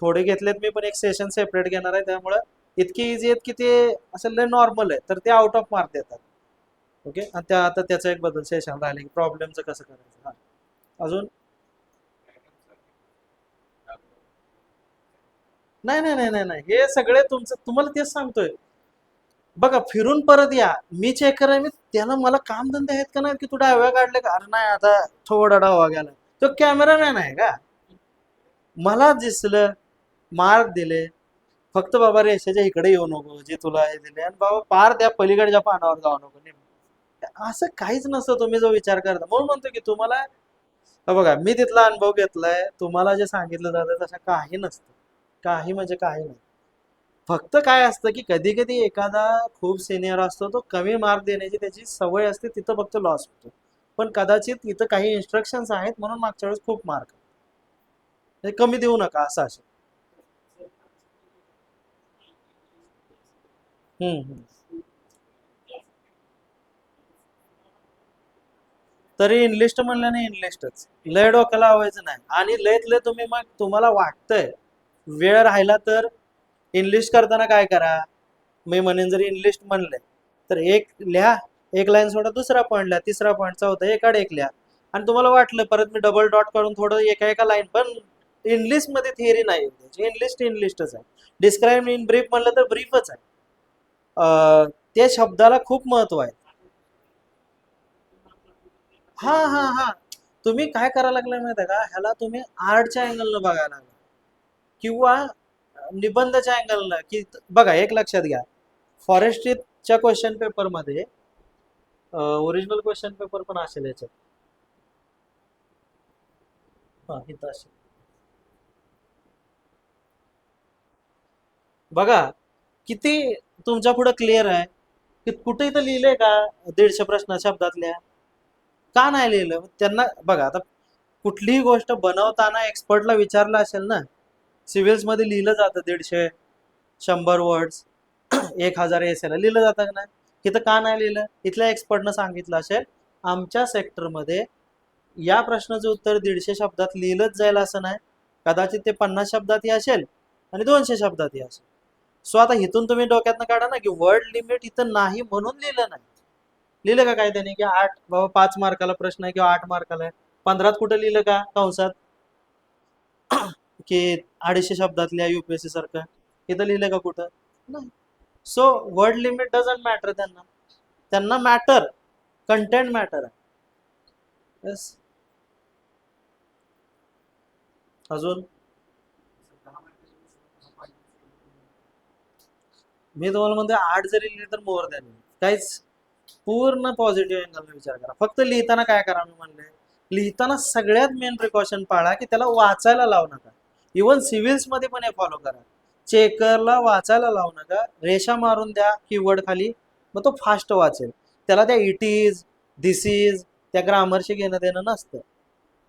थोडे घेतलेत मी, पण एक सेशन सेपरेट घेणार आहे, त्यामुळं इतके इझी आहेत की ते असं लय नॉर्मल आहे, तर ते आउट ऑफ मार्क देतात. ओके, आणि त्या आता त्याचं एक बदल सेशन राहिले की प्रॉब्लेमचं कसं करायचं. हा, अजून. नाही नाही नाही नाही नाही, हे सगळे तुमचं तुम्हाला तेच सांगतोय. बघा, फिरून परत या, मी चेक करा, मी त्याला मला काम धंदे आहेत का नाही की तू डाव्या काढले का, अरे नाही आता थोडा डावा गेला. तो कॅमेरामॅन आहे का? मला दिसलं, मार्क दिले, फक्त बाबा रेषेच्या इकडे येऊ नको जे तुला हे दिले, आणि बाबा पार त्या पलीकडच्या पानावर जाऊ नको. असं काहीच नसतं तुम्ही जो विचार करता. म्हणून म्हणतो की तुम्हाला, बघा मी तिथला अनुभव घेतलाय, तुम्हाला जे सांगितलं जातं तसं काही नसतं. काही म्हणजे काही नाही. फक्त काय असतं की कधी कधी एखादा खूप सिनियर असतो, तो कमी मार्क देण्याची त्याची सवय असते, तिथं फक्त लॉस होतो. पण कदाचित इथं काही इन्स्ट्रक्शन्स आहेत म्हणून मागच्या वेळेस खूप मार्क कमी देऊ नका असं असेल. हम्म. तरी इनलिस्ट म्हणलं नाही, इनलिस्टच लय डोक्याला लावायचं नाही. आणि लयत लय तुम्ही मग तुम्हाला वाटतंय वेळ राहिला तर इनलिस्ट करताना काय करा, मी म्हणेन जर इनलिस्ट म्हणले तर एक लिहा, एक लाईन सोडा, दुसरा पॉईंट लिहा, तिसरा पॉईंट, चौथा, एकाड एक लिहा. आणि तुम्हाला वाटलं परत मी डबल डॉट करून थोडं एका एका लाईन, पण इनलिस्ट मध्ये थिअरी नाही. इनलिस्ट इनलिस्टच आहे. डिस्क्राईब इन ब्रीफ म्हणलं तर ब्रीफच आहे. त्या शब्दाला खूप महत्व आहे. हा हा हा, तुम्ही काय करायला लागलाय माहिती आहे का, ह्याला तुम्ही आर्टच्या अँगलनं बघायला लागला किंवा निबंधाच्या अँगलनं, की बघा एक लक्षात घ्या, फॉरेस्ट्रीच्या क्वेश्चन पेपरमध्ये ओरिजिनल क्वेश्चन पेपर पण असेल याच्यात. हा, इथं असेल. बघा किती तुमच्या पुढे क्लिअर आहे की कुठे इथं लिहिलंय का 150 प्रश्न शब्दातल्या. का नाही लिहिलं त्यांना? बघा आता कुठलीही गोष्ट बनवताना एक्सपर्टला विचारलं असेल ना. सिव्हिल्स मध्ये लिहिलं जातं 150, 100 वर्ड्स, 1000 एस ला लिहिलं जातं का नाही? इथं का नाही लिहिलं? इथल्या एक्सपर्टनं सांगितलं असेल आमच्या सेक्टरमध्ये या प्रश्नाचं उत्तर 150 शब्दात लिहिलंच जाईल असं नाही, कदाचित ते 50 शब्दातही असेल आणि 200 शब्दातही असेल. सो आता इथून तुम्ही डोक्यातनं काढा ना की वर्ड लिमिट इथं नाही म्हणून लिहिलं नाही. लिहिलं का काय त्याने की 8 बाबा 5 मार्काला प्रश्न आहे किंवा 8 मार्काला आहे, 15 कुठं लिहिलं का कंसात की 250 शब्दातल्या युपीएससी सारखं? इथं लिहिलं का कुठं? नाही. So word limit doesn't matter त्यांना. त्यांना मॅटर कंटेंट मॅटर आहे. येस. अजून मी तुम्हाला म्हणतो 8 जरी लिहिले तर मोर दॅन, काहीच. पूर्ण पॉझिटिव्ह अँगल विचार करा. फक्त लिहिताना काय करा मी म्हणले, लिहिताना सगळ्यात मेन प्रिकॉशन पाळा की त्याला वाचायला लावू नका. इवन सिव्हिल्स मध्ये पण हे फॉलो करा. चेकरला वाचायला लावू नका, रेषा मारून द्या कीवर्ड खाली, मग तो फास्ट वाचेल. त्याला त्या इट इज, दिस इज, त्या ग्रामरशी घेणं देणं नसतं.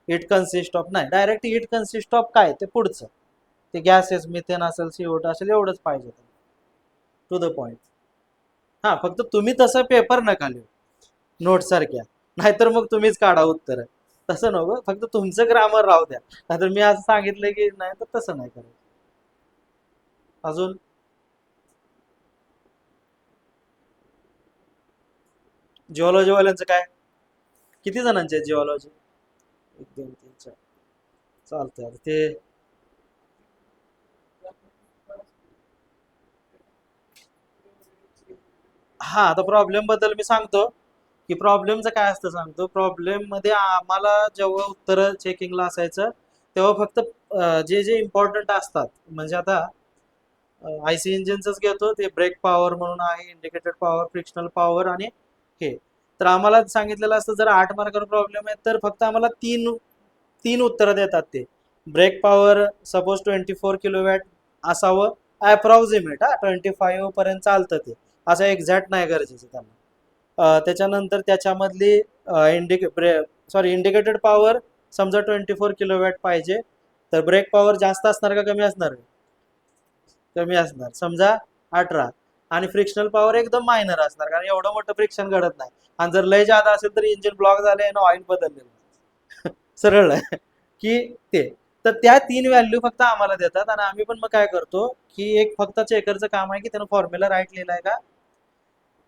इट कन्सिस्ट ऑफ नाही, डायरेक्ट इट कन्सिस्ट ऑफ काय ते पुढचं, ते गॅसेस मिथेन असेल, सीओट असेल, एवढंच पाहिजे. To the point. हा, फक्त तुम्ही तसं पेपर नका लिहू नोट सारख्या, नाहीतर मग तुम्हीच काढा उत्तर. तसं नको, फक्त तुमचं ग्रामर राहू द्या. नाहीतर मी असं सांगितलं की नाही तर तसं नाही करायचं. अजून जिओलॉजी वाल्यांचं काय? किती जणांचे आहेत जिओलॉजी? 1 2 3 4. चालतंय आता ते. हा, आता प्रॉब्लेम बद्दल मी सांगतो की प्रॉब्लेमचं काय असतं सांगतो. प्रॉब्लेम मध्ये आम्हाला जेव्हा उत्तर चेकिंगला असायचं तेव्हा फक्त जे जे इम्पॉर्टंट असतात, म्हणजे आता आयसी इंजिनच घेतो, ते ब्रेक पॉवर म्हणून आहे, इंडिकेटेड पॉवर, फ्रिक्शनल पॉवर आणि हे. तर आम्हाला सांगितलेलं असतं जर 8 मार्कावर प्रॉब्लेम आहे तर फक्त आम्हाला तीन तीन उत्तरं देतात ते. ब्रेक पॉवर सपोज 24 किलोवॅट असावं, अप्रॉक्सिमेट, 25 पर्यंत चालतं ते, असं एक्झॅक्ट नाही गरजेचं त्यांना. त्याच्यानंतर त्याच्यामधली इंडिकेटेड पॉवर समजा 24 किलोवॅट पाहिजे, तर ब्रेक पॉवर जास्त असणार का कमी असणार? कमी असणार, समजा 18. आणि फ्रिक्शनल पॉवर एकदम मायनर असणार, कारण एवढं मोठं फ्रिक्शन घडत नाही. आणि जर लय जादा असेल तर इंजिन ब्लॉक झाले आणि ऑइल बदललेलं सरळ आहे की ते. तर त्या 3 व्हॅल्यू फक्त आम्हाला देतात आणि आम्ही पण मग काय करतो की एक फक्त चेकरचं काम आहे की त्यानं फॉर्म्युला राईट लिहिलाय का.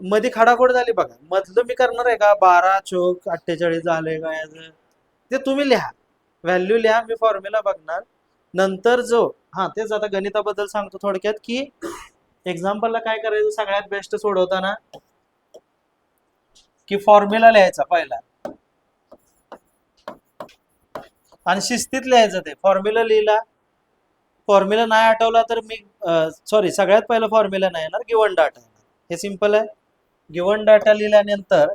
मध्ये खाडाखोड झाली बघा, मधलं मी करणार आहे का 12 चोक 48 झाले का याचं, ते तुम्ही लिहा, व्हॅल्यू लिहा, मी फॉर्म्युला बघणार नंतर जो. हा तेच आता गणिताबद्दल सांगतो थोडक्यात की एक्झाम्पलला काय करायचं सगळ्यात बेस्ट सोडवताना, की फॉर्म्युला लिहायचा पहिला आणि शिस्तीत लिहायचं. ते फॉर्म्युला लिहिला, फॉर्म्युला नाही आठवला तर मी सॉरी सगळ्यात पहिला फॉर्म्युला नाही येणार, गिवन डाटा येणार. हे सिंपल आहे. गिवन डाटा लिहिल्यानंतर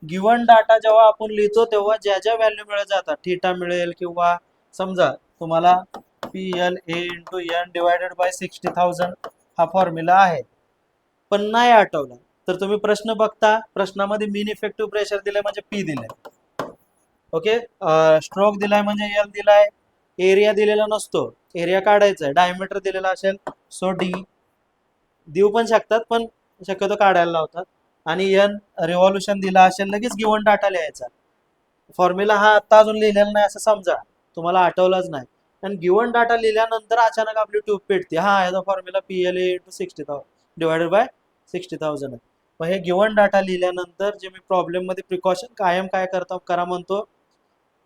गिवन डाटा जेव्हा आपण लिहितो तेव्हा ज्या ज्या व्हॅल्यू मिळत जातात, थिटा मिळेल किंवा समजा तुम्हाला PLA into N divided by 60,000 हा फॉर्म्युला आहे, पण नाही आठवला तर तुम्ही प्रश्न बघता, प्रश्नामध्ये मीन इफेक्टिव्ह प्रेशर दिलंय म्हणजे P दिलंय. ओके, स्ट्रोक दिलाय म्हणजे एल दिलाय, एरिया दिलेला नसतो, एरिया काढायचा आहे, डायमीटर दिलेला असेल सो डी देऊ पण शकतात पण शक्यतो काढायला लावतात, आणि एन रिव्हॉल्युशन दिला असेल लगेच गिवन डाटा लिहायचा. फॉर्म्युला हा आता अजून लिहिलेला नाही असं समजा, तुम्हाला आठवलाच नाही, आणि गिवन डाटा लिहिल्यानंतर अचानक आपली ट्यूब पेटते, हा याचा formula PLA into 60,000 divided by 60,000 आहे. मग हे गिवन डाटा लिहिल्यानंतर जे मी प्रॉब्लेम मध्ये प्रिकॉशन कायम काय करता करा म्हणतो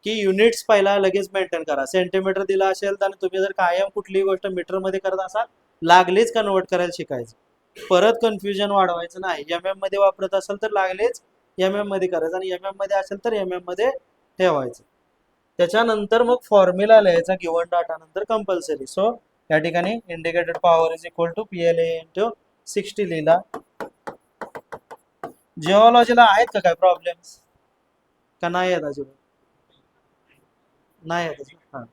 की युनिट्स पहिला लगेच मेंटेन करा. सेंटीमीटर दिला असेल तर तुम्ही जर कायम कुठलीही गोष्ट मीटर मध्ये करत असाल लागलीच कन्वर्ट करायला शिकायचं, परत कन्फ्युजन वाढवायचं नाही. MM मध्ये वापरत असेल तर लागलेच MM मध्ये करायचं, आणि MM मध्ये असेल तर MM मध्ये ठेवायचं. त्याच्यानंतर मग फॉर्म्युला लिहायचा गिवन डाटा नंतर कंपल्सरी. सो या ठिकाणी indicated power is equal to PLA into 60 लिहिला. जिओलॉजीला आहेत का काय प्रॉब्लेम्स का नाही आहेत अजिबात? नाही आहेत हा.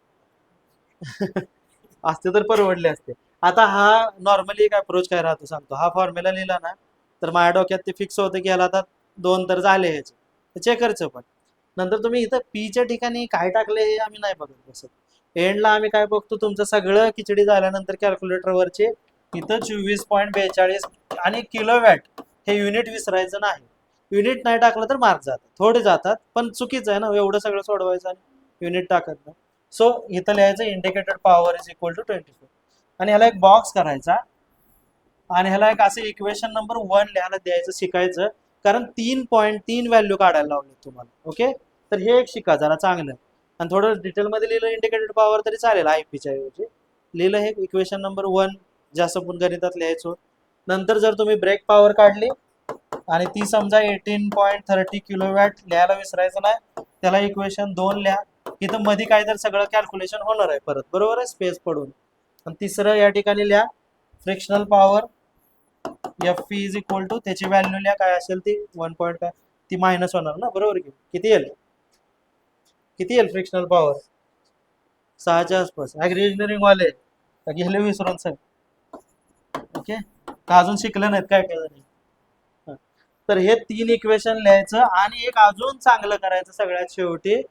असते तर परवडले असते. आता हा नॉर्मली एक अप्रोच काय राहतो सांगतो, हा फॉर्म्युला लिहिला ना तर माझ्या डोक्यात ते फिक्स होतं की याला आता 2 तर झाले ह्याचे चेकरचं पण. नंतर तुम्ही इथं पीच्या ठिकाणी काय टाकले हे आम्ही नाही बघत बसत. एंडला आम्ही काय बघतो, तुमचं सगळं खिचडी झाल्यानंतर कॅल्क्युलेटरवरचे इथं 24.42 आणि किलोवॅट हे युनिट विसरायचं नाही. युनिट नाही टाकलं तर मार्क जातात, थोडे जातात पण चुकीचं आहे ना एवढं सगळं सोडवायचं आणि युनिट टाकत नाही. सो इथं लिहायचं indicated power is equal to 24, आणि ह्याला एक बॉक्स करायचा आणि ह्याला एक असं इक्वेशन नंबर 1 लिहायला द्यायचं शिकायचं, कारण 3.3 व्हॅल्यू काढायला लावले तुम्हाला. ओके, तर हे एक शिका जरा चांगलं, आणि थोडं डिटेलमध्ये लिहिलं इंडिकेटेड पॉवर तरी चालेल, IP च्या ऐवजी लिहिलं हे इक्वेशन नंबर 1 जास्त आपण गणितात लिहायचो. नंतर जर तुम्ही ब्रेक पॉवर काढली आणि ती समजा 18.30 किलोवॅट लिहायला विसरायचं नाही, त्याला इक्वेशन 2 लिहा. इथं मध्ये काय तर सगळं कॅल्क्युलेशन होणार आहे परत, बरोबर आहे, स्पेस पडून. आणि तिसरं या ठिकाणी लिहा frictional power FP is equal to त्याची व्हॅल्यू लिहा काय असेल ती 1. ती मायनस होणार ना, बरोबर की किती येईल, किती येईल फ्रिक्शनल पॉवर 6च्या आसपास. ऍग्री इंजिनिअरिंग वाले गेले विसरून सर. ओके, का अजून शिकले नाहीत काय काय जणी? तर हे 3 इक्वेशन लिहायचं, आणि एक अजून चांगलं करायचं सगळ्यात शेवटी,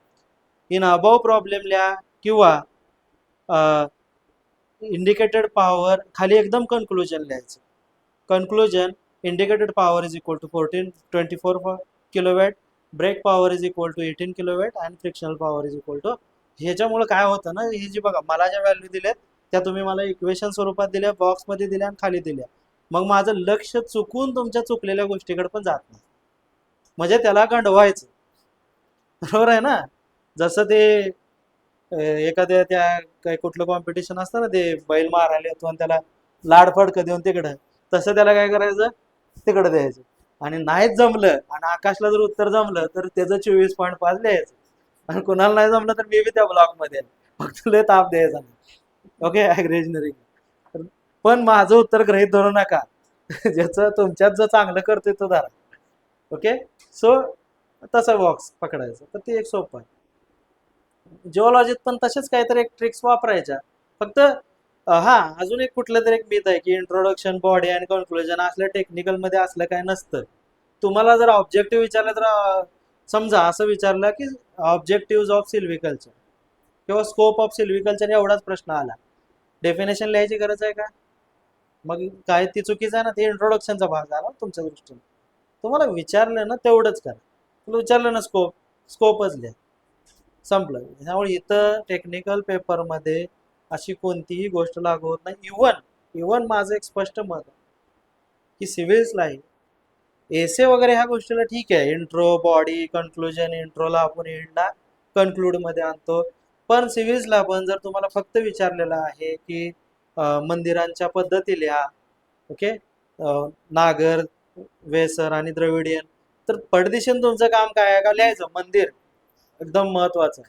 इन अबव प्रॉब्लेम लिहा किंवा इंडिकेटेड पॉवर खाली एकदम कन्क्लुजन लिहायचं. Conclusion indicated power is equal to 24 kilowatt, brake power is equal to 18 kilowatt, आणि frictional power is equal to. ह्याच्यामुळे काय होतं ना, हे जी बघा मला ज्या व्हॅल्यू दिल्यात त्या तुम्ही मला इक्वेशन स्वरूपात दिल्या, बॉक्समध्ये दिल्या आणि खाली दिल्या, मग माझं लक्ष चुकून तुमच्या चुकलेल्या गोष्टीकडे पण जात नाही, म्हणजे त्याला गंडवायचं, बरोबर आहे ना. जसं ते एखाद्या त्या काही कुठलं कॉम्पिटिशन असतं ना, ते बैल मारायला येतो आणि त्याला लाड फडकं देऊन तिकडं, तसं त्याला काय करायचं तिकडं द्यायचं, आणि नाहीच जमलं आणि आकाशला जर उत्तर जमलं तर त्याचं 24.5 लिहायचं, आणि कुणाला नाही जमलं तर मी बी त्या ब्लॉक मध्ये फक्त लय ताप द्यायचा नाही. Okay, agree. पण माझं उत्तर गृहीत धरू नका, ज्याचं तुमच्यात जो चांगलं करतोय तो धरा. ओके, सो तसा बॉक्स पकडायचा, तर ते एक सोपं आहे. जिओलॉजीत पण तसेच काहीतरी एक ट्रिक्स वापरायच्या, फक्त हा अजून एक कुठलं तरी एक मिथ आहे की इंट्रोडक्शन बॉडी आणि कन्क्लुजन असल्या टेक्निकल मध्ये असलं काय नसतं. तुम्हाला जर ऑब्जेक्टिव्ह विचारलं तर समजा असं विचारलं की ऑब्जेक्टिव्ह ऑफ सिल्व्हिकल्चर किंवा स्कोप ऑफ सिल्व्हिकल्चर एवढाच प्रश्न आला, डेफिनेशन लिहायची गरज आहे का? मग काय ती चुकीचं आहे ना, ते इंट्रोडक्शनचा भाग झाला तुमच्या दृष्टीने. तुम्हाला विचारलं ना तेवढंच करा. तुला विचारलं ना स्कोप, स्कोपच लिहा, संपलं. त्यामुळे इथं टेक्निकल पेपरमध्ये अशी कोणतीही गोष्ट लागू होत नाही. इवन इवन माझं एक स्पष्ट मत आहे की सिव्हिल्सला एसे वगैरे ह्या गोष्टीला ठीक आहे, इंट्रो बॉडी कन्क्लुजन, इंट्रोला आपण एंडला कन्क्लूड मध्ये आणतो. पण सिव्हिल्सला पण जर तुम्हाला फक्त विचारलेलं आहे की मंदिरांच्या पद्धती लिहा, ओके, नागर, वेसर आणि द्रविडियन, तर पटदिशीन तुमचं काम काय आहे का लिहायचं मंदिर एकदम महत्वाचं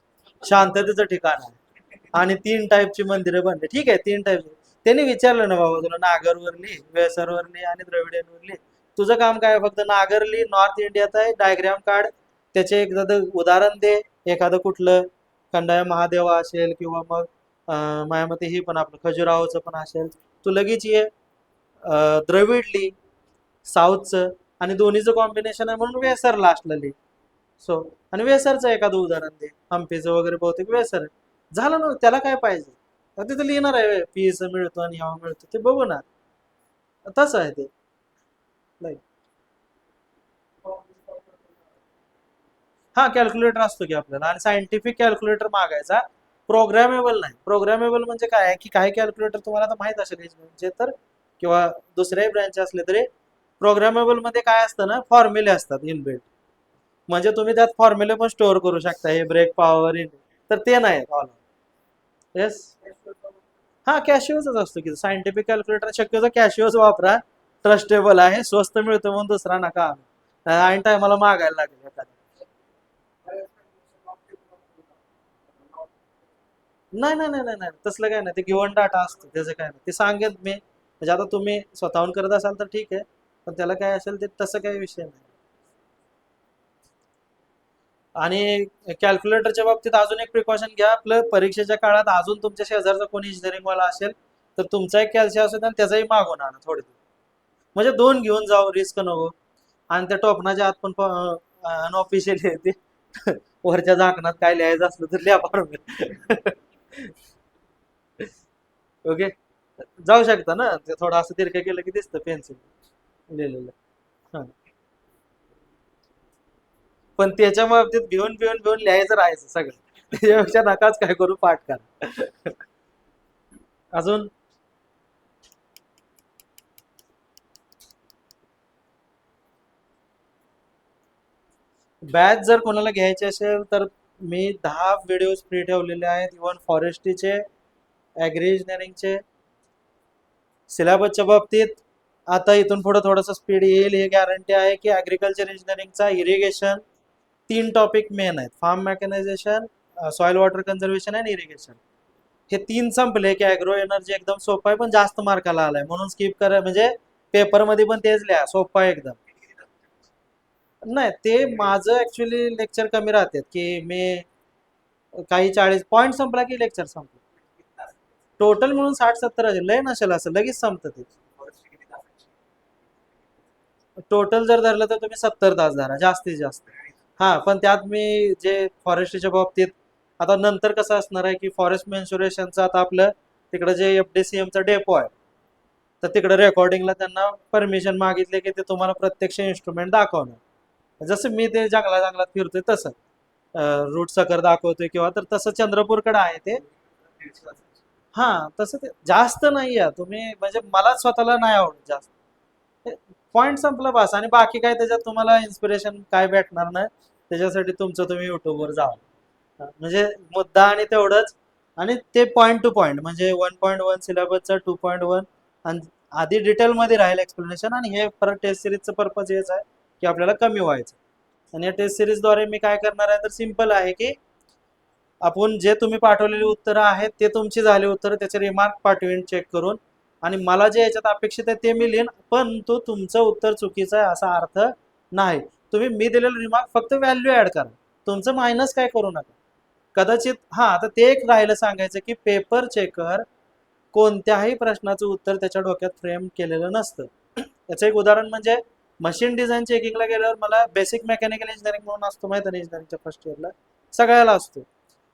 शांततेचं ठिकाण आहे आणि 3 टाईपची मंदिरं बनली, ठीक आहे 3 टाईप. त्यांनी विचारलं ना बाबा तुला नागरवरली, वेसरवरली आणि द्रविडियनवरली, तुझं काम काय फक्त नागरली नॉर्थ इंडियात आहे, डायग्राम काढ, त्याचे एखादं उदाहरण दे, एखादं कुठलं खंडाया महादेवा असेल किंवा मग माझ्या मते ही पण आपलं खजुराहोचं पण असेल, तू लगेच ये द्रविडली साऊथचं आणि दोन्हीचं कॉम्बिनेशन आहे म्हणून वेसर लास्टला लिही. सो आणि वेसरचं एखादं उदाहरण दे, हम्पीचं वगैरे बहुतेक वेसर आहे, झालं ना. त्याला काय पाहिजे तिथं लिहिणार आहे पीस मिळतो आणि ह्यावा मिळतो ते बघू ना, तसं आहे ते. नाही, हा कॅल्क्युलेटर असतो की आपल्याला, आणि सायंटिफिक कॅल्क्युलेटर मागायचा, प्रोग्रामेबल नाही. प्रोग्रामेबल म्हणजे काय आहे की काही कॅल्क्युलेटर तुम्हाला आता माहित असेल म्हणजे तर, किंवा दुसऱ्याही ब्रँच असले तरी प्रोग्रामेबल मध्ये काय असतं ना, फॉर्म्युले असतात इनबिल्ट, म्हणजे तुम्ही त्यात फॉर्म्युले पण स्टोअर करू शकता, हे ब्रेक पॉवर इन, तर ते नाही ऑल. येस, हा कॅशिओच असतो की सायंटिफिक कॅल्क्युलेटर शक्यतो कॅशिओच वापरा, ट्रस्टेबल आहे, स्वस्त मिळतो म्हणून दुसरा नका ऐन टायमाला मागायला लागेल एखादा. नाही नाही नाही नाही नाही, तसलं काय नाही, ते गिवन डाटा असतो त्याचं काय नाही, ते सांगेन मी, म्हणजे आता तुम्ही स्वतःहून करत असाल तर ठीक आहे, पण त्याला काय असेल ते तसं काही विषय नाही. आणि कॅल्क्युलेटरच्या बाबतीत अजून एक प्रिकॉशन घ्या, आपलं परीक्षेच्या काळात अजून तुमच्या शेजारचा कोणी इंजिनिअरिंग वाला असेल तर तुमचा एक कॅल्शियम असेल आणि त्याचाही मागून आणा थोडे, म्हणजे दोन घेऊन जाऊ, रिस्क नको. आणि त्या टोपणाच्या आत पण अनऑफिशियली आहे ते वरच्या झाकणात काय लिहायचं असलं तर लिहा फॉर्म्युला. ओके, जाऊ शकता ना, ते थोडं असं तिरकं केलं की दिसतं पेन्सिल लिहिलेलं. हा, पण त्याच्या बाबतीत भिवून भिवून भिवून लिहायचं राहायचं सगळं, त्याच्यापेक्षा नकाच काय करू, पाठ करा. अजून बॅच जर कोणाला घ्यायचे असेल तर मी 10 व्हिडिओ फ्री ठेवलेले आहेत, इव्हन फॉरेस्ट्रीचे, ॲग्री इंजिनिअरिंगचे. सिलेबसच्या बाबतीत आता इथून पुढे थोडंसं स्पीड येईल हे गॅरंटी आहे की ॲग्रिकल्चर इंजिनिअरिंगचा इरिगेशन 3 टॉपिक मेन आहेत, form mechanisation, soil water conservation आणि इरिगेशन. हे 3 संपले की ॲग्रो एनर्जी एकदम सोपं आहे, पण जास्त मार्काला आलाय म्हणून स्किप करा, म्हणजे पेपरमध्ये पण तेच लिहा, सोपं आहे एकदम. नाही, ते माझं ऍक्च्युली लेक्चर कमी राहतात की मी काही 40 पॉईंट संपला की लेक्चर संपलं. टोटल म्हणून 60-70 असेल, लय नसेल असं लगेच संपतं ते. टोटल जर धरलं तर तुम्ही 70 तास धरा जास्तीत जास्त. हा, पण त्यात मी जे फॉरेस्ट्रीच्या बाबतीत, आता नंतर कसं असणार आहे की फॉरेस्ट मेन्शुरेशनचं आता आपलं तिकडे जे FDCM चा डेपो आहे, तर तिकडे रेकॉर्डिंगला त्यांना परमिशन मागितले की ते तुम्हाला प्रत्यक्ष इन्स्ट्रुमेंट दाखवणार, जसं मी ते जंगला जंगलात फिरतोय तसं रूट सकर दाखवतोय किंवा, तर तसं चंद्रपूरकडे आहे ते. हा, तसं ते जास्त नाही आहे, तुम्ही म्हणजे मला स्वतःला नाही आवडत जास्त. पॉईंट संपला बस, आणि बाकी काय त्याच्यात तुम्हाला इन्स्पिरेशन काय भेटणार नाही, त्याच्यासाठी तुमचं तुम्ही युट्यूबवर जावा. म्हणजे मुद्दा आणि तेवढंच, आणि ते पॉईंट टू पॉईंट, म्हणजे 1.1 सिलेबसचा 2.1, आणि आधी डिटेलमध्ये राहील एक्सप्लेनेशन, आणि हे परत टेस्ट सिरीजचं पर्पज हेच आहे की आपल्याला कमी व्हायचं. आणि या टेस्ट सिरीजद्वारे मी काय करणार आहे तर सिम्पल आहे की आपण जे तुम्ही पाठवलेली उत्तरं आहेत ते तुमची झाली उत्तरं, त्याचे रिमार्क पाठवेन चेक करून, आणि मला जे याच्यात अपेक्षित आहे ते मी लिहिन, पण तो तुमचं उत्तर चुकीचं आहे असा अर्थ नाही. तुम्ही मी दिलेलं रिमार्क फक्त व्हॅल्यू ऍड करा, तुमचं मायनस काय करू नका. कदाचित हा, आता ते एक राहिलं सांगायचं की पेपर चेकर कोणत्याही प्रश्नाचं उत्तर त्याच्या डोक्यात फ्रेम केलेलं नसतं. याचं एक उदाहरण म्हणजे मशीन डिझाईन चेकिंगला गेल्यावर मला बेसिक मेकॅनिकल इंजिनिअरिंग म्हणून असतो माहिती आहे इंजिनिअरिंगच्या फर्स्ट इयरला सगळ्याला असतो.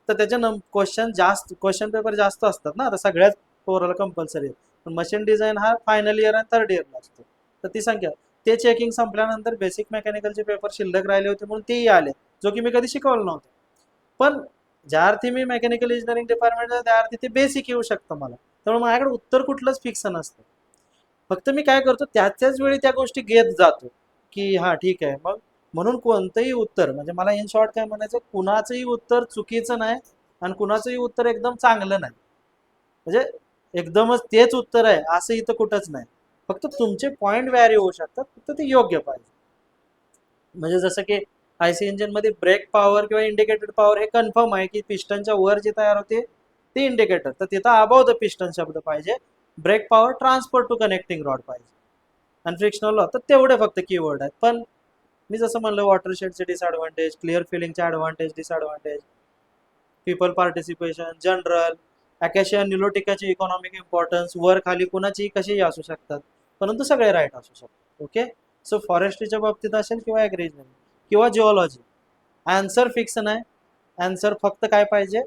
तर त्याचे क्वेश्चन पेपर जास्त असतात ना, आता सगळ्याच पोराला कंपल्सरी आहे. पण मशीन डिझाईन हा फायनल इयर आणि थर्ड इयरला असतो. तर ती संख्या ते चेकिंग संपल्यानंतर बेसिक मेकॅनिकलचे पेपर शिल्लक राहिले होते म्हणून तेही आले, जो की मी कधी शिकवलं नव्हतं. पण ज्या अर्थी मी मेकॅनिकल इंजिनिअरिंग डिपार्टमेंट त्या अर्थी ते बेसिक येऊ शकतं मला, त्यामुळे माझ्याकडे उत्तर कुठलंच फिक्स नसतं. फक्त मी काय करतो त्याच वेळी त्या गोष्टी घेत जातो की हा ठीक आहे. मग म्हणून कोणतंही उत्तर म्हणजे मला इन शॉर्ट काय म्हणायचं, कुणाचंही उत्तर चुकीचं नाही आणि कुणाचंही उत्तर एकदम चांगलं नाही. म्हणजे एकदमच तेच उत्तर आहे असं इथं कुठंच नाही. फक्त तुमचे पॉइंट व्हॅरी होऊ शकतात, फक्त ते योग्य पाहिजे. म्हणजे जसं की आयसी इंजिन मध्ये ब्रेक पॉवर किंवा इंडिकेटेड पॉवर हे कन्फर्म आहे की पिस्टनच्या वर जे तयार होते ते इंडिकेटर, तर तिथं अबाव द पिस्टन शब्द पाहिजे. Brake power transfer to connecting rod पाहिजे. आणि फ्रिक्शनल लॉ तर तेवढे फक्त कीवर्ड आहेत. पण मी जसं म्हणलं वॉटरशेडचे डिसएडव्हान्टेज, क्लिअर फिलिंगचे advantage disadvantage, people participation, general acacia निलोटिकाची इकॉनॉमिक इम्पॉर्टन्स, वर खाली कुणाची कशीही असू शकतात, परंतु सगळे राईट असू शकतात. ओके. सो फॉरेस्ट्रीच्या बाबतीत असेल किंवा ॲग्रिजनल किंवा जिओलॉजी, आन्सर फिक्स नाही. आन्सर फक्त काय पाहिजे,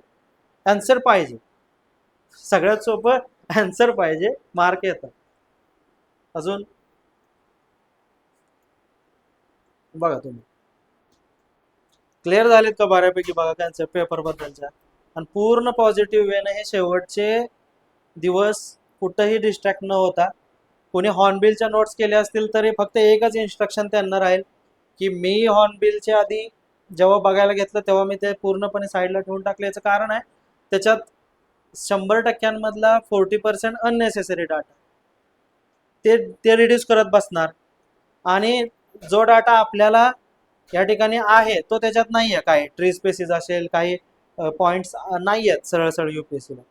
आन्सर पाहिजे. सगळ्यात सोपं आन्सर पाहिजे, मार्क येतात. अजून बघा तुम्ही क्लिअर झालेत का बऱ्यापैकी, बघा कन्सेप्ट पेपर बद्दलच्या. आणि पूर्ण पॉझिटिव्ह वेने हे शेवटचे दिवस कुठंही डिस्ट्रॅक्ट न होता, कोणी हॉर्नबिलच्या नोट्स केल्या असतील तरी फक्त एकच इन्स्ट्रक्शन त्यांना राहील की मी हॉर्नबिलच्या आधी जेव्हा बघायला घेतलं तेव्हा मी ते पूर्णपणे साईडला ठेवून टाकले. याचं कारण आहे त्याच्यात 100% 40% अननेसेसरी डाटा ते ते रिड्यूस करत बसणार. आणि जो डाटा आपल्याला या ठिकाणी आहे तो त्याच्यात नाही आहे, काही ट्री स्पेसिस असेल, काही पॉइंट्स नाही आहेत सरळ सरळ युपीएससीला,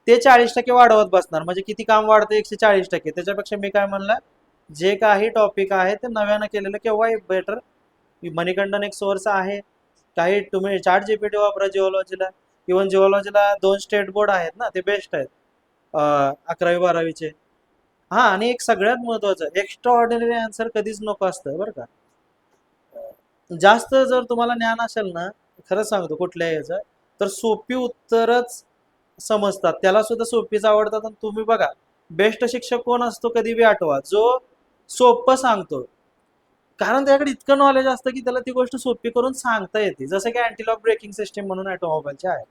ते 40% वाढवत बसणार. म्हणजे किती काम वाढतं, 140%. त्याच्यापेक्षा मी काय म्हणलं, जे काही टॉपिक आहे ते नव्यानं केलेलं केव्हाही बेटर. मणिकंडन एक सोर्स आहे, काही तुम्ही चार्ट जीपीटी वापरा जिओलॉजीला. इव्हन जिओलॉजीला 2 स्टेट बोर्ड आहेत ना, ते बेस्ट आहेत 11वी 12वीचे. हा, आणि एक सगळ्यात महत्वाचं, एक्स्ट्रा ऑर्डिनरी आन्सर कधीच नको असतं बरं का. जास्त जर तुम्हाला ज्ञान असेल ना, खरंच सांगतो कुठल्याही याचं, तर सोपी उत्तरच समजतात, त्याला सुद्धा सोपीच आवडतात. आणि तुम्ही बघा बेस्ट शिक्षक कोण असतो कधी बी आठवा, जो सोपं सांगतो. कारण त्याकडे इतकं नॉलेज असतं की त्याला ती गोष्ट सोपी करून सांगता येते. जसं की अँटीलॉक ब्रेकिंग सिस्टीम म्हणून ऑटोमोबाईलचे आहे.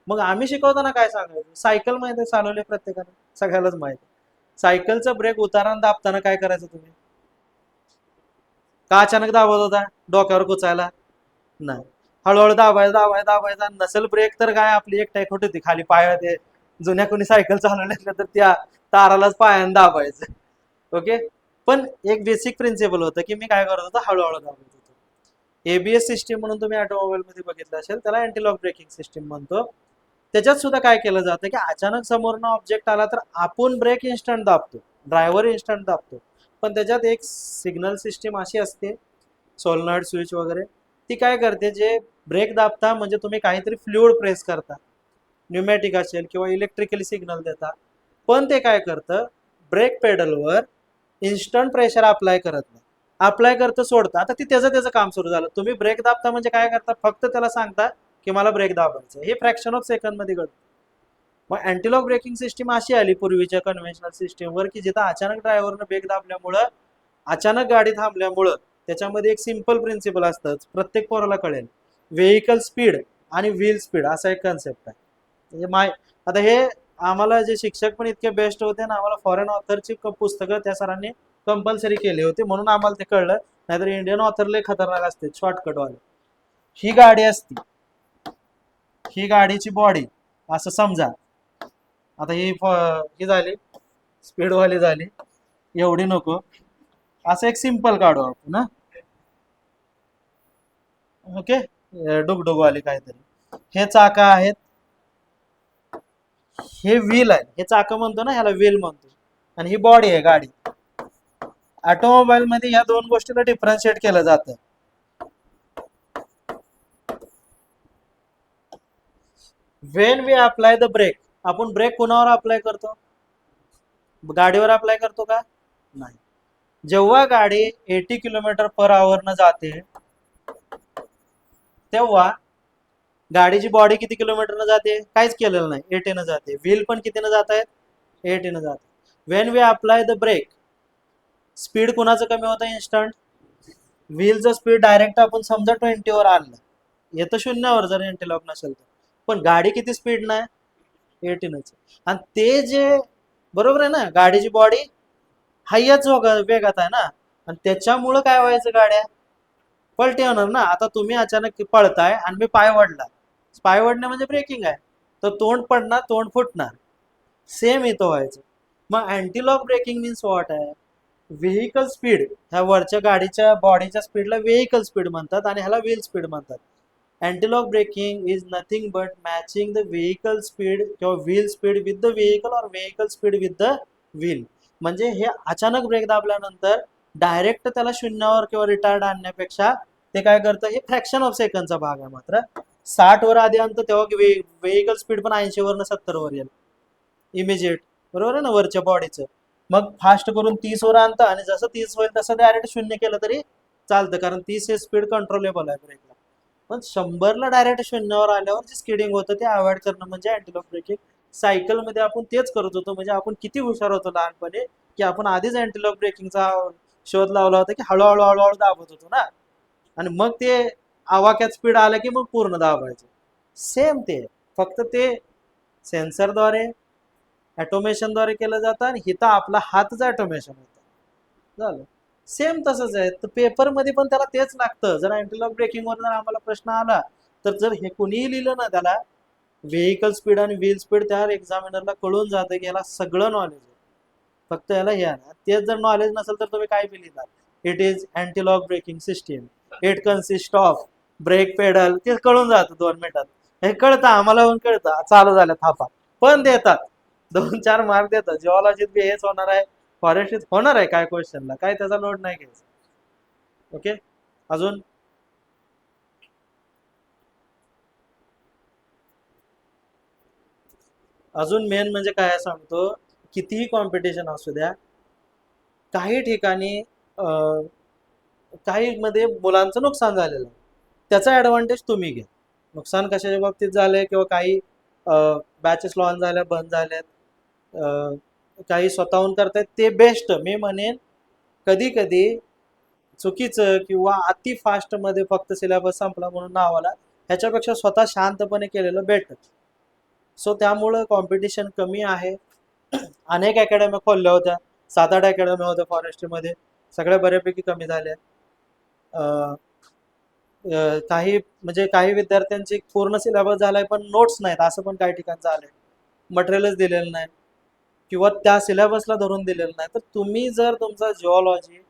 मग आम्ही शिकवताना काय सांगायचं, सायकल माहिती आहे चालवले प्रत्येकाने, सगळ्यालाच माहिती. सायकलचा ब्रेक उतारान दाबताना काय करायचं तुम्ही, का अचानक दाबत होता डोक्यावर कुचायला, नाही, हळूहळू दाबायचा दाबायचा दाबायचा. नसेल ब्रेक तर काय आपली एक टाईक होती खाली पाया, ते जुन्या कोणी सायकल चालवले तर त्या तारालाच पायाने दाबायचं. ओके. पण एक बेसिक प्रिन्सिपल होतं की मी काय करत होतो, हळूहळू दाबत होतो. एबीएस सिस्टीम म्हणून तुम्ही ऑटोमोबाईल मध्ये बघितलं असेल, त्याला अँटीलॉक ब्रेकिंग सिस्टीम म्हणतो. त्याच्यात सुद्धा काय केलं जातं की अचानक समोरनं ऑब्जेक्ट आला तर आपण ब्रेक इन्स्टंट दाबतो, ड्रायव्हर इन्स्टंट दाबतो. पण त्याच्यात एक सिग्नल सिस्टीम अशी असते, सोलनॉइड स्विच वगैरे, ती काय करते, जे ब्रेक दाबता म्हणजे तुम्ही काहीतरी फ्लुइड प्रेस करता, न्यूमॅटिक असेल किंवा इलेक्ट्रिकली सिग्नल देता. पण ते काय करतं, ब्रेक पेडलवर इन्स्टंट प्रेशर अप्लाय करत नाही, अप्लाय करतं सोडतं. आता ती त्याचं काम सुरू झालं. तुम्ही ब्रेक दाबता म्हणजे काय करता, फक्त त्याला सांगता की मला ब्रेक दाबायचं, हे फ्रॅक्शन ऑफ सेकंड मध्ये घडतं. मग अँटीलॉक ब्रेकिंग सिस्टीम अशी आली पूर्वीच्या कन्व्हेन्शनल सिस्टीमवर की जिथं अचानक ड्रायव्हरनं ब्रेक दाबल्यामुळं, अचानक गाडी थांबल्यामुळं, त्याच्यामध्ये एक सिंपल प्रिन्सिपल असतं, प्रत्येक पोराला कळेल, व्हेकल स्पीड आणि व्हील स्पीड असा एक कन्सेप्ट आहे. म्हणजे आता हे आम्हाला जे शिक्षक पण इतके बेस्ट होते ना, आम्हाला फॉरेन ऑथरची पुस्तकं त्या सरांनी कंपल्सरी केली होती म्हणून आम्हाला ते कळलं. नाहीतर इंडियन ऑथरले खतरनाक असते शॉर्टकटवाले. ही गाडी असती, ही गाडीची बॉडी असं समजा. आता ही झाली स्पीडवाली झाली, एवढी नको, असं एक सिंपल काढू आपण ना. ओके. डुगडुगवाली काहीतरी, हे चाका आहेत, हे व्हील आहे, हे चाक म्हणतो ना, ह्याला व्हील म्हणतो. आणि ही बॉडी आहे गाडी. ऑटोमोबाईल मध्ये या दोन गोष्टीला डिफरन्शिएट केलं जातं. When we apply the brake, आपण ब्रेक कुणावर अप्लाय करतो, गाडीवर अप्लाय करतो का, नाही. जेव्हा गाडी 80 किलोमीटर पर आवर न जाते तेव्हा गाडीची बॉडी किती किलोमीटर न जाते, काहीच केलेलं नाही, 80 न जाते. व्हील पण किती न जात आहेत, 80 न जाते. When we apply the brake, speed कुणाचं कमी होतं इन्स्टंट, व्हीलचं स्पीड डायरेक्ट आपण समजा 20 वर आणलं, येतं 0 जर एंटीलॉक नसेल तर. पण गाडी किती स्पीड नाही, 80 नच. आणि ते जे बरोबर आहे ना, गाडीची बॉडी हायच वेगात आहे ना, आणि त्याच्यामुळं काय व्हायचं, गाड्या पलटी होणार ना. आता तुम्ही अचानक पळताय आणि मी पाय वडला, पाय वडणे म्हणजे ब्रेकिंग आहे, तर तोंड पडणार, तोंड फुटणार. सेम इथं व्हायचं. मग अँटीलॉक ब्रेकिंग मीन्स व्हॉट आहे, व्हेकल स्पीड, ह्या वरच्या गाडीच्या बॉडीच्या स्पीडला व्हेकल स्पीड म्हणतात आणि ह्याला व्हील स्पीड म्हणतात. Antilock braking is nothing but matching the vehicle speed किंवा wheel speed with the vehicle or vehicle speed with the wheel. म्हणजे हे अचानक ब्रेक दाबल्यानंतर डायरेक्ट त्याला 0 किंवा रिटायर्ड आणण्यापेक्षा ते काय करतं, हे फ्रॅक्शन ऑफ सेकंडचा भाग आहे. मात्र 60 वर आधी आणतं तेव्हा व्हेकल स्पीड पण 80 वरनं 70 वर येईल इमिजिएट, बरोबर आहे ना, वरच्या बॉडीचं. मग फास्ट करून 30 वर आणतं आणि जसं 30 होईल तसं डायरेक्ट 0 केलं तरी चालतं, कारण 30 हे स्पीड कंट्रोलेबल आहे ब्रेकला. पण 100ला डायरेक्ट 0 आल्यावर जे स्किडिंग होतं ते अवॉइड करणं म्हणजे अँटीलॉक ब्रेकिंग. सायकलमध्ये आपण तेच करत होतो. म्हणजे आपण किती हुशार होतो लहानपणी, की आपण आधीच अँटीलॉक ब्रेकिंगचा शोध लावला होता, की हळूहळू हळूहळू दाबत होतो ना, आणि मग ते आवाक्यात स्पीड आलं की मग पूर्ण दाबायचं. सेम ते, फक्त ते सेन्सरद्वारे ऑटोमेशनद्वारे केलं जातं आणि हिथं आपला हातचं ऑटोमेशन होतं. झालं. सेम तसंच आहे. तर पेपरमध्ये पण त्याला तेच लागतं. जर अँटीलॉक ब्रेकिंगवर जर आम्हाला प्रश्न आला, तर जर हे कुणीही लिहिलं ना, त्याला व्हेकल स्पीड आणि व्हील स्पीड त्या एक्झामिनरला कळून जातं की याला सगळं नॉलेज आहे, फक्त याला हे आहे. तेच जर नॉलेज नसेल तर तुम्ही काय बी लिहिणार, it is antilock braking system, it consist of brake pedal, ते कळून जातं 2 मिनिटात. हे कळतं आम्हाला, पण कळतं, चालू झालं थापा. पण देतात 2-4 मार्क देतात. जिओलॉजीत बी हेच होणार आहे, फॉरेस्ट्रीत होणार आहे, काय क्वेश्चनला काय त्याचा लोड नाही घ्यायचा. ओके. अजून अजून मेन म्हणजे काय सांगतो, कितीही कॉम्पिटिशन असू द्या, काही ठिकाणी काही मध्ये मुलांचं नुकसान झालेलं आहे, त्याचा ऍडव्हान्टेज तुम्ही घ्या. नुकसान कशाच्या बाबतीत झालंय, किंवा काही बॅचेस लॉन्च झाल्या, बंद झाल्यात, काही स्वतःहून करतायत, ते बेस्ट मी म्हणेन. कधी कधी चुकीचं किंवा अति फास्ट मध्ये फक्त सिलेबस संपला म्हणून नावाला, ह्याच्यापेक्षा स्वतः शांतपणे केलेलं बेटर. सो त्यामुळं कॉम्पिटिशन कमी आहे. अनेक अकॅडमी खोलल्या होत्या, 7-8 अकॅडमी होत्या फॉरेस्ट्रीमध्ये, सगळ्या बऱ्यापैकी कमी झाल्या. काही म्हणजे काही विद्यार्थ्यांची पूर्ण सिलेबस झालाय पण नोट्स नाहीत, असं पण काही ठिकाणी झालंय. मटेरियलच दिलेलं नाही किंवा त्या सिलेबसला धरून दिलेलं नाही. तर तुम्ही जर तुमचा जिओलॉजी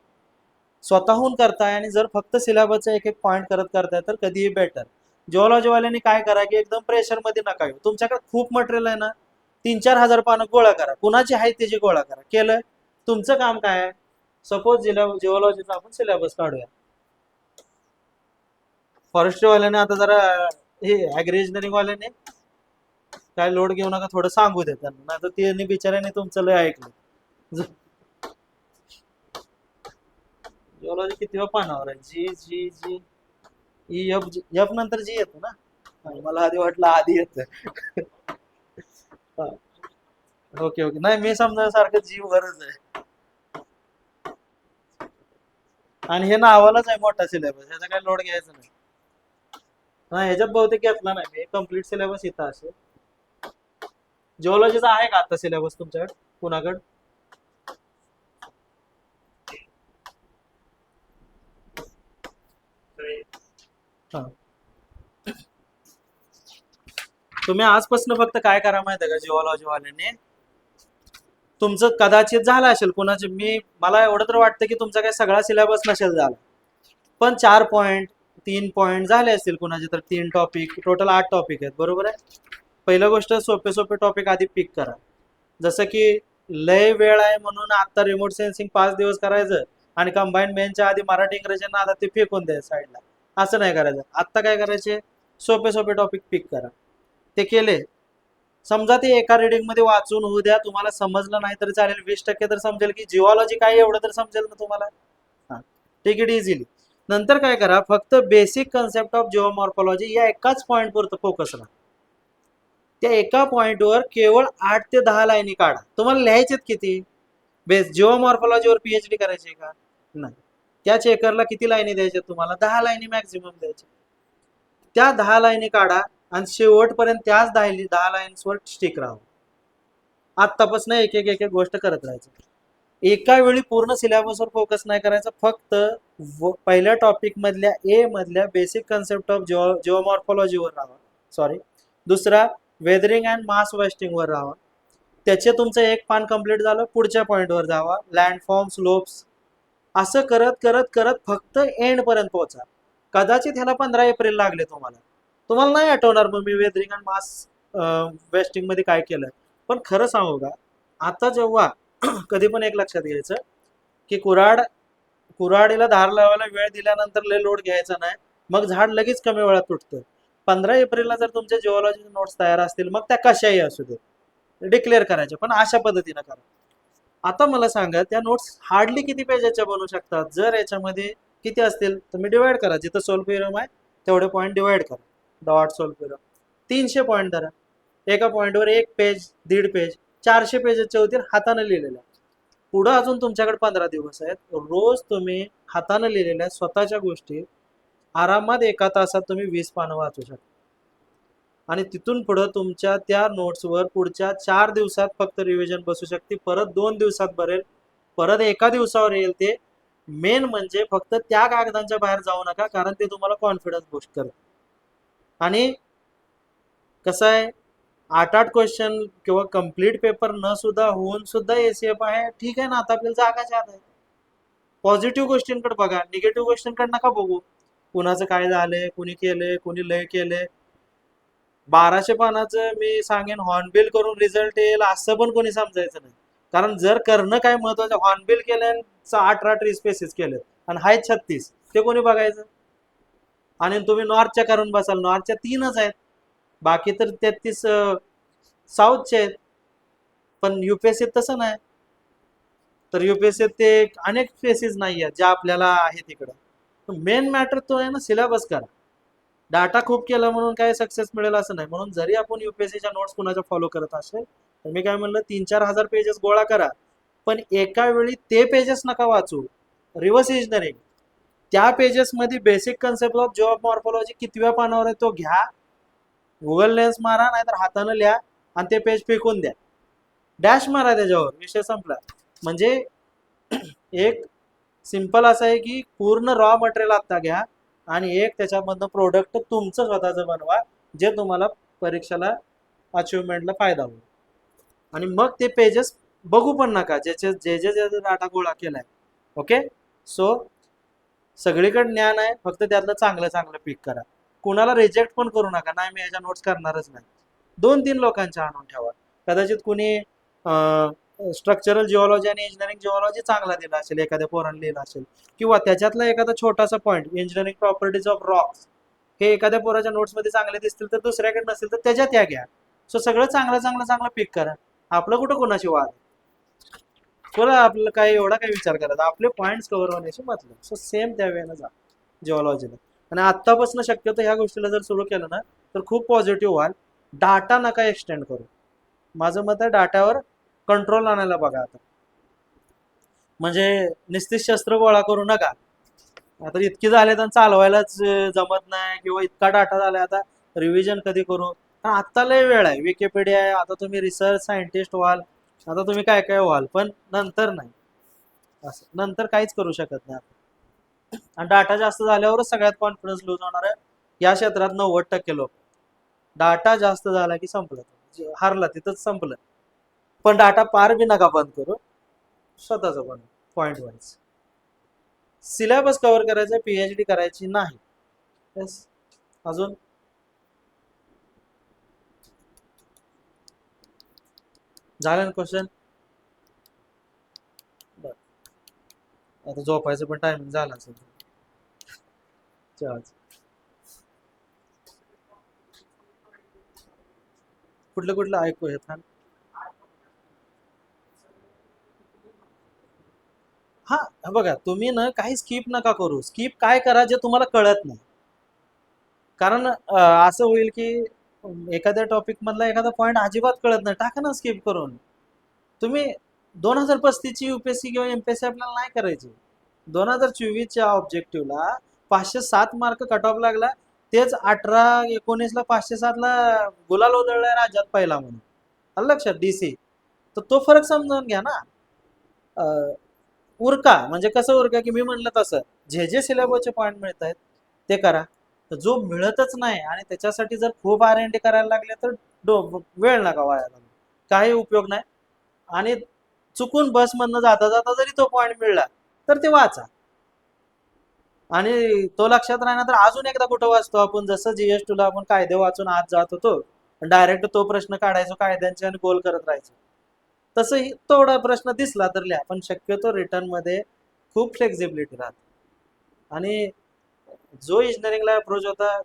स्वतःहून करताय आणि जर फक्त सिलेबसचा एक एक पॉईंट करत करताय तर कधीही बेटर. जिओलॉजीवाल्यांनी काय करा, की एकदम प्रेशरमध्ये नका येऊ. तुमच्याकडे खूप मटेरियल आहे ना, 3-4 हजार पानं गोळा करा, कुणाची आहे त्याची गोळा करा. केलं, तुमचं काम काय आहे, सपोज जिओलॉजीचा आपण सिलेबस काढूया. फॉरेस्ट्रीवाल्याने आता जरा हे ऍग्री इंजिनिअरिंग काय लोड घेऊ नका, थोडं सांगू दे त्यांना, नाही तर त्यांनी बिचाऱ्याने तुमचं लय ऐकलं. जिओलॉजी किती पानावर आहे, जी जी जी ई एफ, एफ नंतर जी येतो ना. मला आधी वाटलं आधी येत. ओके ओके, नाही मी समजा सारखं जी वरच आहे, आणि हे नावालाच आहे मोठा सिलेबस, ह्याचा काय लोड घ्यायचा नाही. हा, ह्याच्यात बहुतेक घेतला नाही मी, कम्प्लीट सिलेबस इथं असेल. जिओलॉजीचा आहे का आता सिलेबस तुमच्याकडे, कुणाकडे? हा, तुम्ही आजपासून फक्त काय करा माहिती आहे का, जिओलॉजी वाल्यांनी, तुमचं कदाचित झालं असेल कुणाचे, मला एवढं तर वाटतं की तुमचा काही सगळा सिलेबस नसेल झाला, पण 4 पॉईंट 3 पॉईंट झाले असतील कुणाचे, तर 3 टॉपिक, टोटल 8 टॉपिक आहेत, बरोबर आहे. पहिलं गोष्ट, सोपे सोपे टॉपिक आधी पिक करा. जसं की लय वेळ आहे म्हणून आता रिमोट सेन्सिंग 5 दिवस करायचं आणि कंबाईन मेनच्या आधी मराठी इंग्रजींना आता ते फेकून द्या साईडला, असं नाही करायचं. आत्ता काय करायचे, सोपे सोपे टॉपिक पिक करा. ते केले, समजा ते एका रिडिंग मध्ये वाचून होऊ द्या, तुम्हाला समजलं नाही तरी चालेल, 20% तर समजेल की जिओलॉजी काय एवढं तर समजेल ना तुम्हाला. हा, टेक इट इझिली. नंतर काय करा, फक्त बेसिक कन्सेप्ट ऑफ जिओमॉर्फॉलॉजी या एकाच पॉइंट पुरतं फोकस राहा. त्या एका पॉइंटवर केवळ 8 ते 10 लाईनी काढा. तुम्हाला लिहायचेत किती? बेस जिओमॉर्फॉलॉजीवर पीएचडी करायची का? नाही. त्या चेकरला किती लाईनी द्यायच्या तुम्हाला? 10 लाईनी मॅक्झिमम द्यायच्या. त्या 10 लाईनी काढा आणि शेवटपर्यंत त्याच 10 लाईन्सवर स्टिक राहा. आत्तापासून एक एक एक एक गोष्ट करत राहायचं. एका वेळी पूर्ण सिलेबसवर फोकस नाही करायचा. फक्त पहिल्या टॉपिक मधल्या ए मधल्या बेसिक कन्सेप्ट ऑफ जिओमॉर्फॉलॉजीवर राहा. सॉरी, दुसरा वेदरिंग अँड मास वेस्टिंगवर राहा. त्याचे तुमचं एक पान कंप्लीट झालं, पुढच्या पॉईंटवर जावा. लँडफॉर्म, स्लोप्स, असं करत करत करत फक्त एंड पर्यंत पोहोचा. कदाचित ह्याला 15 एप्रिल लागले तुम्हाला. तुम्हाला नाही आठवणार मग मी वेदरिंग अँड मास वेस्टिंग मध्ये काय केलं. पण खरं सांगू का, आता जेव्हा कधी पण एक लक्षात घ्यायचं की कुऱ्हाडीला धार लावायला वेळ दिल्यानंतर लय लोड घ्यायचा नाही, मग झाड लगेच कमी वेळात तुटतं. 15 एप्रिलला जर तुमच्या जिओलॉजी नोट्स तयार असतील, मग त्या कशाही असू दे डिक्लेअर करायच्या, पण अशा पद्धतीनं करा. आता मला सांगा, त्या नोट्स हार्डली किती पेजेसच्या बनवू शकतात? जर याच्यामध्ये किती असतील तर मी डिवाइड करा, जिथं सोल्फेरम आहे तेवढे पॉईंट डिवाइड करा. डॉट सोल्फेरम 300 पॉईंट धरा. एका पॉईंटवर 1 पेज, 1.5 पेज, 400 पेजेसच्या होतील हाताने लिहिलेल्या. पुढं अजून तुमच्याकडे 15 दिवस आहेत. रोज तुम्ही हाताने लिहिलेल्या स्वतःच्या गोष्टी आरामात एका तासात तुम्ही 20 पानं वाचू शकता. आणि तिथून पुढं तुमच्या त्या नोट्सवर पुढच्या 4 दिवसात फक्त रिव्हिजन बसू शकते. परत 2 दिवसात भरेल, परत एका दिवसावर येईल. ते मेन म्हणजे फक्त त्या कागदांच्या बाहेर जाऊ नका, कारण ते तुम्हाला कॉन्फिडन्स बूस्ट करत. आणि कसं आहे, 8-8 क्वेश्चन किंवा कम्प्लीट पेपर न सुद्धा होऊन सुद्धा एसीएफ आहे, ठीक आहे ना. आता आपल्याला जागा जात आहे. पॉझिटिव्ह गोष्टींकडे बघा, निगेटिव्ह गोष्टींकडे नका बघू. कुणाचं काय झालंय, कुणी केलंय, कुणी लय केलंय. 1200 पानाचं मी सांगेन हॉर्नबिल करून रिझल्ट येईल असं पण कोणी समजायचं नाही. कारण जर करणं काय महत्वाचं, हॉर्नबिल केलं 18 ट्री स्पेसिस केले आणि हाय 36, ते कोणी बघायचं? आणि तुम्ही नॉर्थच्या करून बसाल, नॉर्थच्या 3च आहेत, बाकी तर 33 साऊथचे आहेत. पण युपीएससीत तसं नाही. तर युपीएससीत ते अनेक स्पेसिस नाही आहेत ज्या आपल्याला आहे तिकडं. मेन मॅटर तो आहे ना, सिलेबस करा. डाटा खूप केला म्हणून काय सक्सेस मिळेल असं नाही. म्हणून जरी आपण युपीएससीच्या नोट्स कुणाच्या फॉलो करत असेल तर मी काय म्हणलं, 3-4 हजार पेजेस गोळा करा, पण एका वेळी ते पेजेस नका वाचू. रिव्हर्स इंजिनिअरिंग त्या पेजेस मध्ये basic concept of job morphology कितव्या पानावर आहे तो घ्या, गुगल लेन्स मारा, नाहीतर हाताने लिहा आणि ते पेज फेकून द्या. डॅश मारा त्याच्यावर, विषय संपला. म्हणजे एक सिंपल असं आहे की पूर्ण रॉ मटेरियल आता घ्या आणि एक त्याच्यामधनं प्रोडक्ट तुमचं स्वतःचं बनवा, जे तुम्हाला परीक्षेला अचिव्हमेंटला फायदा होईल. आणि मग ते पेजेस बघू पण नका, ज्याचे जे जे जे डाटा गोळा केलाय. ओके, सो सगळीकडे ज्ञान आहे, फक्त त्यातलं चांगलं चांगलं पिक करा. कुणाला रिजेक्ट पण करू नका, नाही मी याच्या नोट्स करणारच नाही. 2-3 लोकांच्या आणून ठेवा. कदाचित कुणी स्ट्रक्चरल जिओलॉजी आणि इंजिनिअरिंग जिओलॉजी चांगला दिला असेल, एखाद्या पोराने लिहिला असेल, किंवा त्याच्यातला एखादा छोटासा point engineering properties of Roxx हे एखाद्या पोराच्या नोट्समध्ये चांगले दिसतील तर दुसऱ्याकडे नसेल तर त्याच्यात या घ्या. सो सगळं चांगलं चांगलं चांगलं पिक करा. आपलं कुठं कोणाशी वाद, बरं आपल्याला काय एवढा काय विचार करायचा, आपले पॉईंट्स कव्हर होण्याशी मतलब. सो सेम त्या वेळेला जा जिओलॉजीला. आणि आत्तापासून शक्यतो ह्या गोष्टीला जर सुरू केलं ना तर खूप पॉझिटिव्ह व्हाल. डाटा नका एक्सटेंड करू. माझं मत आहे डाटावर कंट्रोल आणायला बघा आता. म्हणजे निस्तित शस्त्र गोळा करू नका. आता इतकी झाले तर चालवायलाच जमत नाही, किंवा इतका डाटा झालाय, आता रिव्हिजन कधी करू? आता लय वेळ आहे, विकिपीडिया आहे, आता तुम्ही रिसर्च सायंटिस्ट व्हाल, आता तुम्ही काय काय व्हाल, पण नंतर नाही. असं नंतर काहीच करू शकत नाही. आणि डाटा जास्त झाल्यावरच सगळ्यात कॉन्फिडन्स लूज होणार आहे. या क्षेत्रात 90% लोक, डाटा जास्त झाला की संपलं, हारला तिथंच संपलं. पण डाटा पार बी नका बंद करू, स्वतःच पण पॉइंट वाईज. सिलेबस कव्हर करायचा, पीएचडी करायची नाही. यस, अजून झालं ना क्वेश्चन? आता झोपायचं पण टायमिंग झाला असेल. चल. कुठलं कुठलं ऐकू येत? हा, बघा तुम्ही ना काही स्किप नका करू. स्किप काय करा जे तुम्हाला कळत नाही. कारण असं होईल की एखाद्या टॉपिक मधला एखादा पॉईंट अजिबात कळत नाही, टाका ना स्किप करून. तुम्ही 2035 ची युपीएससी किंवा एमपीएससी आपल्याला नाही करायची. 2024च्या ऑब्जेक्टिव्हला 507 मार्क कट ऑफ लागला. तेच 18-19ला 507ला गुलाल उधळलाय राज्यात पहिला म्हणून. आलं लक्षात? डीसी. तर तो फरक समजावून घ्या ना. उरका म्हणजे कसं उरका की मी म्हणलं तसं जे जे सिलेबसचे पॉईंट मिळत आहेत ते करा. तर जो मिळतच नाही आणि त्याच्यासाठी जर खूप R&D करायला लागले तर वेळ नका वाया घालवू. काही उपयोग नाही. आणि चुकून बसमधनं जाता जाता जरी तो पॉईंट मिळला तर ते वाचा. आणि तो लक्षात राहणार तर अजून एकदा कुठं वाचतो आपण, जसं GS2ला आपण कायदे वाचून आत जात होतो, डायरेक्ट तो प्रश्न काढायचो कायद्यांचे आणि गोल करत राहायचो. तसंही थोडा प्रश्न दिसला तर लिहा, पण शक्यतो रिटर्न मध्ये खूप फ्लेक्झिबिलिटी राहते. आणि जो इंजिनिअरिंगला अप्रोच होता,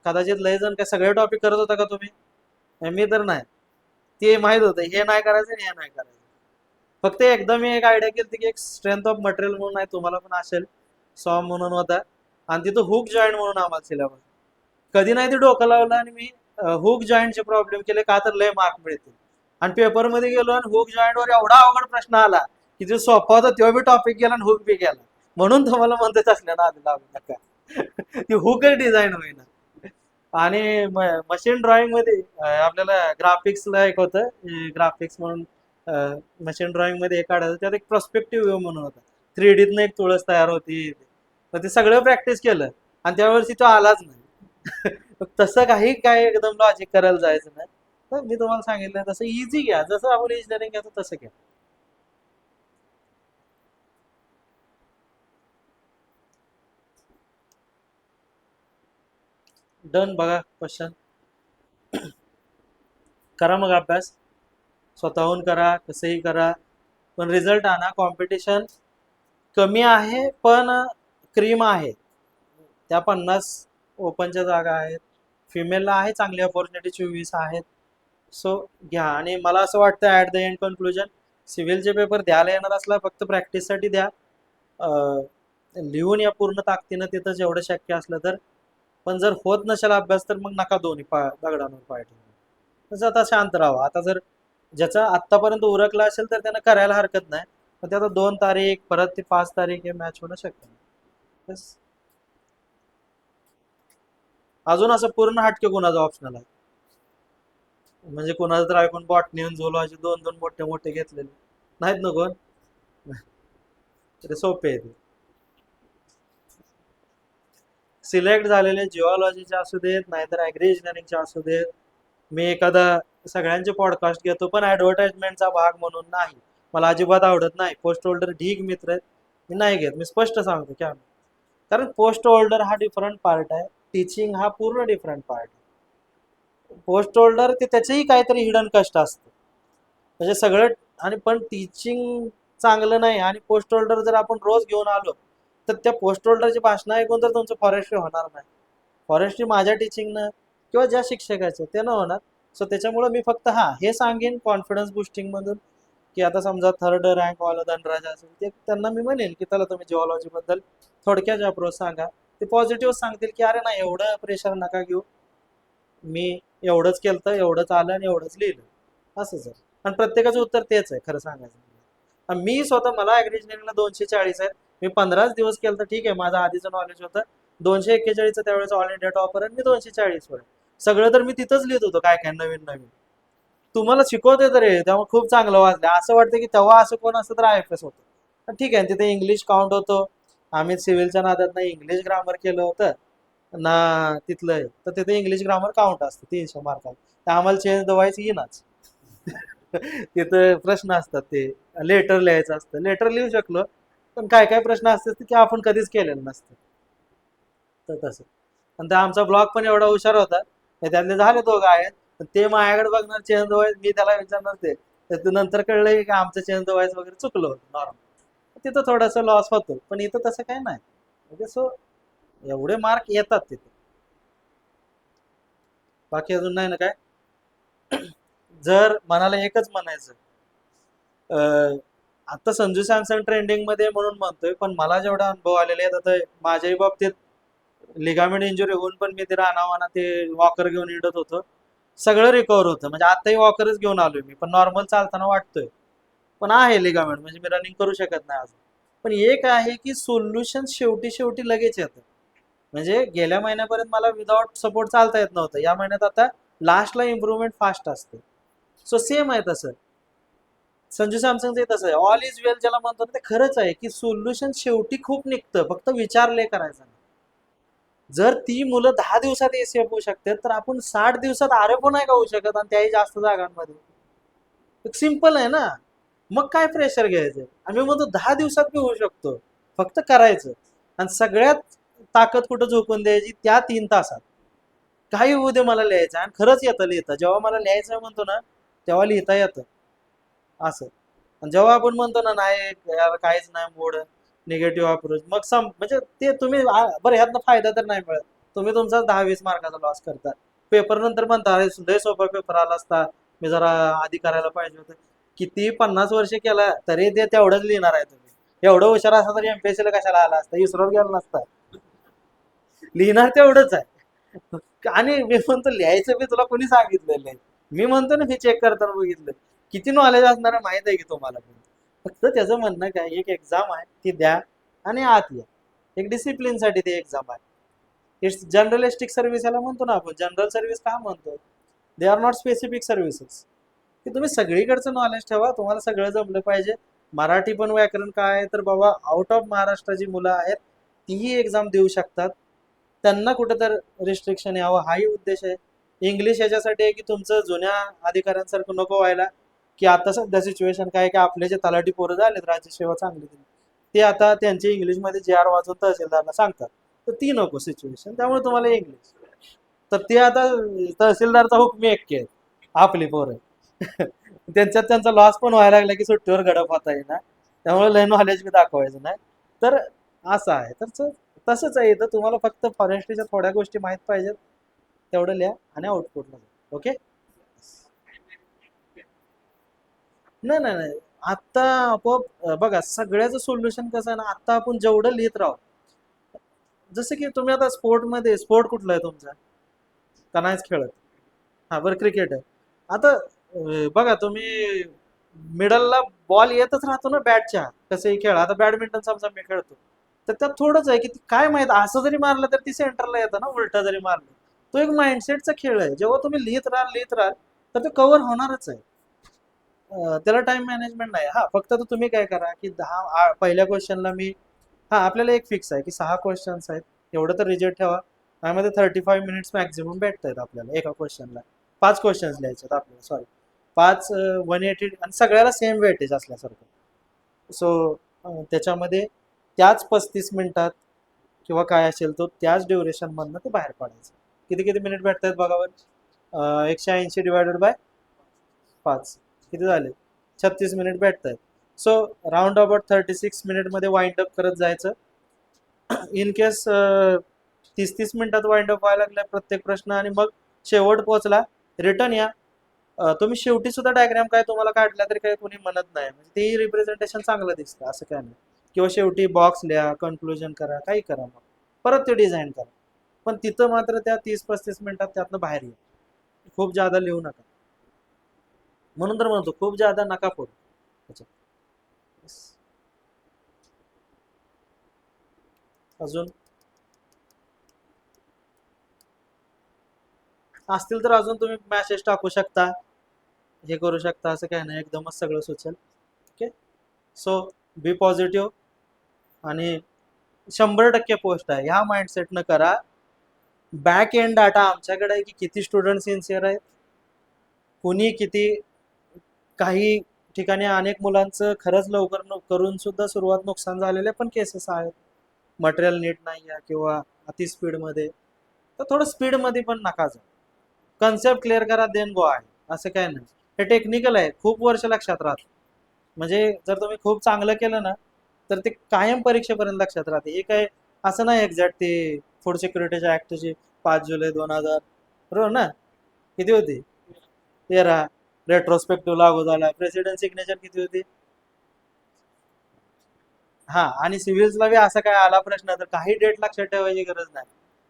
कदाचित लय जण काय सगळे टॉपिक करत होता का तुम्ही? मी तर नाही. ते माहित होतं हे नाही करायचं आणि हे नाही करायचं. फक्त एकदा मी एक आयडिया केली की एक स्ट्रेंथ ऑफ मटेरियल म्हणून आहे, तुम्हाला पण असेल, सॉम म्हणून होता, आणि तिथं हुक जॉईंट म्हणून आम्हाला सिलेबस. कधी नाही ते डोकं लावलं आणि मी हुक जॉईंटचे प्रॉब्लेम केले का तर लय मार्क मिळतील. आणि पेपरमध्ये गेलो आणि हुक जॉईंट वर एवढा अवघड प्रश्न आला की जो सोपा होता तो बी टॉपिक गेला आणि हुक बी गेला. म्हणून तुम्हाला म्हणतात असल्या ना आधी लागू नका. ती हुकच डिझाईन होईना. आणि मशीन ड्रॉइंग मध्ये आपल्याला ग्राफिक्सला एक होतं, ग्राफिक्स म्हणून मशीन ड्रॉइंग मध्ये एक काढायचं, त्यात एक प्रॉस्पेक्टिव्ह व्ह्यू म्हणून होता. 3Dतनं एक तुळस तयार होती. तर ते सगळं प्रॅक्टिस केलं आणि त्यावेळेस तो आलाच नाही. तसं काही काय एकदम लॉजिक करायला जायचं नाही. तर मी तुम्हाला सांगितलं तसं इझी घ्या, जसं आपण इंजिनिअरिंग घ्यायचं तसं घ्या. डन. बघा क्वेश्चन, करा मग अभ्यास, स्वतःहून करा, कसंही करा, पण रिझल्ट आणा. कॉम्पिटिशन कमी आहे पण क्रीम आहे. त्या 50 ओपनच्या जागा आहेत, फिमेलला आहे चांगली अपॉर्च्युनिटी 24 आहेत. सो घ्या. आणि मला असं वाटतं ॲट द एंड कन्क्लुजन, सिव्हिलचे पेपर द्यायला येणार असला फक्त प्रॅक्टिससाठी द्या. लिहून या पूर्ण ताकदीनं तिथं जेवढं शक्य असलं तर. पण जर होत नसेल अभ्यास तर मग नका दोन्ही दगडांवर पाय ठेवू. तसं आता शांत राहावं. आता जर ज्याचा आत्तापर्यंत उरकला असेल तर त्यानं करायला हरकत नाही, पण ते आता 2 तारीख परत ते 5 तारीख हे मॅच होणं शक्य नाही. बस. अजून असं पूर्ण हटके कोणाचा ऑप्शनल आहे? म्हणजे कोणाचं तर ऐकून बॉटनी आणि झोलॉजी दोन दोन मोठे मोठे घेतलेले नाहीत ना कोण? ते सोपे आहे ते. सिलेक्ट झालेले जिओलॉजीचे असू देत नाहीतर ॲग्री इंजिनिअरिंगचे असू देत, मी एखादा सगळ्यांचे पॉडकास्ट घेतो पण ॲडव्हर्टाइजमेंटचा भाग म्हणून नाही. मला अजिबात आवडत नाही. पोस्ट होल्डर ढीग मित्र आहेत, मी नाही घेत. मी स्पष्ट सांगतो क्या, कारण पोस्ट होल्डर हा डिफरंट पार्ट आहे, टीचिंग हा पूर्ण डिफरंट पार्ट आहे. पोस्ट होल्डर ते त्याचेही काहीतरी हिडन कष्ट असतं म्हणजे सगळं. आणि पण टीचिंग चांगलं नाही आणि पोस्ट होल्डर जर आपण रोज घेऊन आलो तर त्या पोस्ट होल्डरची भाषणं ऐकून तर तुमचं फॉरेस्ट्री होणार नाही. फॉरेस्ट्री माझ्या टीचिंगनं किंवा ज्या शिक्षकाचं ते न होणार. सो त्याच्यामुळे मी फक्त हे सांगेन कॉन्फिडन्स बुस्टिंग मधून की आता समजा थर्ड रँक वाला धनराज असेल ते त्यांना मी म्हणेन की चला तुम्ही जिओलॉजी बद्दल थोडक्यात अप्रोच सांगा. ते पॉझिटिव्ह सांगतील की अरे नाही एवढं प्रेशर नका घेऊ, मी एवढंच केलं तर एवढंच आलं आणि एवढंच लिहिलं असंच आहे. आणि प्रत्येकाचं उत्तर तेच आहे खरं सांगायचं म्हणजे. आणि मी स्वतः मला ॲग्री इंजिनिअरिंगला 240 आहेत. मी 15 दिवस केलं तर ठीक आहे, माझं आधीचं नॉलेज होतं. 241चं त्यावेळेस ऑल इंडिया टॉपर आणि मी 240 वर. सगळं तर मी तिथंच लिहित होतो काय काय नवीन नवीन. तुम्हाला शिकवते तर त्यामुळे खूप चांगलं वाटलं. असं वाटतं की तेव्हा असं कोण असतं तर IFS होतं. ठीक आहे, तिथे इंग्लिश काउंट होतो. आम्ही सिव्हिलच्या नादात नाही इंग्लिश ग्रामर केलं होतं ना तिथलं, तर तिथे इंग्लिश ग्रामर काउंट असतं 300 मार्काला. तर आम्हाला चेंज द व्हॉइस येईनाच. तिथं प्रश्न असतात, ते लेटर लिहायचं असतं. लेटर लिहू शकलो पण काय काय प्रश्न असतात की आपण कधीच केलेलं नसतं. तर तसं. आणि त्या आमचा ब्लॉग पण एवढा हुशार होता, त्यातले झाले दोघं आहेत. पण ते माझ्याकडे बघणार चेंज द व्हॉइस, मी त्याला विचारणार ते. तर ते नंतर कळलं की आमचं चेंज द व्हॉइस वगैरे चुकलं होतं नॉर्मल. तिथं थोडासा लॉस होतो पण इथं तसं काही नाही. म्हणजे सो एवढे मार्क येतात तिथे. बाकी अजून नाही ना काय? जर मनाला एकच म्हणायचं, अं, आता संजू सॅमसन ट्रेंडिंग मध्ये म्हणून म्हणतोय, पण मला जेवढा अनुभव आलेले आहेत आता माझ्याही बाबतीत लिगामेंट इंजुरी होऊन पण मी ते रानावाना ते वॉकर घेऊन हिंडत होतो, सगळं रिकवर होतं. म्हणजे आताही वॉकरच घेऊन आलोय मी, पण नॉर्मल चालताना वाटतोय, पण आहे लिगामेंट, म्हणजे मी रनिंग करू शकत नाही अजून. पण एक आहे की सोल्युशन शेवटी शेवटी लगेच येतं. म्हणजे गेल्या महिन्यापर्यंत मला विदाउट सपोर्ट चालता येत नव्हतं, या महिन्यात आता लास्टला इम्प्रूव्हमेंट फास्ट असते. सो सेम आहे तसं, संजू सॅमसंगचं तसं आहे. ऑल इज वेल ज्याला म्हणतो ना, ते खरंच आहे की सोल्युशन शेवटी खूप निघतं, फक्त विचारले करायचं नाही. जर ती मुलं 10 दिवसात एसीएफ होऊ शकतात, तर आपण 60 दिवसात आरे पण नाही का होऊ शकत, आणि त्याही जास्त जागांमध्ये. सिंपल आहे ना. मग काय प्रेशर घ्यायचं, आम्ही म्हणतो 10 दिवसात बी होऊ शकतो, फक्त करायचं. आणि सगळ्यात ताकद कुठं झोकून द्यायची, त्या 3 तासात. काही होऊ दे मला लिहायचं, आणि खरंच येतं लिहितं. जेव्हा मला लिहायचं म्हणतो ना, तेव्हा लिहिता येतं असं. आणि जेव्हा आपण म्हणतो ना, नाही यार काहीच नाही मूड, निगेटिव्ह अप्रोच, मग म्हणजे ते तुम्ही बरं ह्यातनं फायदा तर नाही मिळत. तुम्ही तुमचा 10-20 मार्काचा लॉस करता. पेपर नंतर म्हणता, अरे लय सोपा पेपर आला असता, मी जरा आधी करायला पाहिजे होतं. किती 50 वर्ष केला तरी ते तेवढंच लिहिणार आहे तुम्ही. एवढं हुशार असता तरी एमपीएससी ला कशाला आला असता, इस्रोवर गेला नसता. लिहिणार तेवढंच आहे. आणि मी म्हणतो लिहायचं बी तुला कोणी सांगितलेलं आहे. मी म्हणतो ना, मी चेक करताना बघितलं, किती नॉलेज असणार आहे माहित आहे की तुम्हाला पण. फक्त त्याचं म्हणणं काय, एक एक्झाम आहे ती द्या आणि आत या. एक डिसिप्लिन साठी ती एक्झाम आहे. इट्स जनरलिस्टिक सर्व्हिस याला म्हणतो ना आपण. जनरल सर्व्हिस का म्हणतो, they are not specific services. की तुम्ही सगळीकडचं नॉलेज ठेवा, तुम्हाला सगळं जमलं पाहिजे. मराठी पण व्याकरण काय आहे, तर बाबा आउट ऑफ महाराष्ट्र जी मुलं आहेत तीही एक्झाम देऊ शकतात. त्यांना कुठं तर रिस्ट्रिक्शन यावं, हाही उद्देश आहे. इंग्लिश याच्यासाठी आहे की तुमचं जुन्या अधिकाऱ्यांसारखं नको व्हायला, की आता सध्या सिच्युएशन काय आहे की आपले जे तलाठी पोरं झालेत, राज्यसेवा चांगली दिली, ते आता त्यांचे इंग्लिशमध्ये जे आर वाचून तहसीलदारला सांगतात, तर ती नको सिच्युएशन. त्यामुळे तुम्हाला इंग्लिश, तर ते आता तहसीलदारचा हुकमी एक्के आहे आपली पोरं. त्यांच्यात त्यांचा लॉस पण व्हायला लागला की सुट्टीवर गडप होता येईना, त्यामुळे लय नॉलेज बी दाखवायचं नाही. तर असं आहे. तर तसंच आहे इथं, तुम्हाला फक्त फॉरेस्ट्रीच्या थोड्या गोष्टी माहीत पाहिजेत, तेवढं लिहा आणि आउटपुटला जा. ओके. नाही नाही नाही, आत्ता आपोआप बघा सगळ्याचं सोल्युशन कसं आहे ना, आत्ता आपण जेवढं लिहित राहू, जसं की तुम्ही आता स्पोर्टमध्ये, स्पोर्ट कुठला आहे तुमचा, का नाहीच खेळत? हा बरं, क्रिकेट आहे. आता बघा तुम्ही मिडलला बॉल येतच राहतो ना बॅटच्या, कसंही खेळ. आता बॅडमिंटन समजा मी खेळतो, तर त्यात थोडंच आहे की काय माहित, असं जरी मारलं तर ती सेंटरला येतं ना, उलटा जरी मारलं. तो एक माइंडसेटचा खेळ आहे. जेव्हा तुम्ही लिहित राहाल तर ते कव्हर होणारच आहे. त्याला टाइम मॅनेजमेंट नाही. हा फक्त तर तुम्ही काय करा की पहिल्या क्वेश्चनला मी, हा आपल्याला एक फिक्स आहे की 6 क्वेश्चन्स आहेत, एवढं तर रिजेक्ट ठेवा. त्यामध्ये 35 मिनिट्स मॅक्झिमम भेटत आहेत आपल्याला एका क्वेश्चनला. 5 क्वेश्चन्स लिहायचे आहेत आपल्याला, सॉरी, 180, आणि सगळ्याला सेम वेटेज असल्यासारखं. सो त्याच्यामध्ये त्याच 35 मिनिटात किंवा काय असेल तो त्याच ड्युरेशन मधनं ते बाहेर पडायचं. किती किती मिनिट भेटत आहेत बघा बरं. 180 डिवायडेड बाय 5 किती झाले, 36 मिनिट भेटत आहेत. सो राऊंड अबाउट 36 मिनिट मध्ये वाइंड अप करत जायचं. इन केस 30-30 मिनिटात वाइंड अप व्हायला लागलाय प्रत्येक प्रश्न, आणि मग शेवट पोहोचला, रिटर्न या. तुम्ही शेवटी सुद्धा डायग्राम काय तुम्हाला काढला तरी काही कोणी म्हणत नाही, म्हणजे तेही रिप्रेझेंटेशन चांगलं दिसतं, असं काय नाही. किंवा शेवटी बॉक्स लिहा, कन्क्लुजन करा, काही करा, मग परत ते डिझाईन करा. पण तिथं मात्र त्या 30-35 मिनिटात त्यातनं बाहेर या. खूप जादा लिहू नका. म्हणून तर म्हणतो खूप जादा नका पडू त्याच्यात. Yes. अजून असतील तर अजून तुम्ही मॅसेज टाकू शकता, हे करू शकता, असं काय नाही, एकदमच सगळं सुचेल. ओके. सो बी पॉझिटिव्ह, आणि 100% पोस्ट आहे ह्या माइंडसेटनं करा. बॅक एंड डाटा आमच्याकडे आहे की किती स्टुडंट सिन्सिअर आहेत, कुणी किती, काही ठिकाणी अनेक मुलांचं खरंच लवकर करून सुद्धा सुरुवात नुकसान झालेले पण केसेस आहेत. मटेरियल नीट नाही आहे किंवा अति स्पीडमध्ये, तर थोडं स्पीडमध्ये पण नका जा. कन्सेप्ट क्लिअर करा, देन गो आहे, असं काय नाही. हे टेक्निकल आहे, खूप वर्ष लक्षात राहतं. म्हणजे जर तुम्ही खूप चांगलं केलं ना, तर ते कायम परीक्षेपर्यंत लक्षात राहते. हे काय असं नाही एक्झॅक्ट ते फूड सिक्युरिटीच्या ऍक्टची 5 जुलै 2000, बरोबर ना, किती होती, 13, रेट्रोस्पेक्टिव्ह लागू झाला. प्रेसिडेंट सिग्नेचर किती होती? हा, आणि सिव्हिल्सला बी असा काय आला प्रश्न तर काही डेट लक्षात ठेवायची गरज नाही,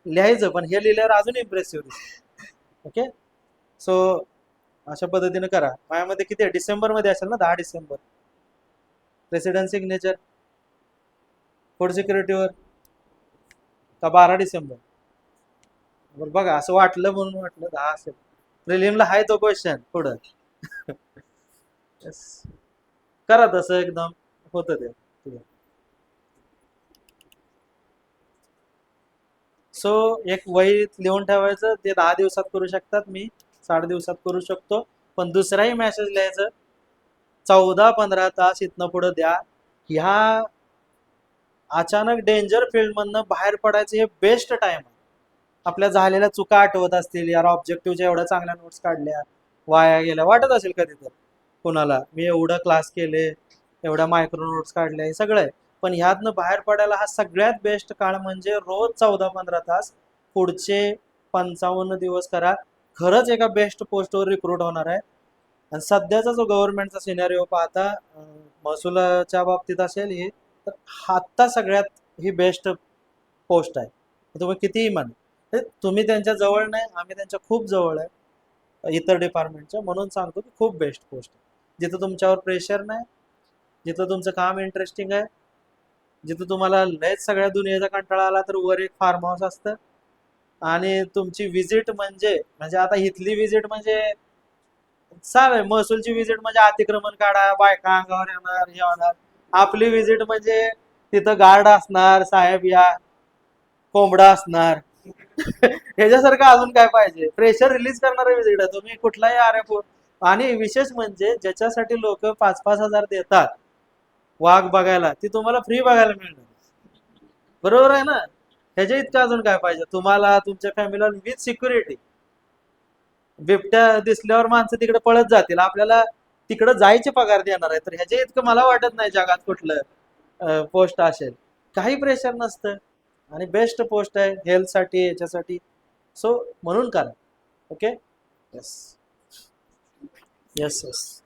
लिहायचं, पण हे लिहिल्यावर अजून इम्प्रेसिव्ह दिसतं. ओके, सो अशा पद्धतीने करा. माझ्यामध्ये किती आहे, डिसेंबर मध्ये असेल ना, 10 डिसेंबर. प्रेसिडेंट सिग्नेचर फूड सिक्युरिटीवर का 12 डिसेंबर? बघा, असं वाटलं म्हणून वाटलं 10 असेल. प्रिलिमला आहे तो क्वेश्चन पुढं. Yes. करा तसं, एकदम होतं ते. सो एक वहीत लिहून ठेवायचं, ते 10 दिवसात करू शकतात, मी 60 दिवसात करू शकतो. पण दुसराही मेसेज लिहायचं, 14-15 तास इथनं पुढे द्या. ह्या अचानक डेंजर फील्ड मधनं बाहेर पडायचं हे बेस्ट टाइम आहे. आपल्या झालेल्या चुका आठवत असतील, यार ऑब्जेक्टिव्हच्या एवढ्या चांगल्या नोट्स काढल्या, वाया गेल्या वाटत असेल कधी तर कुणाला, मी एवढं क्लास केले, एवढ्या मायक्रो नोट्स काढल्या, हे सगळं आहे. पण ह्यातनं बाहेर पडायला हा सगळ्यात बेस्ट काळ म्हणजे रोज 14-15 तास पुढचे 55 दिवस करा. खरंच एका बेस्ट पोस्टवर रिक्रूट होणार आहे. आणि सध्याचा जो गव्हर्नमेंटचा सिनेरिओ पाहता, महसुलाच्या बाबतीत असेल हे, तर आत्ता सगळ्यात ही बेस्ट पोस्ट आहे. तुम्ही कितीही म्हणा, तुम्ही त्यांच्या जवळ नाही, आम्ही त्यांच्या खूप जवळ आहे इतर डिपार्टमेंटच्या, म्हणून सांगतो की खूप बेस्ट पोस्ट आहे. जिथं तुमच्यावर प्रेशर नाही, जिथं तुमचं काम इंटरेस्टिंग आहे, जिथं तुम्हाला लयच सगळ्या दुनियेचा कंटाळा आला तर वर एक फार्म हाऊस असतं, आणि तुमची विजिट म्हणजे आता इथली विजिट म्हणजे चालेल, महसूलची विजिट म्हणजे अतिक्रमण काढा, बायका अंगावर येणार, हे होणार. आपली विजिट म्हणजे तिथं गार्ड असणार, साहेब या, कोंबडा असणार. ह्याच्यासारखं अजून काय पाहिजे? प्रेशर रिलीज करणारे विजिट आहे. तुम्ही कुठलाही RF, आणि विशेष म्हणजे ज्याच्यासाठी लोक 5-5 हजार देतात वाघ बघायला, ती तुम्हाला फ्री बघायला मिळणार. बरोबर आहे ना? ह्याच्या इतकं अजून काय पाहिजे तुम्हाला, तुमच्या फॅमिलीला विथ सिक्युरिटी. बिबट्या दिसल्यावर माणसं तिकडे पळत जातील, आपल्याला तिकडे जायचे पगार देणार आहे, तर ह्याच्या इतकं मला वाटत नाही जगात कुठलं पोस्ट असेल. काही प्रेशर नसतं, आणि बेस्ट पोस्ट आहे हेल्थ साठी, याच्यासाठी. सो म्हणून करा. ओके. Yes, yes, yes.